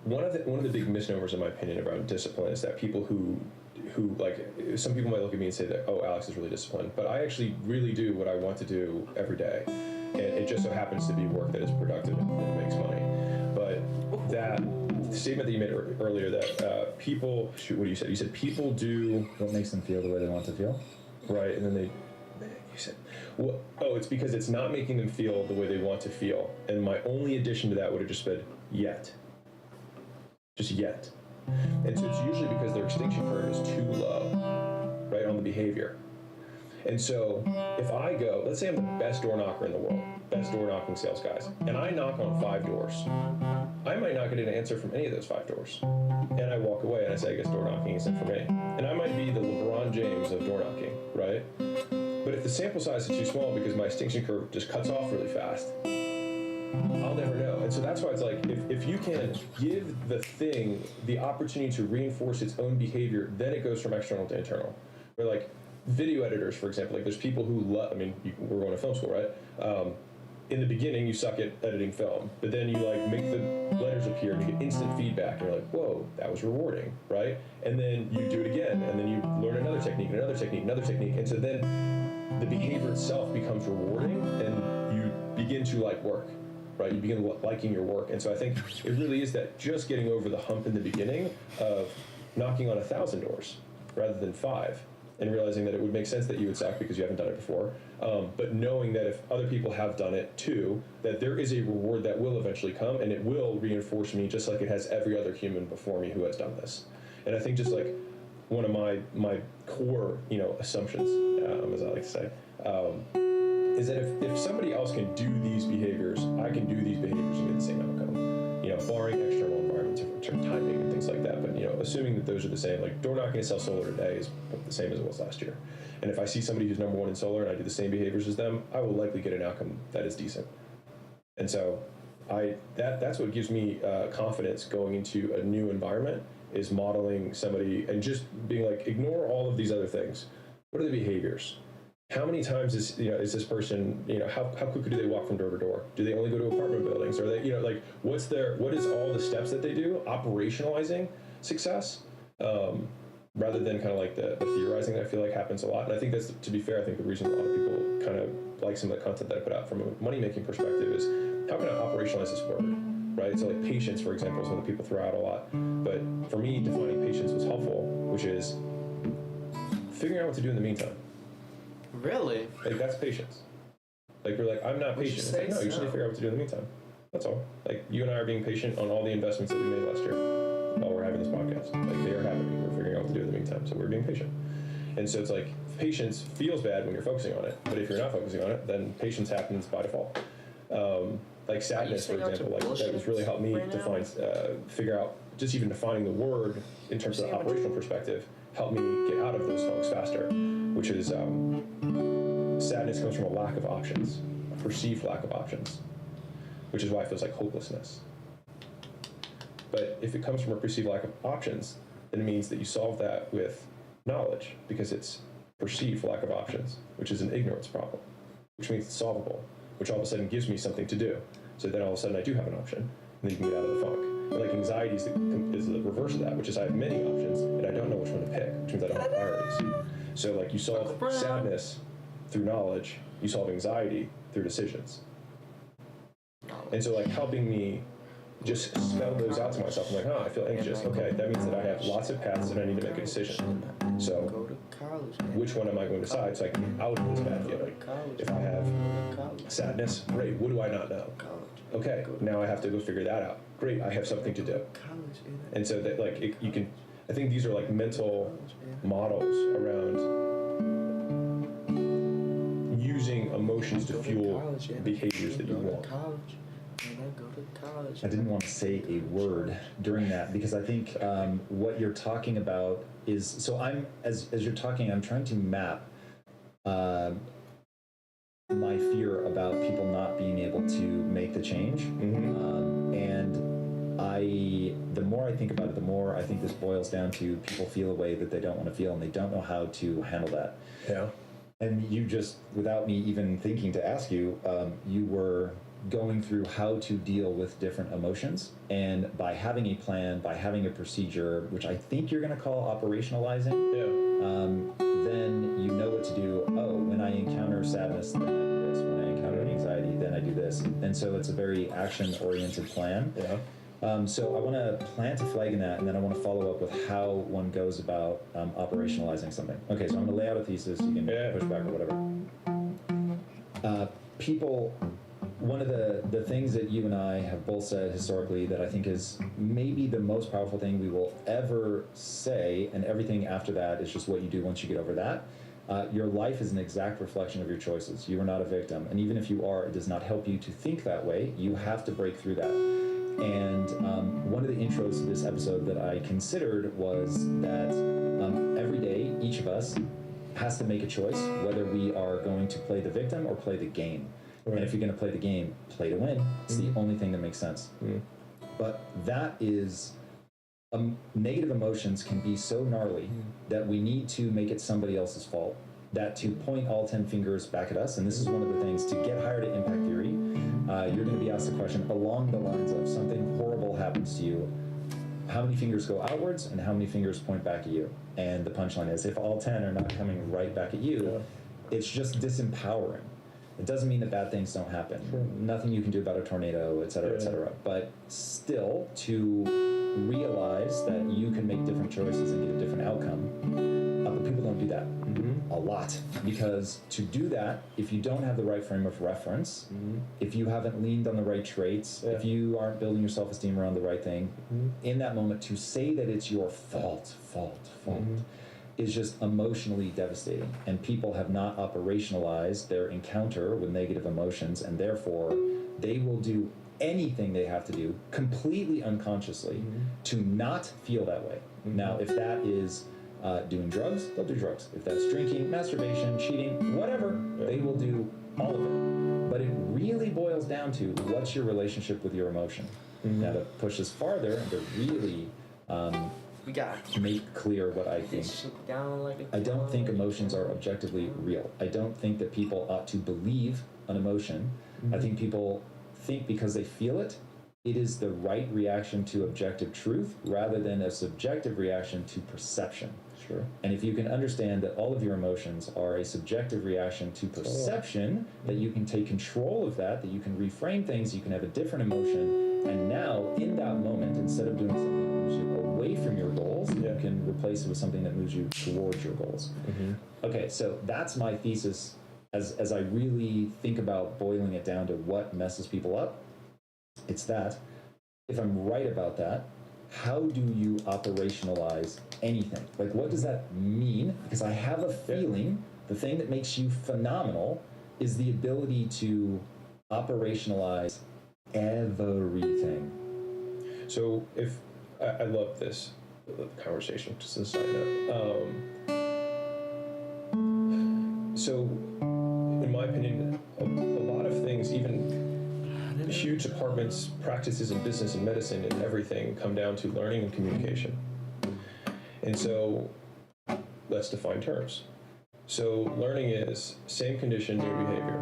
one of the big misnomers, in my opinion, around discipline is that people who like, some people might look at me and say that, oh, Alex is really disciplined, but I actually really do what I want to do every day, and it just so happens to be work that is productive and makes money. But that statement that you made earlier, that people, shoot, what you said? You said people do what makes them feel the way they want to feel, right? And then you said, well, oh, it's because it's not making them feel the way they want to feel. And my only addition to that would have just been yet, just yet. And so it's usually because their extinction curve is too low, right, on the behavior. And so if I go, let's say I'm the best door knocker in the world, best door knocking sales guys, and I knock on 5 doors, I might not get an answer from any of those 5 doors. And I walk away and I say, I guess door knocking isn't for me. And I might be the LeBron James of door knocking, right? But if the sample size is too small because my extinction curve just cuts off really fast, I'll never know. And so that's why it's like, if you can give the thing the opportunity to reinforce its own behavior, then it goes from external to internal. Where like video editors, for example, like there's people who love, I mean, we're going to film school, right? In the beginning, you suck at editing film, but then you like make the letters appear and you get instant feedback, and you're like, whoa, that was rewarding, right? And then you do it again, and then you learn another technique, and another technique, another technique, and so then the behavior itself becomes rewarding, and you begin to like work, right? You begin liking your work, and so I think it really is that just getting over the hump in the beginning of knocking on 1,000 doors rather than 5. And realizing that it would make sense that you would suck because you haven't done it before, but knowing that if other people have done it too, that there is a reward that will eventually come, and it will reinforce me just like it has every other human before me who has done this. And I think just like one of my core, assumptions, as I like to say, is that if somebody else can do these behaviors, I can do these behaviors and get the same outcome. Barring external environments, timing and things like that. But assuming that those are the same, like door knocking and sell solar today is the same as it was last year. And if I see somebody who's number 1 in solar and I do the same behaviors as them, I will likely get an outcome that is decent. And so that's what gives me confidence going into a new environment, is modeling somebody and just being like, ignore all of these other things. What are the behaviors? How many times is this person, how quickly do they walk from door to door? Do they only go to apartment buildings? Are they, like, what is all the steps that they do, operationalizing success, rather than kind of like the theorizing that I feel like happens a lot. And I think that's, to be fair, I think the reason a lot of people kind of like some of the content that I put out from a money-making perspective is, how can I operationalize this word, right? So like patience, for example, is one that people throw out a lot. But for me, defining patience was helpful, which is figuring out what to do in the meantime. Really? Like, that's patience. Like, we're like, I'm not patient. It's like, no, you just need to figure out what to do in the meantime. That's all. Like, you and I are being patient on all the investments that we made last year while we're having this podcast. Like, they are happening. We're figuring out what to do in the meantime. So we're being patient. And so it's like, patience feels bad when you're focusing on it. But if you're not focusing on it, then patience happens by default. Like sadness, for example, like that has really helped me define, figure out, just even defining the word in terms of operational perspective, helped me get out of those funks faster, which is sadness comes from a lack of options, a perceived lack of options, which is why it feels like hopelessness. But if it comes from a perceived lack of options, then it means that you solve that with knowledge, because it's perceived lack of options, which is an ignorance problem, which means it's solvable, which all of a sudden gives me something to do. So then all of a sudden I do have an option, and then you can get out of the funk. But like anxiety is the reverse of that, which is I have many options, and I don't know which one to pick, which means I don't have priorities. So like you solve sadness through knowledge, you solve anxiety through decisions. And so like helping me just spell those out to myself. I'm like, I feel anxious. Okay, that means that I have lots of paths and I need to make a decision. So, which one am I going to decide so I can get out of this bad feeling? If I have sadness, great. What do I not know? Okay, now I have to go figure that out. Great, I have something to do. And so that you can. I think these are like mental models around using emotions to fuel behaviors that you want. I didn't want to say a word during that because I think what you're talking about is, so I'm, as you're talking, I'm trying to map my fear about people not being able to make the change. And the more I think about it, the more I think this boils down to people feel a way that they don't want to feel and they don't know how to handle that. Yeah. And you just, without me even thinking to ask you, you were going through how to deal with different emotions. And by having a plan, by having a procedure, which I think you're going to call operationalizing, then you know what to do. Oh, when I encounter sadness, then I do this. When I encounter anxiety, then I do this. And so it's a very action-oriented plan. Yeah. So I want to plant a flag in that, and then I want to follow up with how one goes about operationalizing something. Okay, so I'm going to lay out a thesis. You can push back or whatever. People, one of the things that you and I have both said historically that I think is maybe the most powerful thing we will ever say, and everything after that is just what you do once you get over that. Your life is an exact reflection of your choices. You are not a victim. And even if you are, it does not help you to think that way. You have to break through that. And one of the intros to this episode that I considered was that every day, each of us has to make a choice whether we are going to play the victim or play the game. Right. And if you're going to play the game, play to win. It's the only thing that makes sense. But that is, negative emotions can be so gnarly that we need to make it somebody else's fault. That to point all 10 fingers back at us, and this is one of the things, to get hired at Impact Theory, you're going to be asked the question along the lines of something horrible happens to you. How many fingers go outwards and how many fingers point back at you? And the punchline is, if all 10 are not coming right back at you, it's just disempowering. It doesn't mean that bad things don't happen. Nothing you can do about a tornado, et cetera, et cetera. But still, to realize that you can make different choices and get a different outcome. But people don't do that a lot, because to do that, if you don't have the right frame of reference, if you haven't leaned on the right traits, if you aren't building your self-esteem around the right thing, in that moment, to say that it's your fault is just emotionally devastating. And people have not operationalized their encounter with negative emotions, and therefore they will do anything they have to do completely unconsciously to not feel that way. Now, if that is doing drugs, they'll do drugs. If that's drinking, masturbation, cheating, whatever, they will do all of it. But it really boils down to what's your relationship with your emotion. Now, to push this farther and to really make clear what I think. I don't think emotions are objectively real. I don't think that people ought to believe an emotion. I think people think because they feel it, it is the right reaction to objective truth rather than a subjective reaction to perception. Sure. And if you can understand that all of your emotions are a subjective reaction to perception, that you can take control of that you can reframe things, you can have a different emotion, and now in that moment, instead of doing something that moves you away from your goals, you can replace it with something that moves you towards your goals. Okay, so that's my thesis as I really think about boiling it down to what messes people up. It's that, if I'm right about that, how do you operationalize anything? Like, what does that mean? Because I have a feeling the thing that makes you phenomenal is the ability to operationalize everything. So if I love this conversation, just as a side note. So in my opinion, a lot of things, even huge departments, practices in business and medicine and everything, come down to learning and communication. And so let's define terms. So learning is same condition, new behavior.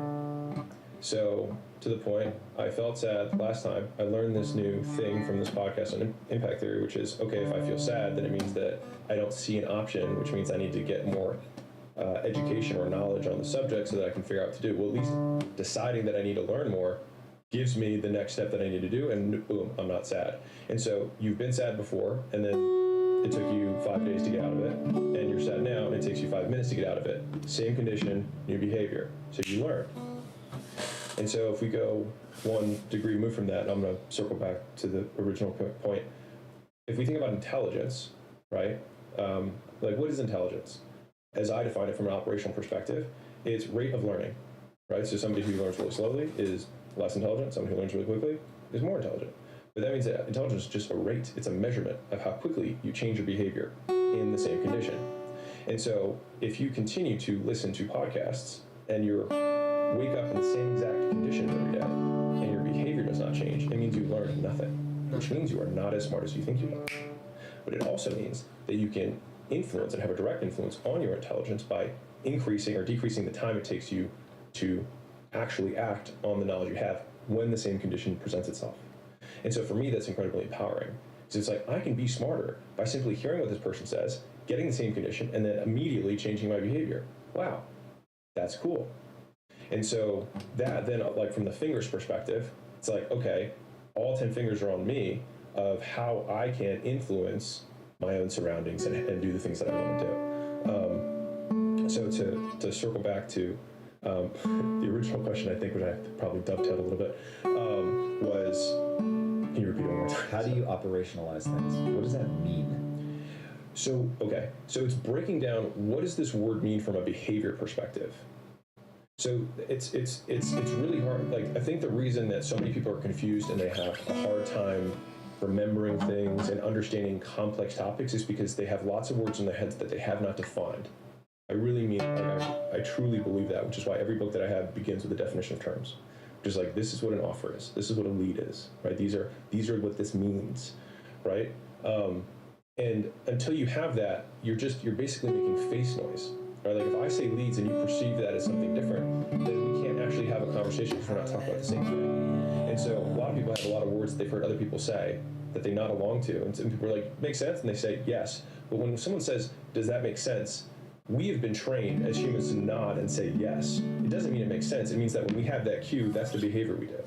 So to the point, I felt sad last time. I learned this new thing from this podcast on impact theory, which is, okay, if I feel sad, then it means that I don't see an option, which means I need to get more education or knowledge on the subject so that I can figure out what to do. Well, at least deciding that I need to learn more gives me the next step that I need to do, and boom, I'm not sad. And so you've been sad before, and then it took you 5 days to get out of it, and you're sad now, and it takes you 5 minutes to get out of it. Same condition, new behavior. So you learn. And so if we go 1 degree removed from that, and I'm going to circle back to the original point. If we think about intelligence, right? Like, what is intelligence? As I define it from an operational perspective, it's rate of learning, right? So somebody who learns really slowly is less intelligent. Somebody who learns really quickly is more intelligent. But that means that intelligence is just a rate. It's a measurement of how quickly you change your behavior in the same condition. And so if you continue to listen to podcasts and you wake up in the same exact condition every day and your behavior does not change, it means you learned nothing, which means you are not as smart as you think you are. But it also means that you can influence and have a direct influence on your intelligence by increasing or decreasing the time it takes you to actually act on the knowledge you have when the same condition presents itself. And so for me, that's incredibly empowering. So it's like, I can be smarter by simply hearing what this person says, getting the same condition, and then immediately changing my behavior. Wow, that's cool. And so that then, like from the fingers perspective, it's like, okay, all 10 fingers are on me of how I can influence my own surroundings and do the things that I want to do. So to circle back to the original question, I think, which I probably dovetailed a little bit, was, can you repeat it one more time? How do you operationalize things? What does that mean? So, okay, so it's breaking down, what does this word mean from a behavior perspective? So it's really hard. Like, I think the reason that so many people are confused and they have a hard time remembering things and understanding complex topics is because they have lots of words in their heads that they have not defined. I really mean, like, I truly believe that, which is why every book that I have begins with a definition of terms. Just like, this is what an offer is. This is what a lead is, right? These are what this means, right? And until you have that, you're basically making face noise, right? Like, if I say leads and you perceive that as something different, then we can't actually have a conversation because we're not talking about the same thing. And so a lot of people have a lot of words that they've heard other people say that they nod along to, and some people are like, makes sense, and they say yes. But when someone says, does that make sense? We have been trained as humans to nod and say yes. It doesn't mean it makes sense. It means that when we have that cue, that's the behavior we do,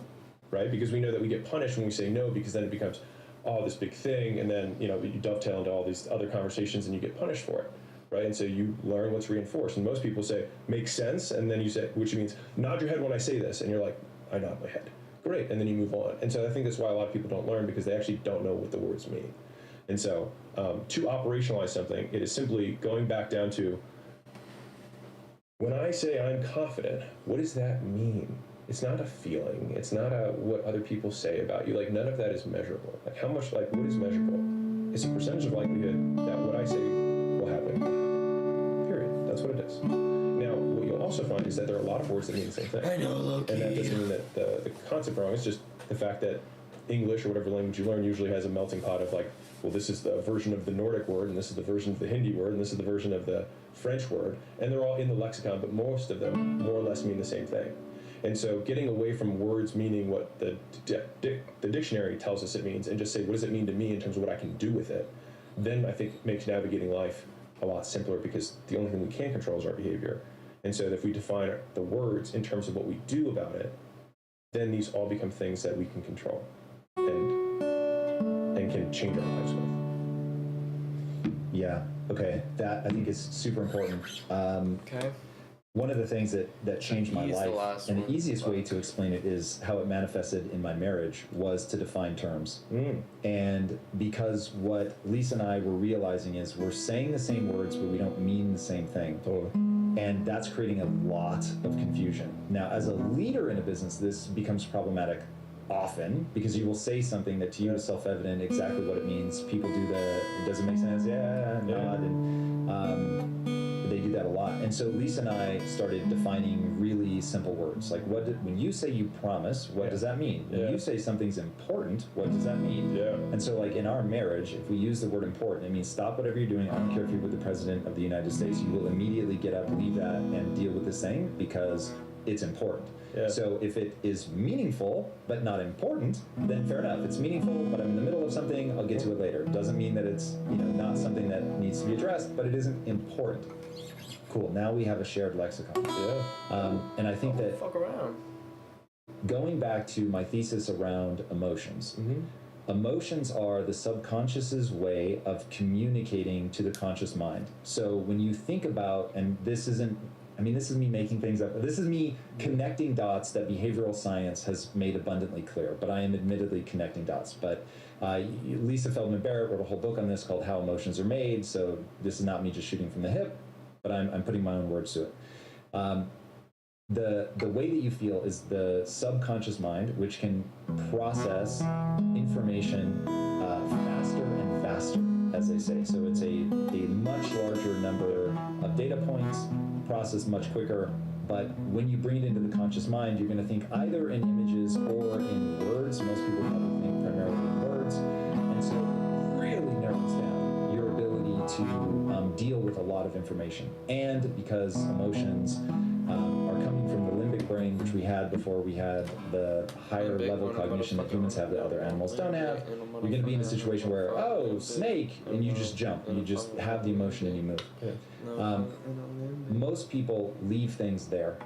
right? Because we know that we get punished when we say no, because then it becomes, oh, this big thing, and then, you know, you dovetail into all these other conversations and you get punished for it, right? And so you learn what's reinforced. And most people say, makes sense, and then you say, which means, nod your head when I say this, and you're like, I nod my head. Great, and then you move on. And so I think that's why a lot of people don't learn, because they actually don't know what the words mean. And so to operationalize something, it is simply going back down to, when I say I'm confident, what does that mean? It's not a feeling. It's not what other people say about you. Like, none of that is measurable. Like, how much, like, what is measurable? It's a percentage of likelihood that what I say will happen. Period. That's what it is. Now, what you'll also find is that there are a lot of words that mean the same thing. I know, low-key. And that doesn't mean that the concept wrong. It's just the fact that English or whatever language you learn usually has a melting pot of, like, well, this is the version of the Nordic word, and this is the version of the Hindi word, and this is the version of the French word, and they're all in the lexicon, but most of them more or less mean the same thing. And so getting away from words meaning what the dictionary tells us it means, and just say, what does it mean to me in terms of what I can do with it, then I think makes navigating life a lot simpler, because the only thing we can control is our behavior. And so if we define the words in terms of what we do about it, then these all become things that we can control and can change our lives with. Yeah. Okay. That, I think, is super important. Okay. One of the things that changed my life, and the easiest way to explain it is how it manifested in my marriage, was to define terms. And because what Lisa and I were realizing is we're saying the same words, but we don't mean the same thing. Totally. And that's creating a lot of confusion. Now, as a leader in a business, this becomes problematic often, because you will say something that to you is self-evident, exactly what it means. People do it doesn't make sense, nod, and they do that a lot. And so Lisa and I started defining really simple words, like when you say you promise, what does that mean? When you say something's important, what does that mean? And so, like, in our marriage, if we use the word important, it means stop whatever you're doing. I don't care if you're with the President of the United States, you will immediately get up, leave that, and deal with this thing, because it's important. So if it is meaningful but not important, then fair enough. It's meaningful, but I'm in the middle of something, I'll get to it later. Doesn't mean that it's, not something that needs to be addressed, but it isn't important. Cool. Now we have a shared lexicon. And I think that fuck around. going back to my thesis around emotions, emotions are the subconscious's way of communicating to the conscious mind. So when you think about, and this isn't, I mean, this is me making things up. This is me connecting dots that behavioral science has made abundantly clear, but I am admittedly connecting dots. But Lisa Feldman Barrett wrote a whole book on this called How Emotions Are Made, so this is not me just shooting from the hip, but I'm putting my own words to it. The way that you feel is the subconscious mind, which can process information faster and faster, as they say. So it's a much larger number of data points, processed much quicker. But when you bring it into the conscious mind, you're going to think either in images or in words. Most people probably think primarily in words. And so it really narrows down your ability to deal with a lot of information. And because emotions are coming from the limbic brain, which we had before we had the higher level cognition that humans have that other animals don't have, you're going to be in a situation where, oh, snake, and you just jump. You just have the emotion and you move. Most people leave things there.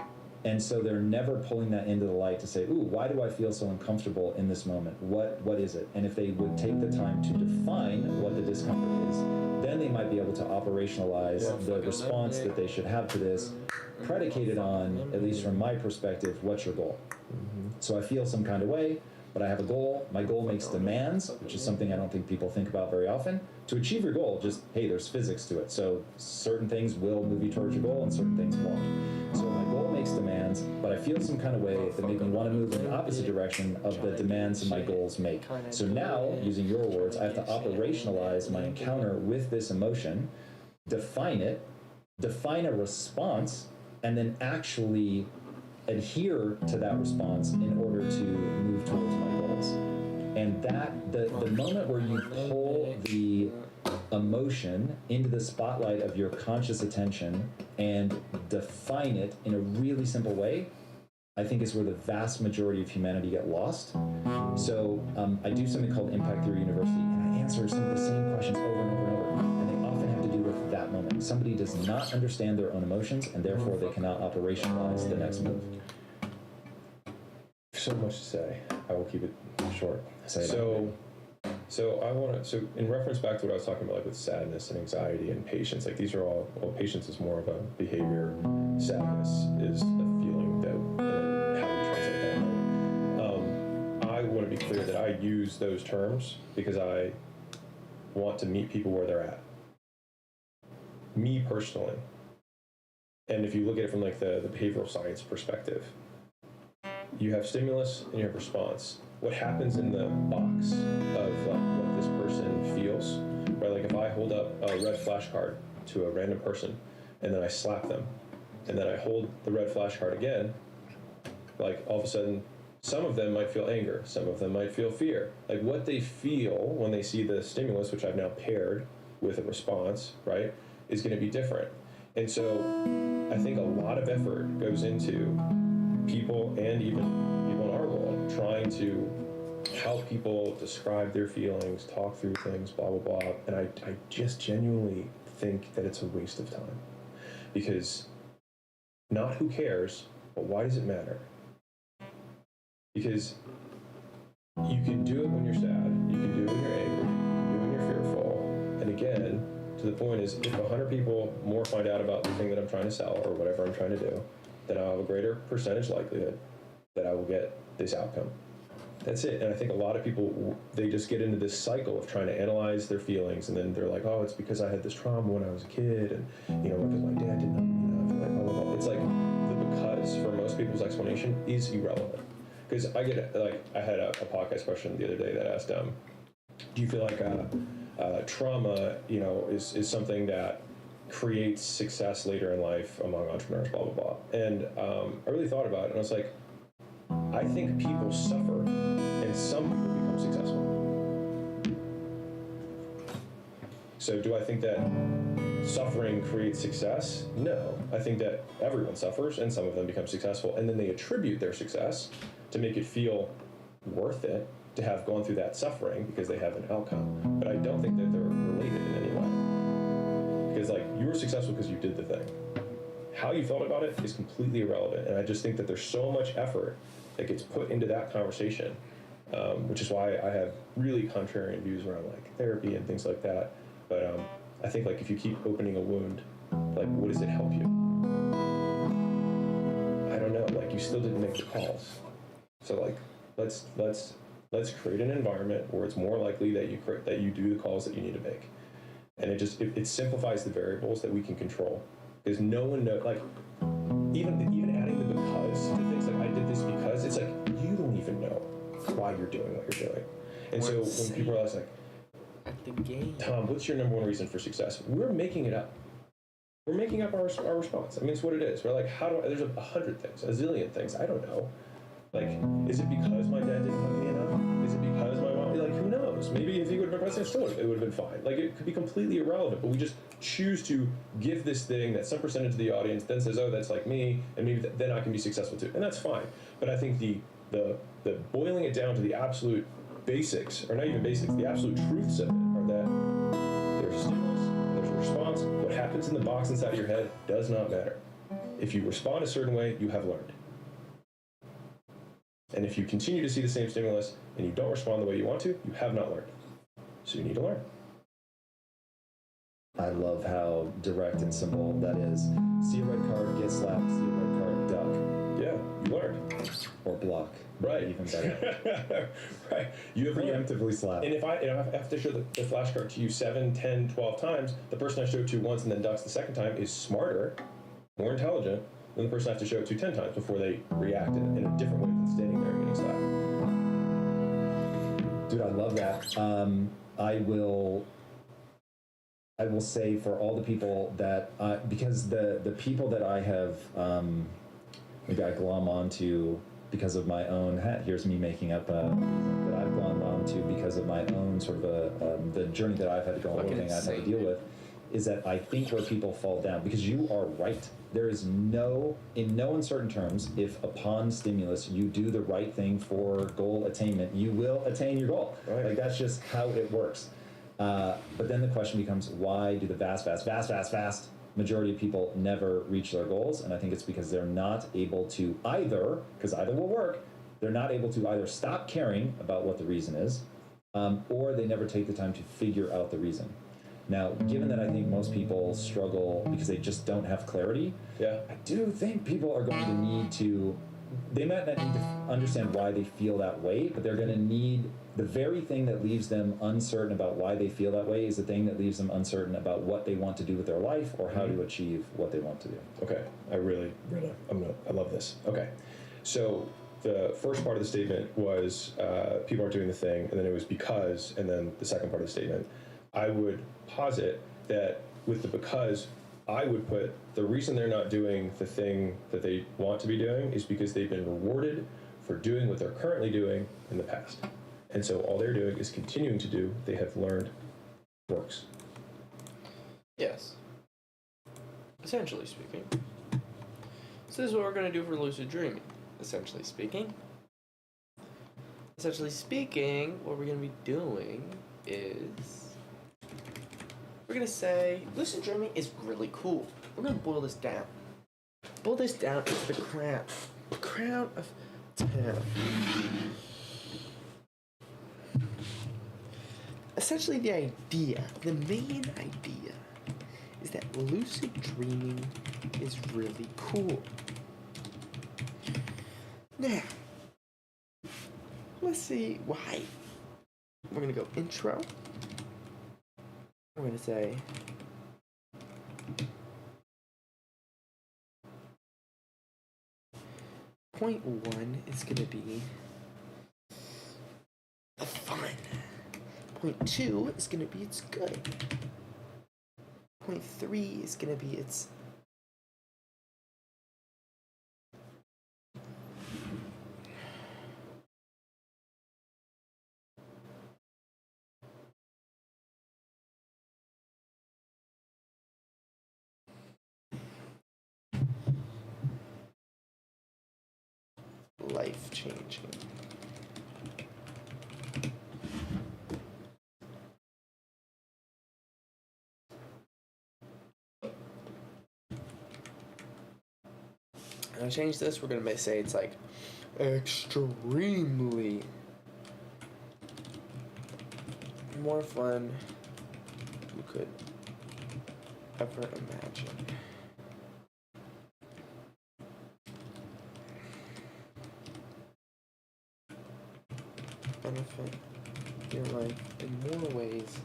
And so they're never pulling that into the light to say, ooh, why do I feel so uncomfortable in this moment? What is it? And if they would take the time to define what the discomfort is, then they might be able to operationalize the response that they should have to this, predicated on, at least from my perspective, what's your goal? So I feel some kind of way, but I have a goal. My goal makes demands, which is something I don't think people think about very often. To achieve your goal, just, hey, there's physics to it. So certain things will move you towards your goal and certain things won't. So my goal makes demands, but I feel some kind of way that make me want to move in the opposite direction of the demands that my goals make. So now, using your words, I have to operationalize my encounter with this emotion, define it, define a response, and then actually adhere to that response in order to move towards my goals. And that, the moment where you pull the emotion into the spotlight of your conscious attention and define it in a really simple way, I think is where the vast majority of humanity get lost. So I do something called Impact Theory University, and I answer some of the same questions over and over and over, and they often have to do with that moment. Somebody does not understand their own emotions, and therefore they cannot operationalize the next move. So much to say. I will keep it short. So I want to. So in reference back to what I was talking about, like with sadness and anxiety and patience, like these are all. Well, patience is more of a behavior. Sadness is a feeling that, and then how we translate that. Right? I want to be clear that I use those terms because I want to meet people where they're at. Me personally, and if you look at it from like the behavioral science perspective, you have stimulus and you have response. What happens in the box of like what this person feels, right? Like if I hold up a red flashcard to a random person and then I slap them and then I hold the red flashcard again, like all of a sudden some of them might feel anger, some of them might feel fear. Like what they feel when they see the stimulus, which I've now paired with a response, right, is going to be different. And so I think a lot of effort goes into people and even people in our world trying to help people describe their feelings, talk through things, blah, blah, blah. And I just genuinely think that it's a waste of time. Because not who cares, but why does it matter? Because you can do it when you're sad, you can do it when you're angry, you can do it when you're fearful. And again, to the point is, if 100 people more find out about the thing that I'm trying to sell or whatever I'm trying to do, then I'll have a greater percentage likelihood that I will get this outcome. That's it. And I think a lot of people, they just get into this cycle of trying to analyze their feelings, and then they're like, oh, it's because I had this trauma when I was a kid, and, you know, because my dad didn't know me enough, and like, blah, blah, blah. It's like, the because for most people's explanation is irrelevant. Because I get, like, I had a podcast question the other day that asked, do you feel like trauma, you know, is something that creates success later in life among entrepreneurs, blah, blah, blah. And I really thought about it, and I was like, I think people suffer, and some people become successful. So do I think that suffering creates success? No. I think that everyone suffers, and some of them become successful, and then they attribute their success to make it feel worth it to have gone through that suffering because they have an outcome. But I don't think that they're related in any way. Because, like, you were successful because you did the thing. How you felt about it is completely irrelevant. And I just think that there's so much effort that gets put into that conversation, which is why I have really contrarian views around like therapy and things like that. But I think like if you keep opening a wound, like what does it help you? I don't know. Like you still didn't make the calls, so like let's create an environment where it's more likely that you do the calls that you need to make, and it simplifies the variables that we can control, because no one knows. Like even adding the because to things like I did this because, it's like you don't even know why you're doing what you're doing, and so when people are like, at the game, Tom, what's your number one reason for success? We're making it up. We're making up our response. I mean, it's what it is. We're like, there's 100 things, a zillion things. I don't know. Like, is it because my dad didn't love me enough? Is it because my mom? Like, who knows? Maybe if he would have been president, it would have been fine. Like, it could be completely irrelevant, but we just choose to give this thing that some percentage of the audience then says, oh, that's like me, and maybe then I can be successful too. And that's fine. But I think the boiling it down to the absolute basics, or not even basics, the absolute truths of it are that there's a stimulus, there's a response. What happens in the box inside of your head does not matter. If you respond a certain way, you have learned. And if you continue to see the same stimulus and you don't respond the way you want to, you have not learned. So you need to learn. I love how direct and simple that is. See a red card, get slapped. See a red card, duck. Yeah, you learned. Or block. Right. Even better. Right. You have preemptively slap. And if I have to show the flashcard to you 7, 10, 12 times, the person I showed it to once and then ducks the second time is smarter, more intelligent than the person I have to show it to 10 times before they react in a different way than standing there and getting slapped. Dude, I love that. I will say for all the people that, because the people that I have, maybe I glom onto because of my own, here's me making up that I've glommed onto because of my own sort of the journey that I've had to go on, thing I've had to deal with, is that I think where people fall down, because you are right. There is in no uncertain terms, if upon stimulus you do the right thing for goal attainment, you will attain your goal. Right. Like that's just how it works. But then the question becomes, why do the vast majority of people never reach their goals? And I think it's because they're not able to either, because either will work, they're not able to either stop caring about what the reason is, or they never take the time to figure out the reason. Now, given that I think most people struggle because they just don't have clarity, I do think people are going to need to, they might not need to understand why they feel that way, but they're going to need the very thing that leaves them uncertain about why they feel that way is the thing that leaves them uncertain about what they want to do with their life or how to achieve what they want to do. Okay, I love this. Okay, so the first part of the statement was people aren't doing the thing, and then it was because, and then the second part of the statement, I would posit that with the because, I would put the reason they're not doing the thing that they want to be doing is because they've been rewarded for doing what they're currently doing in the past. And so all they're doing is continuing to do, they have learned works. Yes. Essentially speaking. So this is what we're going to do for lucid dreaming. Essentially speaking, what we're going to be doing is we're going to say lucid dreaming is really cool. We're going to boil this down. Boil this down into the crown of 10. Essentially the main idea is that lucid dreaming is really cool. Now, let's see why. We're going to go intro. We're going to say point 1 is going to be fun. Point 2 is going to be it's good. Point 3 is going to be it's life-changing. I'm gonna change this. We're gonna say it's like extremely more fun you could ever imagine. Benefit your life in more ways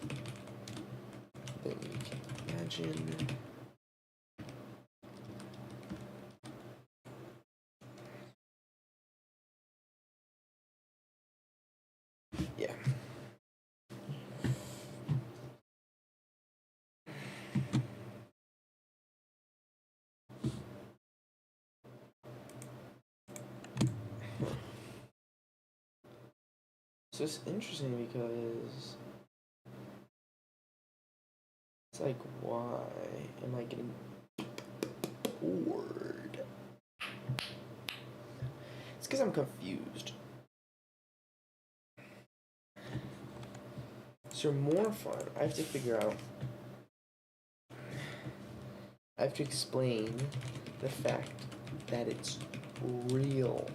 than you can imagine. Yeah. So it's interesting because it's like, why am I getting bored? It's because I'm confused. So more fun, I have to figure out, I have to explain the fact that it's real.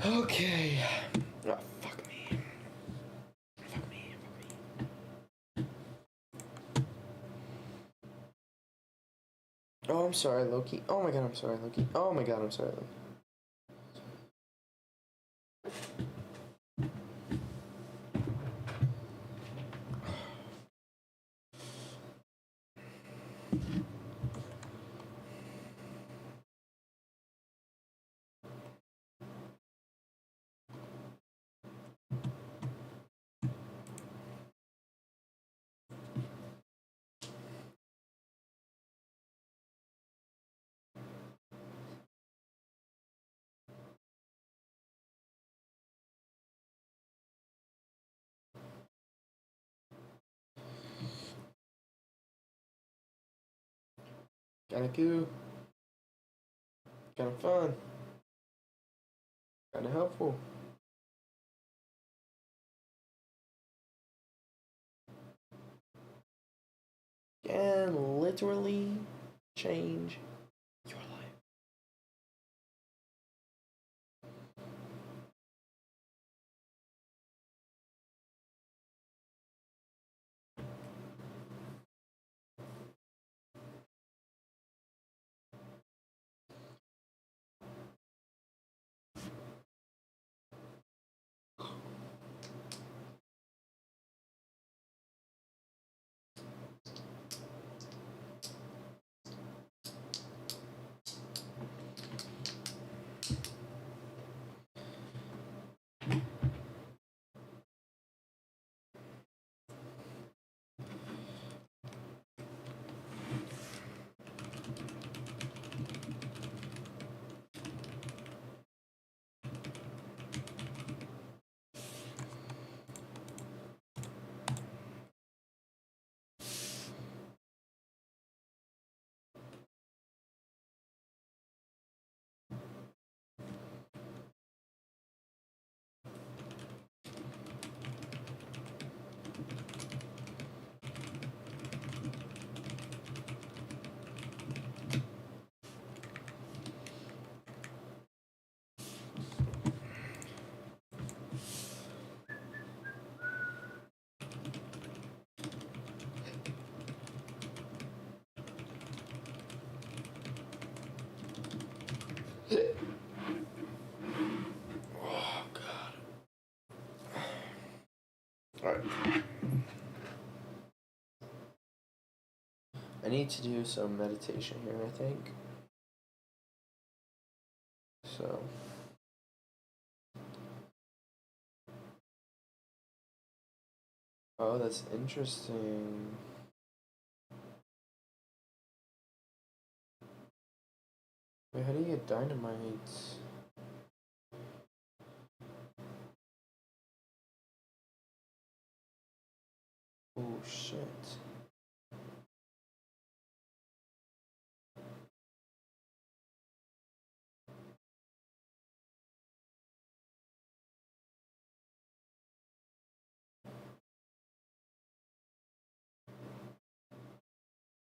Okay. Oh, fuck me. Fuck me. Oh, I'm sorry, Loki. Oh my god, I'm sorry, Loki. Oh my god, I'm sorry, Loki. Kinda cool. Kinda fun. Kinda helpful. Can literally change your life. need to do some meditation here, I think. So. Oh, that's interesting. Wait, how do you get dynamite? Oh, shit.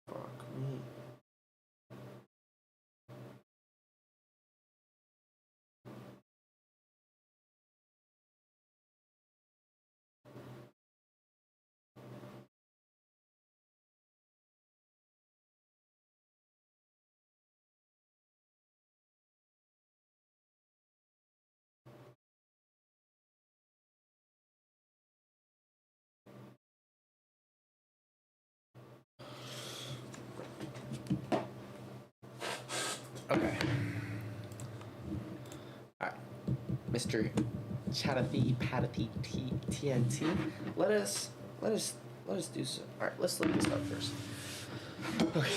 Fuck me. Okay. Alright. Mr. Chattathy Pattathy TNT. Let us do some. Alright, let's look this up first. Okay.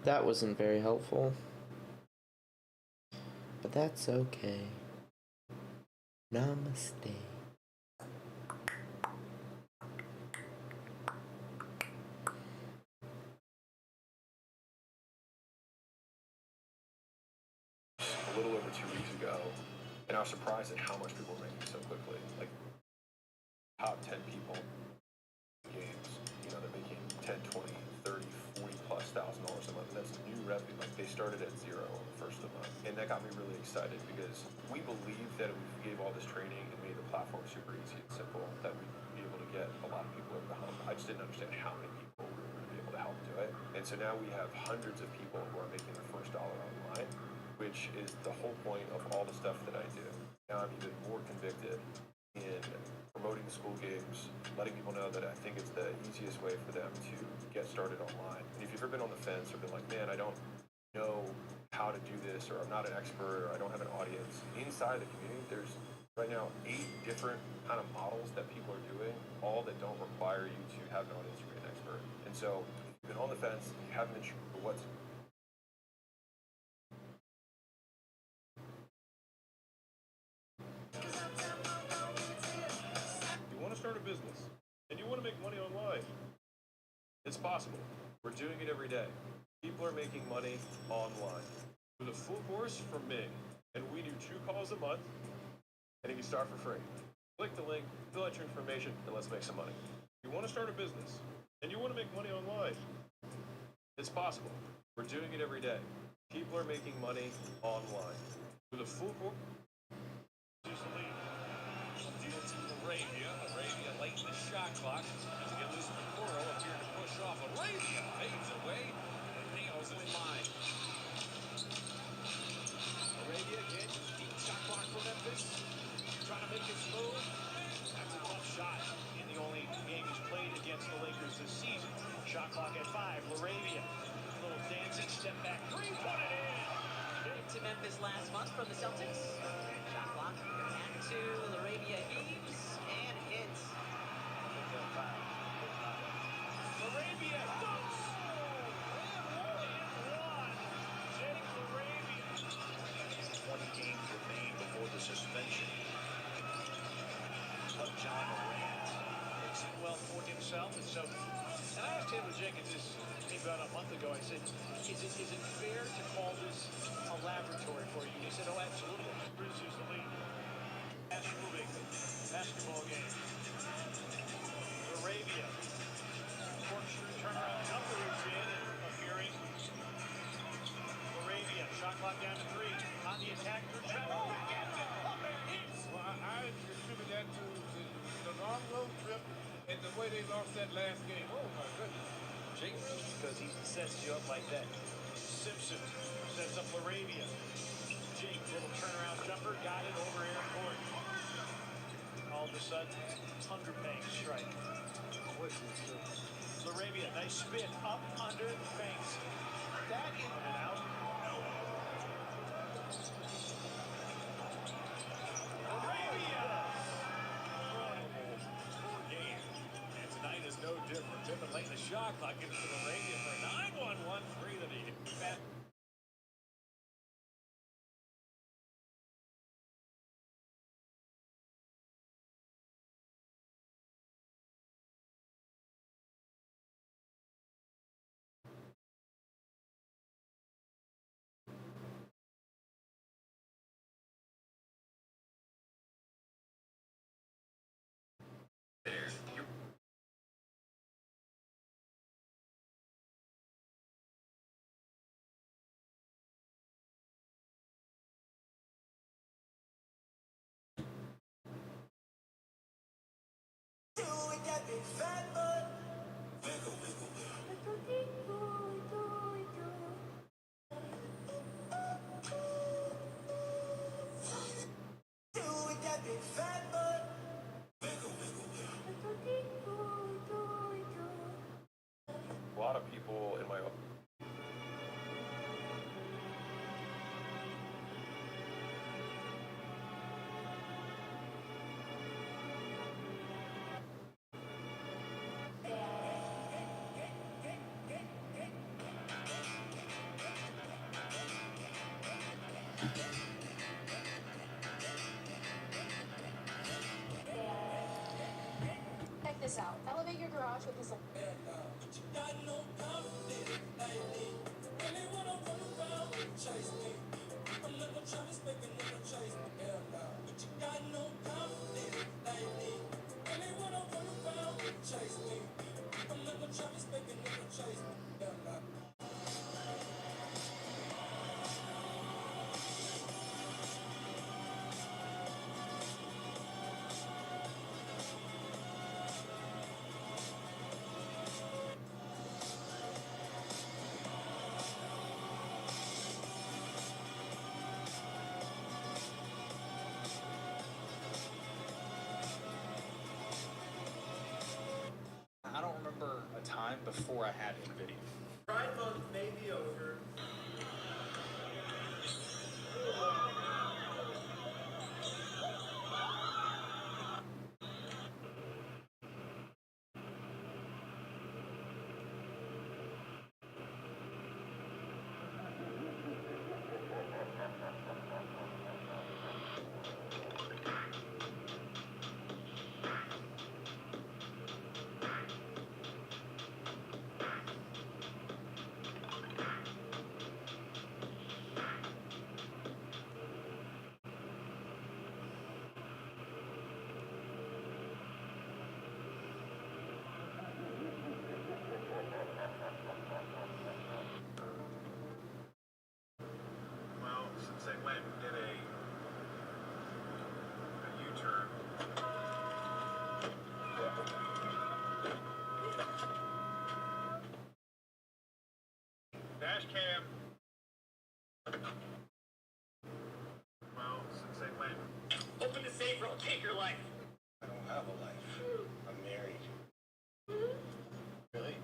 That wasn't very helpful. But that's okay. Namaste. A little over 2 weeks ago, and I was surprised at how much people were making so quickly. Like, top 10 people games, you know, they're making 10, 20, 30, 40 plus $1,000 a month. And that's new revenue. Like, they started at zero on the first of the month. And that got me really excited because we believe that if we gave all this training and made the platform super easy and simple, that we'd be able to get a lot of people over the hump. I just didn't understand how many people we were going to be able to help do it. And so now we have hundreds of people who are making their first dollar online, which is the whole point of all the stuff that I do. Now I'm even more convicted in promoting school games, letting people know that I think it's the easiest way for them to get started online. And if you've ever been on the fence or been like, man, I don't know how to do this, or I'm not an expert, or I don't have an audience, inside the community, there's right now 8 different kind of models that people are doing, all that don't require you to have an audience or be an expert. And so if you've been on the fence, and you haven't been sure what's start a business and you want to make money online, it's possible. We're doing it every day. People are making money online with a full course from Ming, and we do 2 calls a month, and you can start for free. Click the link, fill out your information, and let's make some money. If you want to start a business and you want to make money online, it's possible. We're doing it every day. People are making money online with a full course. Arabia late in the shot clock. As he gets loose in the Coro, appeared to push off. Arabia fades away and nails it in line. Arabia again, deep shot clock for Memphis. Trying to make his move. That's a tough shot in the only game he's played against the Lakers this season. Shot clock at 5. Arabia, a little dancing step back. 3, put it in. To Memphis last month from the Celtics. Shot clock back to Arabia heaves and hits. Arabia dunks. And one. Jake Arabia. 20 games remain before the suspension of John Morant. Makes it well for himself. And I asked Taylor Jenkins this maybe about a month ago. I said, is it fair to call this a laboratory for you? He said, oh, absolutely. Bruce's the lead. Fast-moving basketball game. Arabia. Corkscrew turnaround jumper routine appearing. Arabia, shot clock down to 3. On the attack through Trevor. Well, I attribute that to the long road trip and the way they lost that last game. Oh, my goodness. Jake, because he sets you up like that. Simpson sets up Laravia. Jake, little turnaround jumper, got it over Aaron Gordon. All of a sudden, Hunger Banks strike. Laravia, nice spin, up, under, Banks. That in and out. Laravia! Poor game. And tonight is no different. Pippen late in the shot clock, gives it to Laravia for a 9-1-1-3 that he hit. A lot of people in my Check this out. Elevate your garage with this. I don't remember a time before I had NVIDIA. Pride Month may be over. Well, since they went and did a U-turn. Dash cam. Well, since they went. Open the safe or I'll take your life. I don't have a life. I'm married. Really?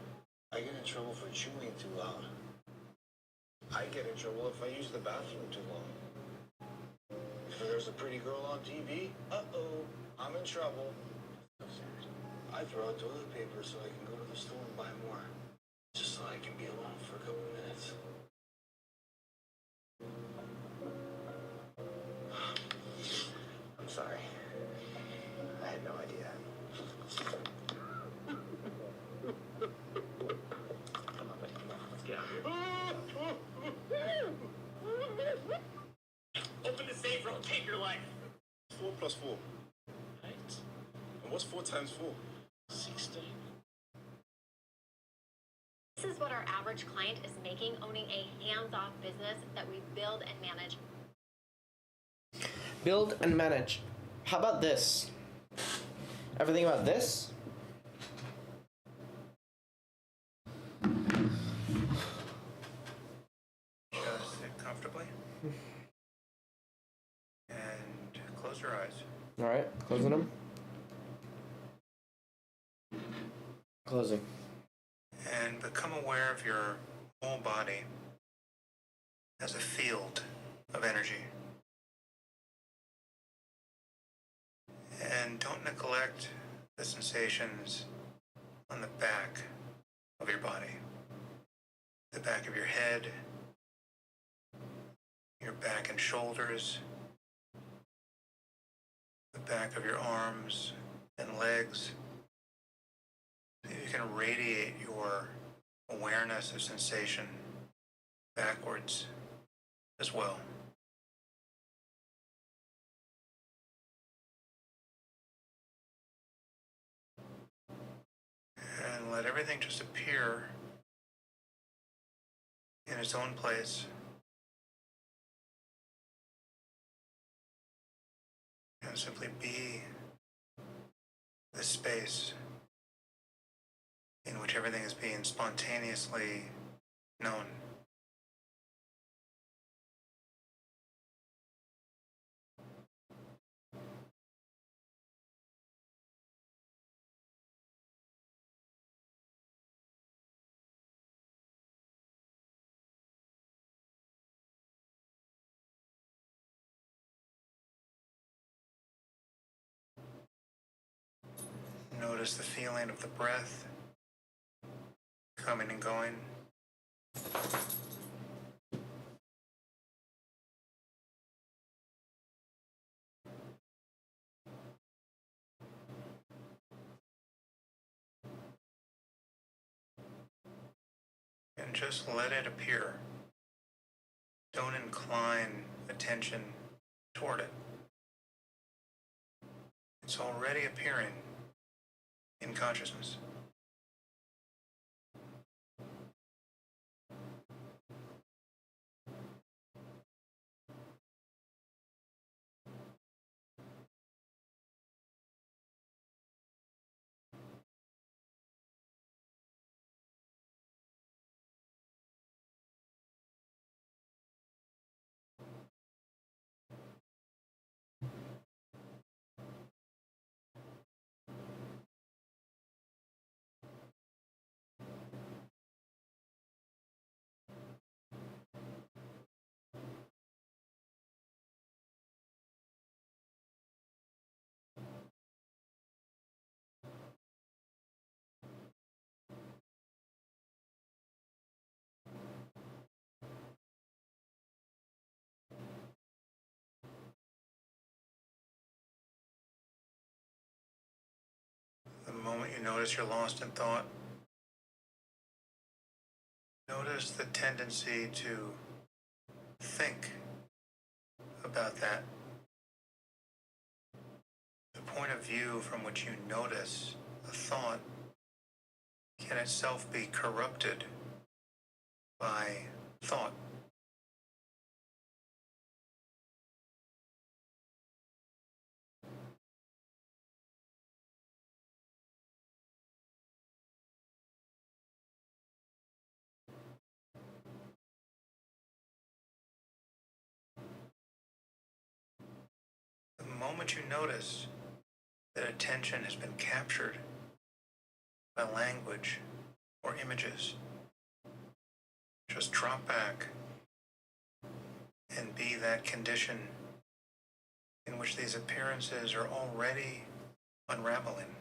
I get in trouble for chewing too loud. I get in trouble if I use the bathroom too long. If there's a pretty girl on TV, uh-oh, I'm in trouble. I throw out toilet paper so I can go to the store and buy more. Just so I can be alone for a couple minutes. I'm sorry. I had no idea. Come on, buddy. Come on. Let's get out of here. Open the safe or I'll take your life. 4 plus 4. 8. And what's 4 times 4? 16. This is what our average client is making owning a hands-off business that we build and manage. Build and manage. How about this? Ever think about this? Just sit comfortably. And close your eyes. All right, closing them. Closing. And become aware of your whole body as a field of energy. And don't neglect the sensations on the back of your body. The back of your head, your back and shoulders, the back of your arms and legs. So you can radiate your awareness of sensation backwards as well. And let everything just appear in its own place. And simply be the space in which everything is being spontaneously known. Notice the feeling of the breath coming and going. and just let it appear. Don't incline attention toward it. It's already appearing in consciousness. The moment you notice you're lost in thought, notice the tendency to think about that. The point of view from which you notice a thought can itself be corrupted by thought. The moment you notice that attention has been captured by language or images, just drop back and be that condition in which these appearances are already unraveling.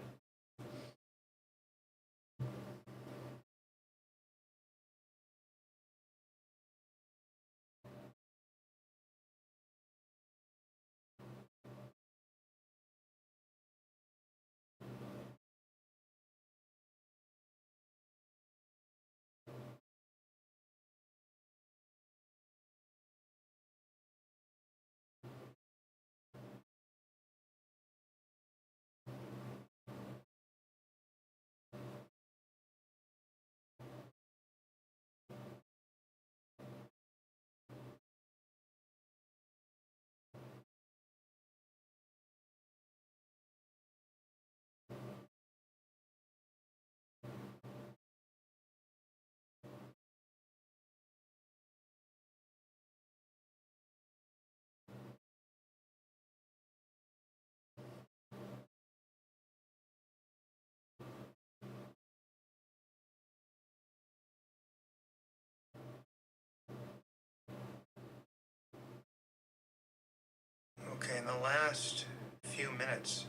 Okay, in the last few minutes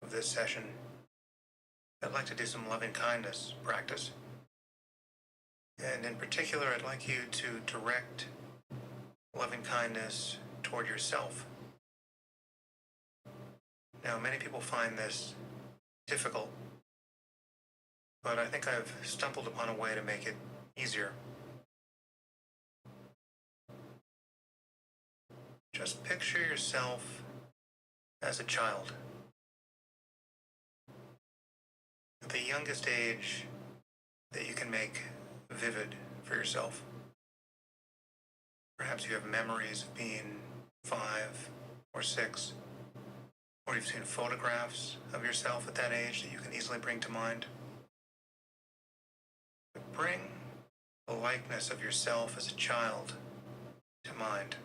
of this session, I'd like to do some loving kindness practice. And in particular, I'd like you to direct loving kindness toward yourself. Now, many people find this difficult, but I think I've stumbled upon a way to make it easier. Just picture yourself as a child. At the youngest age that you can make vivid for yourself. Perhaps you have memories of being 5 or 6, or you've seen photographs of yourself at that age that you can easily bring to mind. But bring the likeness of yourself as a child to mind.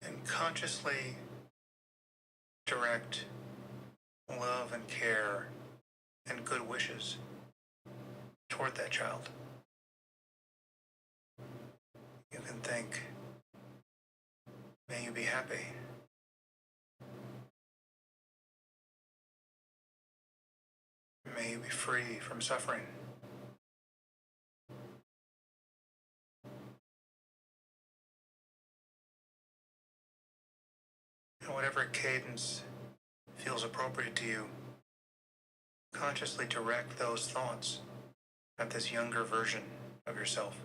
And consciously direct love and care and good wishes toward that child. You can think, may you be happy. May you be free from suffering. And whatever cadence feels appropriate to you, consciously direct those thoughts at this younger version of yourself.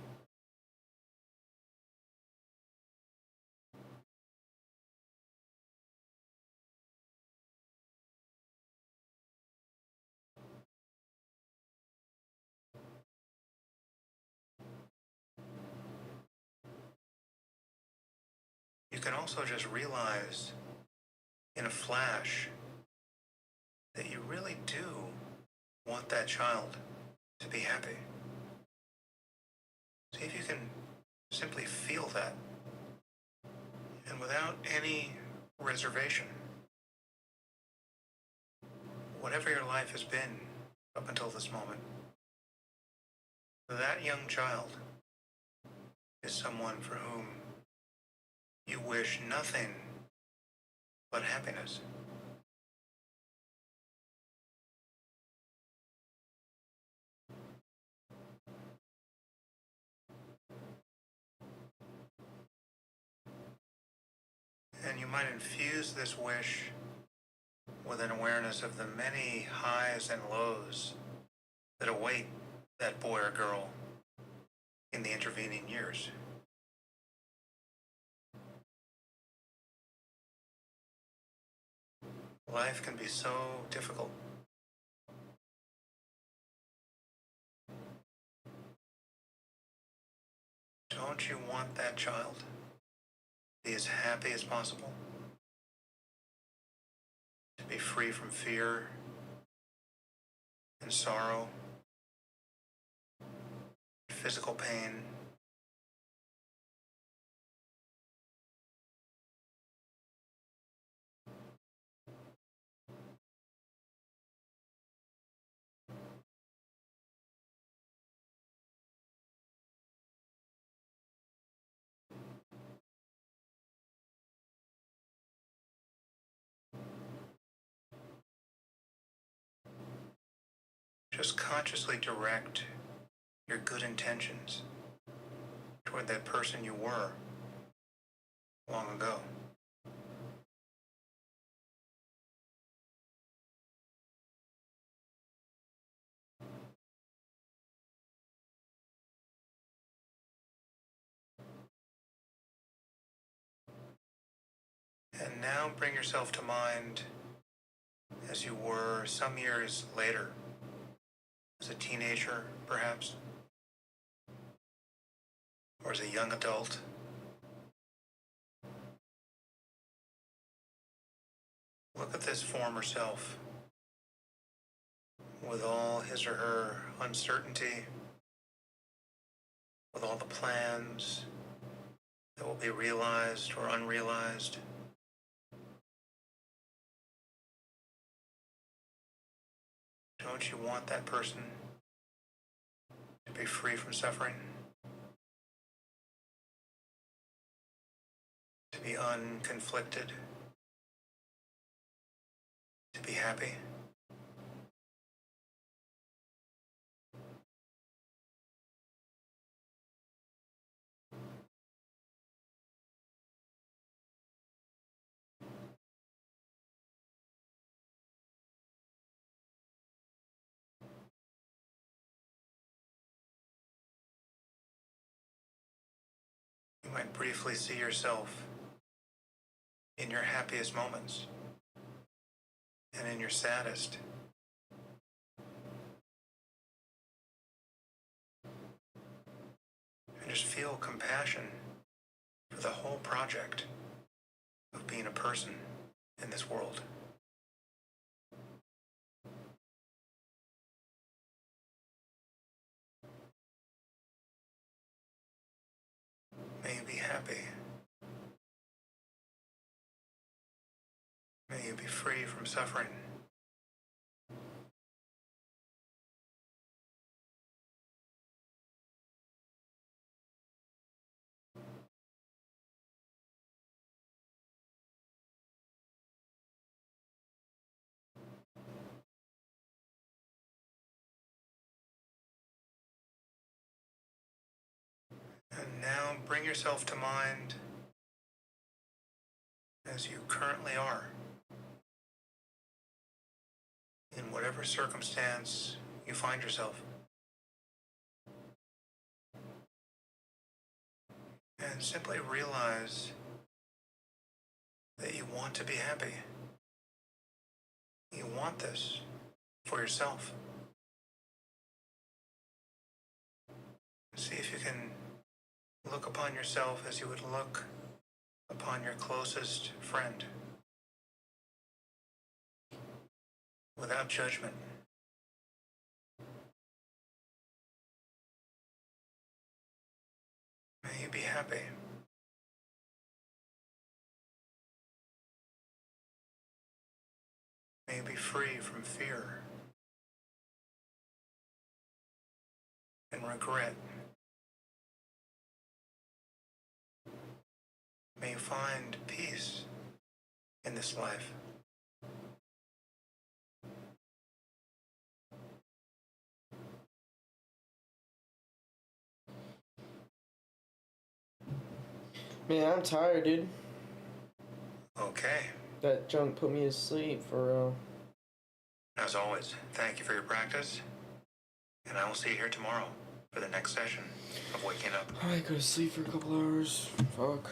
You can also just realize in a flash that you really do want that child to be happy. See if you can simply feel that. And without any reservation, whatever your life has been up until this moment, that young child is someone for whom you wish nothing but happiness. And you might infuse this wish with an awareness of the many highs and lows that await that boy or girl in the intervening years. Life can be so difficult. Don't you want that child to be as happy as possible? To be free from fear and sorrow, physical pain, just consciously direct your good intentions toward that person you were long ago. And now bring yourself to mind as you were some years later, as a teenager, perhaps, or as a young adult. Look at this former self with all his or her uncertainty, with all the plans that will be realized or unrealized. Don't you want that person to be free from suffering? To be unconflicted? To be happy? You might briefly see yourself in your happiest moments and in your saddest. And just feel compassion for the whole project of being a person in this world. May you be happy. May you be free from suffering. And now bring yourself to mind as you currently are. in whatever circumstance you find yourself. And simply realize that you want to be happy. You want this for yourself. See if you can look upon yourself as you would look upon your closest friend, without judgment. May you be happy. May you be free from fear and regret. May you find peace in this life. Man, I'm tired, dude. Okay. That junk put me to sleep for real. As always, thank you for your practice, and I will see you here tomorrow for the next session of Waking Up. I go to sleep for a couple hours. Fuck.